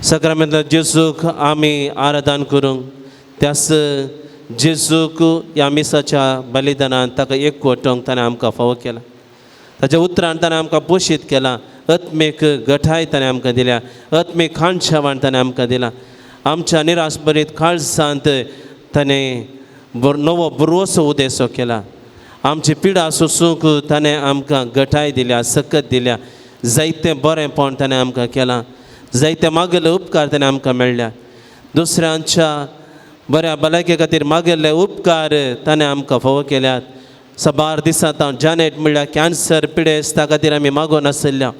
सक्रामेंतांत जेजूक आमी आराधन करूंक त्यास जेजूक ह्या मिसाच्या बलिदानांत ताका एकवटूंक ताणें आमकां फावो केला. ताच्या उतरान ताणें आमकां पोशीत केला. आत्मीक घटाय ताणें आमकां दिल्या. आत्मीक खाण जेवण ताणें आमकां दिलां. आमच्या निराशभरीत काळजांत ताणें नवो बरोसो उदेसो केला. आमची पिडा सोसूंक ताणें आमकां घटाय दिल्या, सकत दिल्या. जायतें बरेंपण ताणें आमकां केलां. जायते मागले उपकार ताणें आमकां मेळ्ळ्या. दुसऱ्यांच्या बऱ्या भलायके खातीर मागिल्ले उपकार ताणें आमकां फावो केल्यात. सबार दिसांत हांव जानेट म्हणल्यार कॅन्सर पिडेस्त त्या खातीर आमी मागोन आसल्या.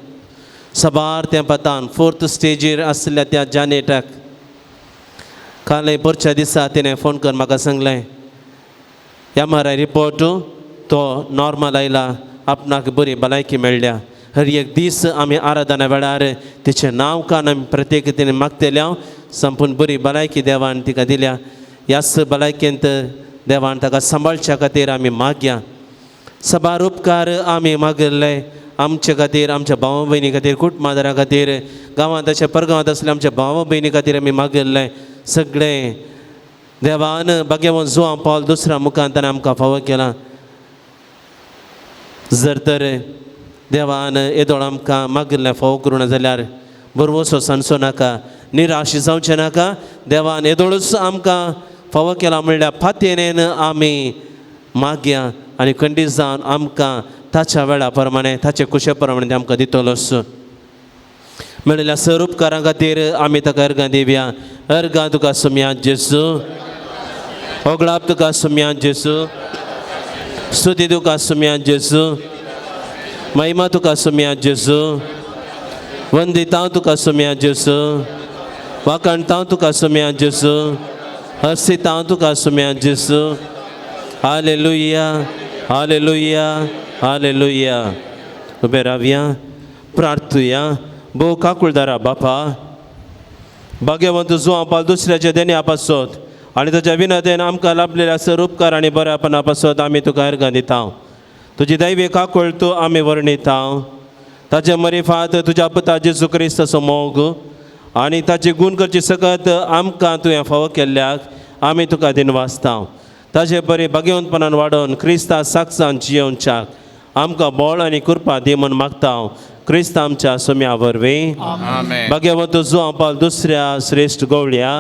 सबार तेंपातान 4th स्टेजीर आसल्या त्या जानेटाक काल परच्या दिसा तिणें फोन करून म्हाका सांगलें MRI रिपोर्ट तो नॉर्मल आयला आपणाक बरी भलायकी मेळ्ळ्या हर एक दीस आमी आराधना वेळार तिचें नांव कान आमी प्रत्येक तिणें मागतले हांव संपूर्ण बरी भलायकी देवान तिका दिल्या ह्याच भलायकेंत देवान ताका सांबाळच्या खातीर आमी मागया सबार उपकार आमी मागले आमचे खातीर आमच्या भावा भयणी खातीर कुट माजरा खातीर गांवांत अशें परगांवांत आसल्या आमच्या भावा भयणी खातीर आमी मागले सगळें देवान भाग्यवान जुआंव पावल दुसऱ्या मुखांत ताणें आमकां फावो केला जर तर देवान येदोळ आमकां मागिल्लें फावो करूं ना जाल्यार बरवसो सांचो नाका निराश जावचें नाका देवान येदोळूच आमकां फावो केला म्हणल्यार फातेनेन आमी मागया आनी खंडीत जावन आमकां ताच्या वेळा प्रमाणे ताचे कुशे प्रमाणे आमकां दितलोच म्हणल्या सर उपकारा खातीर आमी ताका अर्गां दिवया अर्गां तुका सुमया जेजू होगळाप तुका सुमया जेजू स्तुती तुका सुमया जेजू महिमा तुका सुमया जेजू वंदितांव तुका सुमया जेजू वाकणतांव तुका सुमया जेजू हर्षितांव तुका सुमया जेजू हालेलुया हालेलुया हालेलुया उबे रावया प्रार्थुया भोव काकुळदारा बापा भाग्यवंत जुआंव पावल दुसऱ्याचे देणे आपासत आनी ताच्या विनतेन आमकां लाभलेल्या सर उपकार आनी बऱ्यापणा पासत आमी तुका अर्गां दिता तुजी दैवी काकूळ तूं आमी वर्णिता ताचे मरिफात तुज्या पुता जेजू क्रिस्ताचो मोग आनी ताची गूण करची सकत आमकां तुवें फावो केल्ल्याक आमी तुका दिनवासता ताचे बरे भाग्यवंतपणान वाडोवन क्रिस्ता साक्षान जियोवच्याक आमकां बळ आनी कृपा दी म्हूण मागता क्रिस्त आमच्या सुम्या वरवीं भाग्यवंत जुआंव पावल दुसऱ्या श्रेष्ठ गवळ्या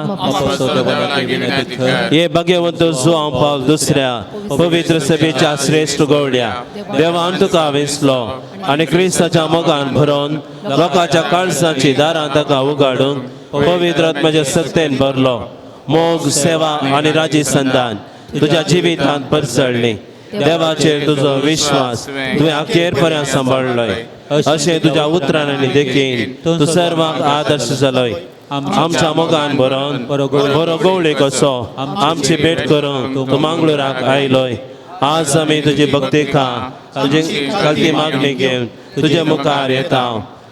हे भाग्यवंत जुआंव पावल दुसऱ्या पवित्र सभेच्या श्रेष्ठ गवळ्या देवान तुका विसलो आनी क्रिस्ताच्या मोगान भरोवन लोकांच्या काळजाची दारां ताका उगाडून पवित्र आत्म्याच्या सक्तेन भरलो मोग सेवा आनी राजी संदान तुज्या जिवितांत परसळ्ळी देवाचेर तुजो विश्वास तुवें अखेर पर्यंत सांबाळलोय अशें तुज्या उतरान आनी देखीन तूं सर्वांक आदर्श जालोय आमच्या मोगान भरोवन बरो गवळी कसो आमची भेट करूंक तूं मांगलोराक आयलोय आज आमी तुजी भक्तिका तुजी खालती मागणी घेवन तुजे मुखार येता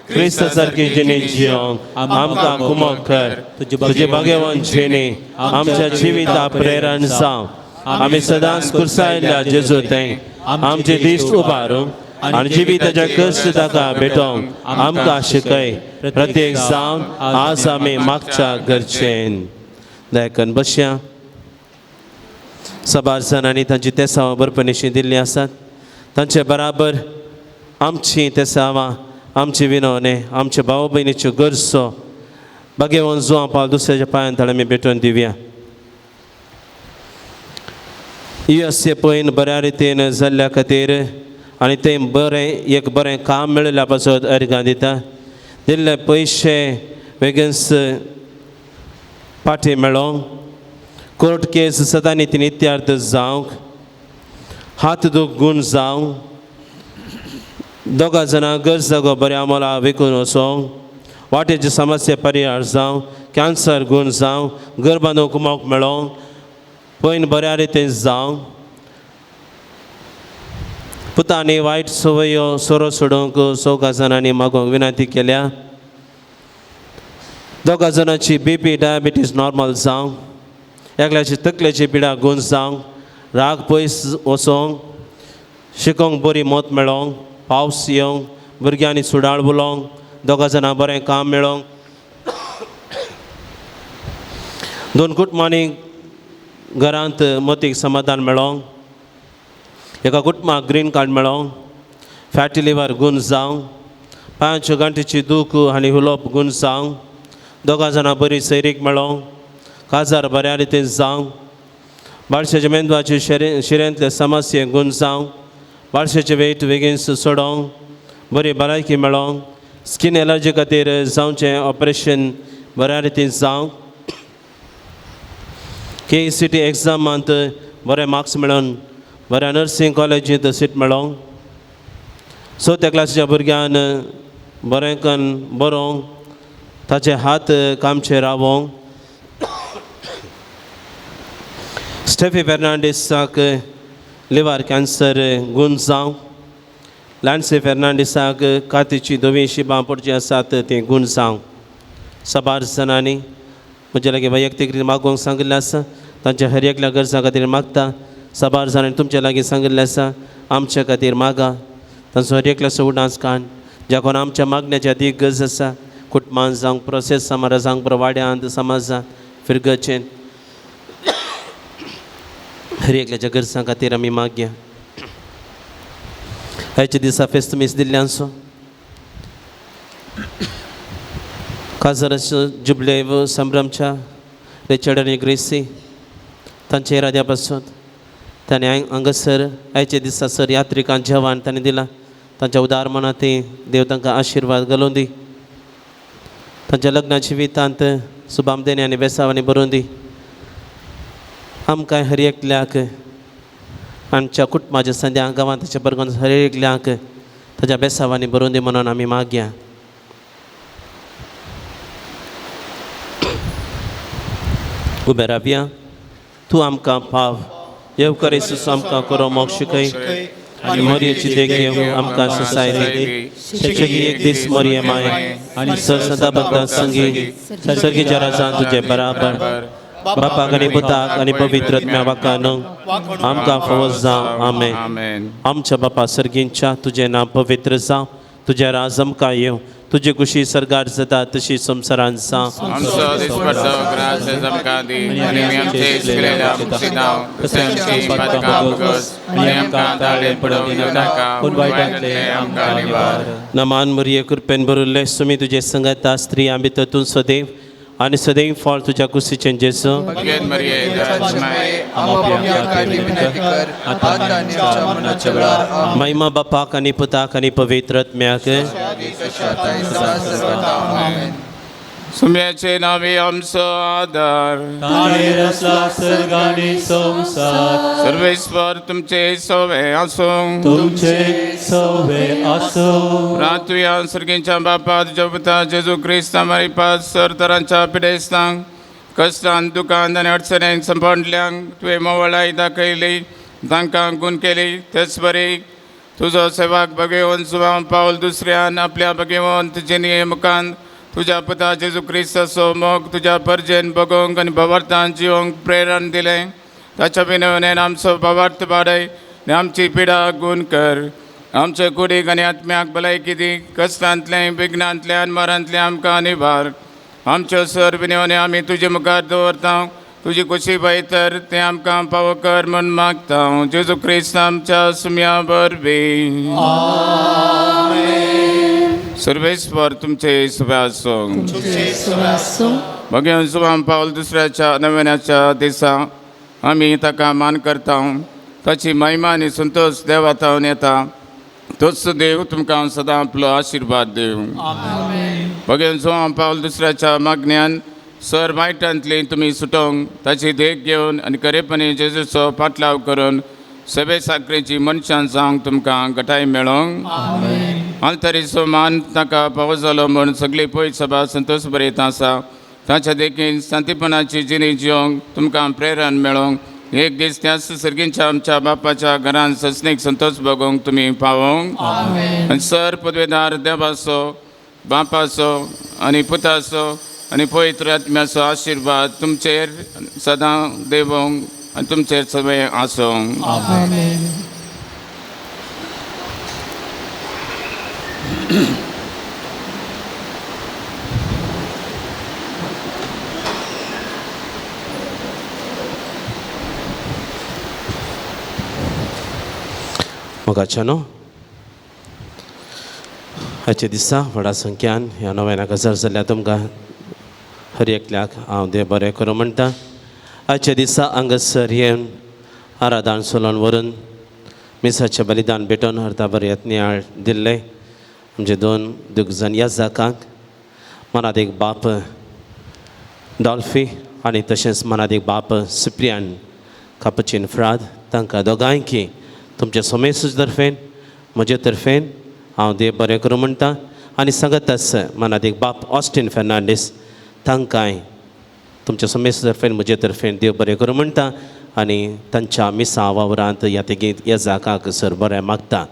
क्रिस्त सारकी जिणी जियोंक आमकां कुमक कर तुजी भाग्यवान जिणी आमच्या जिविता प्रेरण जावं आमी सदांच कुर्सायल्ल्या जेजू थंय आमचे दिश्ट उबारूंक आनी जिविताच्या कश्ट ताका भेटोवंक आमकां शिकय प्रत्येक जावन आज आमी मागच्या गरजेन दयाकन बसया सबार जाणांनी तांची तेसावां बरपणेशी दिल्लीं आसात तांचे बराबर आमची तेसावां आमची विनवणे आमच्या भाव भयणीच्यो गरजो भाग्यवान जुआंव पावल दुसऱ्याच्या पांयां तळी आमी भेटोवन दिवया हे पयन बऱ्या रितीन जाल्ल्या खातीर आनी तें एक बरें काम मेळिल्ल्या पासत अर्गां दिता दिल्ले पयशे बेगीनच पाटी मेळोवंक कोर्ट केस सदांनी ती नित्यार्थ जावंक हात दूख गूण जावंक दोगां जाणां गरज जागो बऱ्या मोला विकून वचोंक वाटेची समस्या परिहार जावं कॅन्सर गूण जावं घर बांदूंक कुमोक मेळोवंक पयन बऱ्या रितीन जावंक पुतांनी वायट सवयो सोरो सोडूंक चौगा जाणांनी मागोवंक विनंती केल्या दोगां जाणांची BP डायबिटीज नॉर्मल जावंक एकल्याची तकलेची पिडा गूण जावंक राग पयस वचोंक शिकोवंक बरी मोत मेळोवंक पावस येवंक भुरग्यांनी सुडाळ उलोवंक दोगां जाणां बरें काम मेळोवंक दोन कुटुंबांनी घरांत मोतीक समाधान मेळोवंक एका कुटुंबाक ग्रीन कार्ड मेळोवंक फॅटी लिवर गूण जावंक पांच गांठीची दूख आनी उलोवप गूण जावंक दोगां जाणां बरी सैरीक मेळोवंक काजार बऱ्या रितीन जावंक बाळशेच्या मेंदवाचे शिरेंतले समस्ये गूण जावंक बाळशेचे वेट बेगीन सोडोवंक बरी भलायकी मेळोवंक स्कीन एलर्जी खातीर जावचें ऑपरेशन बऱ्या रितीन जावंक KCT एग्जामांत बरे मार्क्स मेळोवन बऱ्या नर्सिंग कॉलेजींत सीट मेळोवंक चवथ्या क्लासीच्या भुरग्यान बरें करून बरोवंक ताचे हात कामचेर रावोंक स्टेफी फेर्नांडीसाक लिव्हर कॅन्सर गूण जावं. लॅन्से फेर्नांडीसाक कातीची दोवी शिबां पडची आसात ती गूण जावं. साबार जाणांनी म्हजे लागीं वैयक्तीक रीत मागोवंक सांगिल्लें आसा. तांच्या हर एकल्या गरजां खातीर मागता. साबार जाणांनी तुमच्या लागीं सांगिल्लें आसा आमच्या खातीर मागा. तांचो हर एकल्याचो उडांच काण. ज्या कोण आमच्या मागण्याची अदीक गरज आसा कुटुंबांत जावं प्रोसेस समारां जावं पुरो वाड्यांत समाजांत फिरगचेन हर एकल्याच्या गरजां खातीर आमी मागया. आयच्या दिसा फेस्त मीस दिल्ल्यांचो काजराचो जुबले संभ्रमच्या रिचर्ड आनी ग्रेसी तांचे इराद्या पासून ताणें हांगासर आयच्या दिसा सर यात्रिकांक जेवण ताणें दिलां. तांच्या उदार मनांत देव तांकां आशिर्वाद घालून दी. तांच्या लग्नाची वितांत सुबामदेनी आनी बेसावांनी बरोवन दी. आमकां हर एकल्याक आमच्या कुटुंबाच्या संद्या गांवांत बरगून हर एकल्याक ताच्या बेसावांनी बरोवन दी म्हणून आमी मागया. उबे रावया. तूं आमकां पाव येवकार येसूस आमकां करो मोग शिकय आनी मोरयेची देख घेवं आमकां सुसाय दी. शिक्षकी एक दीस मोरये माय आनी सदा बद्दल संगी सर्गीच्या राजान तुजे बराबर बापाक आनी पुताक आनी पवित्र आत्म्या वाका न्हू आमकां फवस जावं. आमेन. आमच्या बापा सर्गींच्या तुजें नांव पवित्र जावं. तुजें राज आमकां येवं. तुजी कुशी सरकार जाता तशी संवसारांत जावं. आमचो दिसपट्टो ग्रास आमकां दी आनी आमचे इश्टिलेल्या आमची नांव तशें आमची पातकां भोगस आनी आमकां ताळे पडोवंक नाका पूण वायटांतले आमकां निवार. नमान मरिये कृपेन भरिल्ले सुमी तुजे संगता स्त्रियां भितर तूं सदैव आनी सदैव फळ तुज्या कुशीचें जेसू. भगवेन मरिये राजमाये महिमा बापाक आनी पुताक आनी पवित्र आत्म्याक. सुम्याचे नावे आमचो आदार. सर्वेश्वर तुमचे सवे आसूं. रातुया सर्गींच्या बापा तुज्या पुता जेजू क्रिस्त आमारी पास सर तरांच्या पिडेस्तांक कश्टांत दुकान आनी अडचणेक संपणल्यांक तुवें मोवळाय दाखयली तांकां गूण केली. तेच बरी तुजो सेवाक बगेवन सुवां पावल दुसऱ्यान आपल्या बगेवन तुजे नियमकांत तुज्या पुता जेजू क्रिस्ताचो मोग तुज्या परजेन बगोवंक आनी भवार्थान जिवंक प्रेरण दिलें. ताच्या विनवणेन आमचो भवार्थ वाडय आनी आमची पिडा गूण कर. आमचे कुडीक आनी आत्म्याक भलायकी दी. कश्टांतले विघ्नांतल्यान मरांतले आमकां निवार. आमच्यो सर विनवणे आमी तुजे मुखार दवरता. तुजी खुशी पळयतर तें आमकां पावो कर म्हूण मागता. जेजू क्रिस्त आमच्या सुम्या वरवीं. सर्वेश्वर तुमचे सुबे आसूं. भगवान सुवाम पावल दुसऱ्याच्या नव्याच्या दिसा आमी ताका मान करता. ताची महिमा आनी संतोष देवातावन येता. तोच देव तुमकां सदां आपलो आशिर्वाद दिवं. भगवान सुवाम पावल दुसऱ्याच्या मागण्यान सर वायटांतली तुमी सुटोवंक ताची देख घेवन आनी खरेपणी जेजूचो पाटलाव करून सभे साखरेची मनशां जावंक तुमकां घटाय मेळोंक. आल्तरीचो मान ताका पावो जालो म्हूण सगळी पळय सभा संतोष बरयता आसा. ताच्या देखीन शांतीपणाची जिणी जिवंक तुमकां प्रेरण मेळोंक एक दीस त्याच सर्गींच्या आमच्या बापाच्या घरांत ससणीक संतोष भोगोवंक तुमी पावोंक. आनी सर पदवेदार देवाचो बापाचो आनी पुताचो आनी पवित्र आत्म्याचो आशिर्वाद तुमचेर सदां देवोंक आनी तुमचेर सगळे आसूं. मोगाच्यानो आजच्या दिसा व्हडा संख्यान ह्या नव्यानाक हजर जाल्ल्या तुमकां हर एकल्याक हांव देव बरें करूं म्हणटा. आजच्या दिसा हांगासर येवन आराधन सोलोन व्हरून मिसाचें बलिदान भेटोवन हरता बरें यत्न्याळ दिल्ले आमचे दोन दुगजान याजाकांक मनात एक बाप डॉल्फी आनी तशेंच मनात एक बाप सिप्रियान कापचीन फ्राद तांकां दोगांयकी तुमच्या सोमेसूच तर्फेन म्हजे तर्फेन हांव देव बरें करूं म्हणटा. आनी सांगताच मनात एक बाप ऑस्टीन फेर्नांडीस तांकांय तुमच्या सोमेसूच तर्फेन म्हजे तर्फेन देव बरें करूं म्हणटा. आनी तांच्या मिसा वावरांत ह्या तेगेत येजाकाक सर बरें मागता.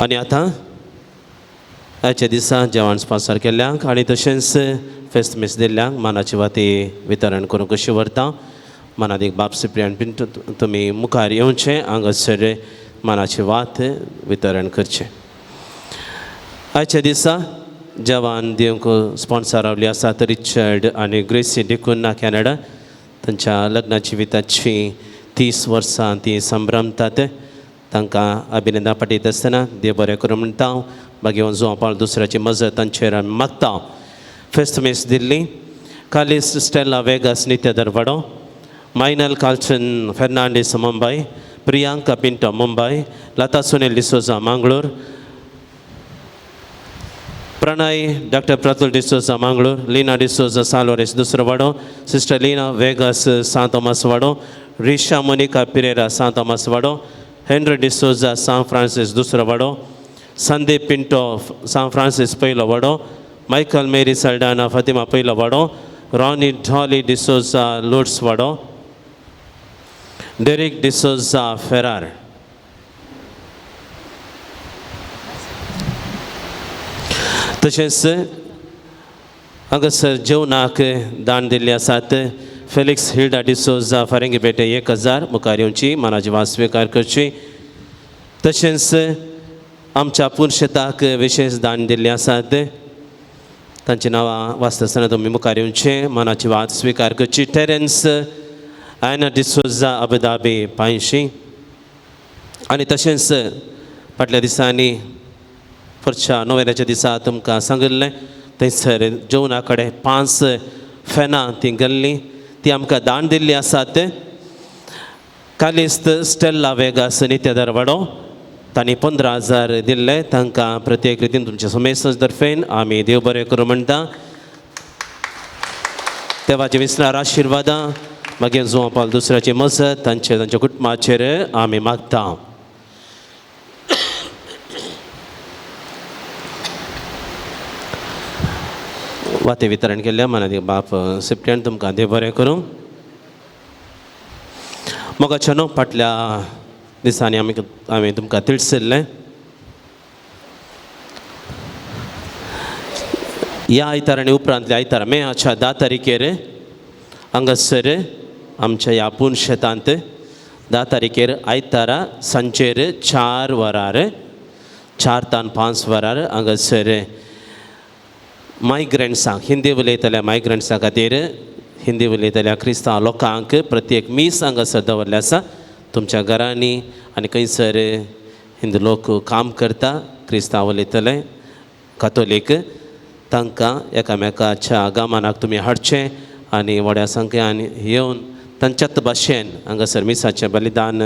आनी आतां आयच्या दिसा जेवण स्पॉन्सर केल्ल्यांक आनी तशेंच फेस्त मीस दिल्ल्यांक मानाची वाती वितरण करूंक कशी व्हरता. मानादीक बाब सिप्रियान पिंटो तुमी मुखार येवचें हांगासर मानाची वात वितरण करचें. आयच्या दिसा जेवण दिवंक स्पॉन्सर रावली आसात रिचर्ड आनी ग्रेसी डिकुन्ना कॅनडा. तांच्या लग्नाची विताची 30 वर्सां ती संभ्रमतात. तांकां अभिनंदन पाठयत आसतना देव बरें करूं म्हणटा. भाग्यवान जुआंव पावल दुसऱ्याची मजत तांचेर आमी मागता. फेस्त मीस दिल्ली कालिस स्टेला वेगास नित्य दरवाडो, मायनल काल्चन फेर्नांडीस मुंबय, प्रियांका पिंटो मुंबय, लता सुनील डिसोजा मंगळूर, प्रणय डॉक्टर प्रतुल डिसोजा मंगळूर, लीना डिसोजा सालोरेस दुसरो वाडो, सिस्टर लीना वेगास सान थॉमस वाडो, रिशा मोनिका पिरेरा सान थॉमस वाडो, हेनरी डिसोजा सान फ्रांसीस दुसरो वाडो, संदीप पिंटो सान फ्रांसीस पयलो वाडो, मायकल मेरी सल्डाना फातिमा पयलो वाडो, रॉनी डॉली डिसोजा लोड्स वाडो, डेरिक डिसोजा फेरार. तशेंच हांगासर जेवणाक दान दिल्ले आसात. फेलिक्स हिल्डा डिसोजा फारेंगी पेटे 1000 मुखार येवची मानाची वास स्वीकार करची. तशेंच आमच्या पुरशेताक विशेष दान दिल्ले आसात. तांची नांवां वाचता आसतना तुमी मुखार येवचें मानाची वात स्वीकार करची. टेरेन्स आयना डिसोजा अबुधाबी 85. आनी तशेंच फाटल्या दिसांनी फरच्या नोवेनाच्या दिसा तुमकां सांगिल्लें थंयसर जेवणा कडेन 5 फॅनां ती गेल्लीं ती आमकां दान दिल्ली आसात. कालिस्त स्टेला वेगास नित्य दरवाडो तांणी 15,000 दिल्ले. तांकां प्रत्येक रितीन तुमच्या समेस्त तर्फेन आमी देव बरें करूं म्हणटा. देवाचे विस्तार आशिर्वादां मागीर जुआंव पावल दुसऱ्याची मजत तांच्या कुटुंबाचेर आमी मागता. वाते वितरण केल्ल्या मानादी बाप सिप्रियान तुमकां देव बरें करूं. मोगाच्या न्हू फाटल्या दिसांनी आमी तुमकां तिळसिल्लें ह्या आयतारांनी उपरांतल्या आयतारा मेच्या 10 तारीखेर हांगासर आमच्या ह्या पुणशेतांत 10 तारीखेर आयतारा सांजेर 4 वरार 4 तान 5 वरार हांगासर मायग्रंट्सांक हिंदी उलयतल्या मायग्रंट्सां खातीर हिंदी उलयतल्या क्रिस्तांव लोकांक प्रत्येक मीस हांगासर दवरले आसा. तुमच्या घरांनी आनी खंयसर हिंदू लोक काम करता क्रिस्तांव उलयतले कातोलीक तांकां एकामेकाच्या गामानाक तुमी हाडचें आनी व्हड्या संख्यान येवन तांच्याच भाशेन हांगासर मिसाचें बलिदान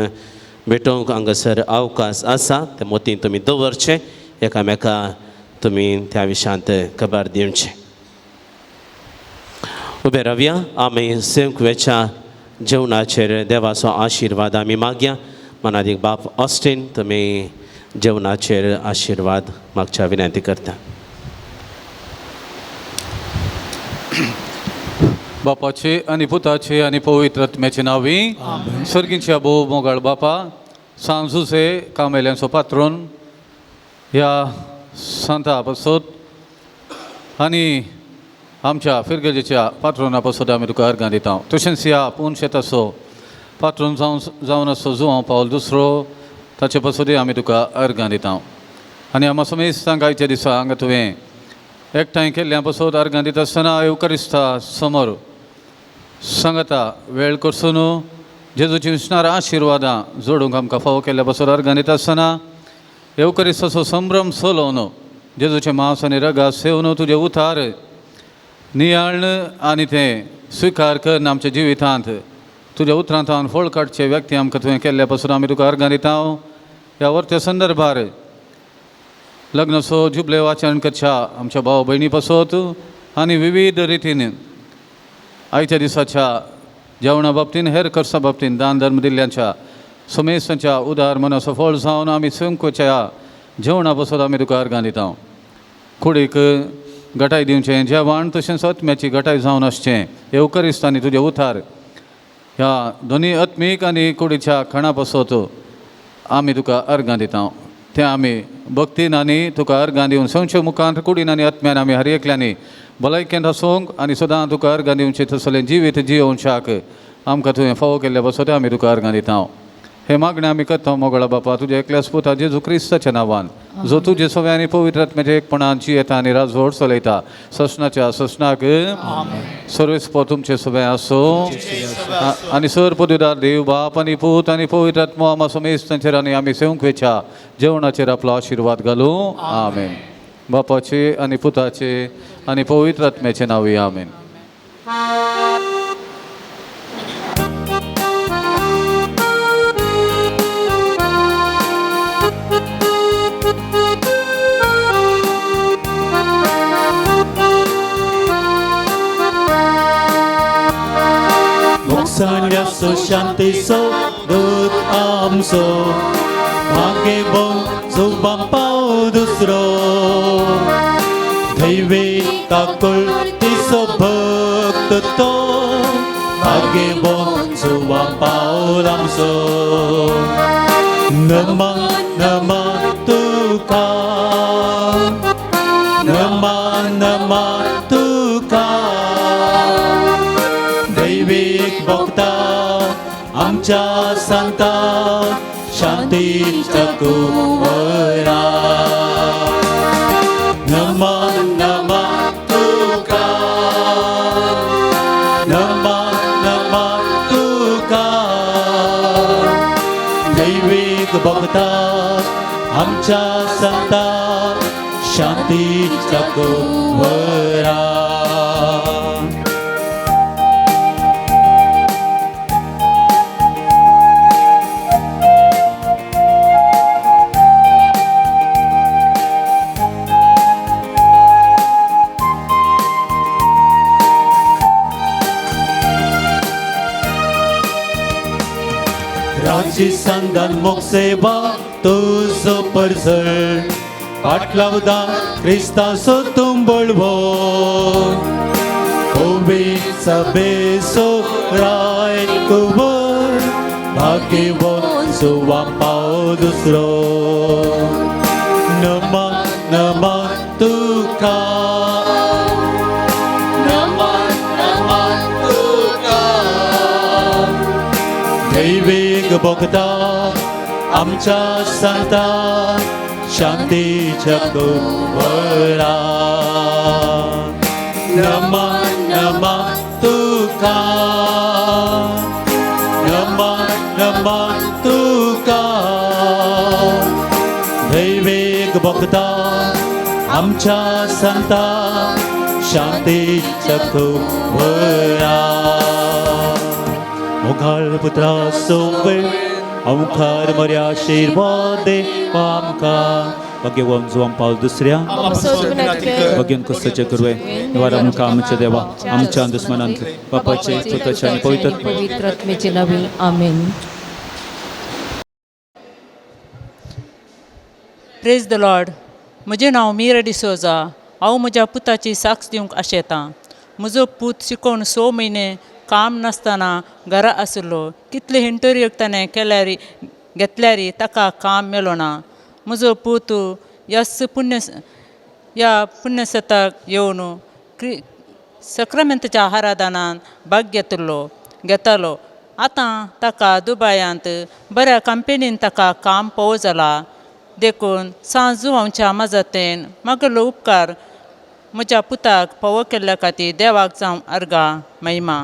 भेटोवंक हांगासर अवकाश आसा. ते मोतीन तुमी दवरचें. एकामेका तुमी त्या विशयांत खबर दिवचें. उबे रावया. आमी सेवकवेच्या जेवणाचेर देवाचो आशिर्वाद आमी मागया. मनादीक बाप ऑस्टीन तुमी जेवणाचेर आशिर्वाद मागच्या विनंती करता. बापाचे आनी पुताचे आनी पवित्र आत्म्याचे नांवी. सर्गीच्या भोव मोगाळ बापा सांजुसे कामेल्यांचो पात्रोन ह्या सांता पासत आनी आमच्या फिरगेजेच्या पात्रोना पासत आमी तुका अर्गां दिता. तशेंच ह्या पुणशेताचो पात्रोन जावन आसो जुआंव पावल दुसरो ताचे पासतूय आमी तुका अर्गां दिता. आनी आमा समेस्तांक आयच्या दिसा हांगा तुवें एकठांय केल्ल्या पासत अर्गां दिता आसतना एवकारिस्ता समोर सांगता वेळ करसून जेजूची विस्तार आशिर्वादां जोडूंक आमकां फावो केल्ल्या पासत अर्गां दिता आसतना एवकारिस्ताचो संभ्रम चलोवन जेजूचें मांस आनी रगा सेवन तुजें उतार नियाळण आनी तें स्विकार करन आमच्या जिवितांत तुज्या उतरांत फळ काडचे व्यक्ती आमकां तुवें केल्ल्या पासून आमी तुका अर्गां दिता. ह्या वर्त्या संदर्भार लग्नाचो जुबले वाचन करच्या आमच्या भाव भयणी पासत आनी विविध रितीन आयच्या दिसाच्या जेवणा बाबतीन हेर खर्चा बाबतीन दान धर्म दिल्ल्यांच्या समेस्तांच्या उदार मनाचो फळ जावन आमी संकोच्या जेवणा पासत आमी तुका अर्गां दिता. कुडीक घटाय दिवचें जेवण तशेंच आत्म्याची घटाय जावन आसचें येवकरिस्तांनी तुजे उतार ह्या दोनी आत्मीक आनी कुडीच्या खणा बसत आमी तुका अर्गां दिता तें आमी भक्तीन आनी तुका अर्गां दिवन संचे मुखार कुडीन आनी आत्म्यान आमी हर एकल्यांनी भलायकेन आसूंक आनी सदां तुका अर्गां दिवचें तसलें जिवीत जियोवशाक आमकां तुवें फावो केल्ले बसत आमी तुका अर्गां दिता हे मागणें आमी करता मोगळा बापा तुज्या एकल्याच पुता जेजू क्रिस्ताच्या नांवान जो तुजे सगळ्यांनी पवित्र आत्म्याच्या एकपणान जियेता आनी राजवट चलयता ससनाच्या ससनाक सर्वेस्प तुमचे सगळें आसो आनी सर पदवीदार देव बाप आनी पूत आनी पवित्र आत्मा आमा समेस्त तांचेर आनी आमी सेवंक वेच्या जेवणाचेर आपलो आशिर्वाद घालूं आमेन बापाचे आनी पुताचे आनी पवित्र आत्म्याचे नांवी आमेन Saniaso shantiso dut amso Mage bong subang pau dusro Deive kakul tiso bhakt to Mage bong subang pau lamso Namang namang tuka Namang namang tuka दैविक भक्ता आमच्या संता शांतीच्या कुवरा नमः नमः तुका नमः नमः तुका दैविक भक्ता आमच्या संता शांतीच्या कुवरा राजी संदान मोक्षेवा तुझो परसळ पाटलावदा क्रिस्तासो तुंबळवो ओबे सबेसो राय कुवर भाग्यवो सुवा पाव दुसरो नमः नमः तुका दैविक भक्ता आमच्या संता शांतीच्या कुवरा नमः नमः तुका नमः नमः तुका दैविक भक्ता आमच्या संता शांतीच्या कुवरा मुखार पुत्रा सोवे अमुखार मर्या आशीर्वादे आमकां भाग्यवान जुवान पावल दुसऱ्या भाग्यान कस्ताचे करवे निवार आमकां आमच्या देवा आमच्या दुस्मनांत बापाचे पुताचे आनी पवित्र आत्म्याचे नांवी आमेन प्रेज द लॉर्ड म्हजें नांव मीरा डिसोजा हांव म्हज्या पुताची साक्ष दिवंक आशेतां म्हजो पूत शिकोवन 6 म्हयने काम नासतना घरा आसलो कितले इंटरव्यू ताणें केल्यारी घेतल्यारी ताका काम मेलो ना म्हजो पूत ह्या पुण्यसताक येवन सक्रामेंताच्या आराधनांत भाग घेतालो आतां ताका दुबयांत बऱ्या कंपनीन ताका काम पोव जाला देखून सांजू आमच्या मजतेन मागलो उपकार म्हज्या पुताक फावो केल्ल्या खातीर देवाक जावं अर्गा महिमा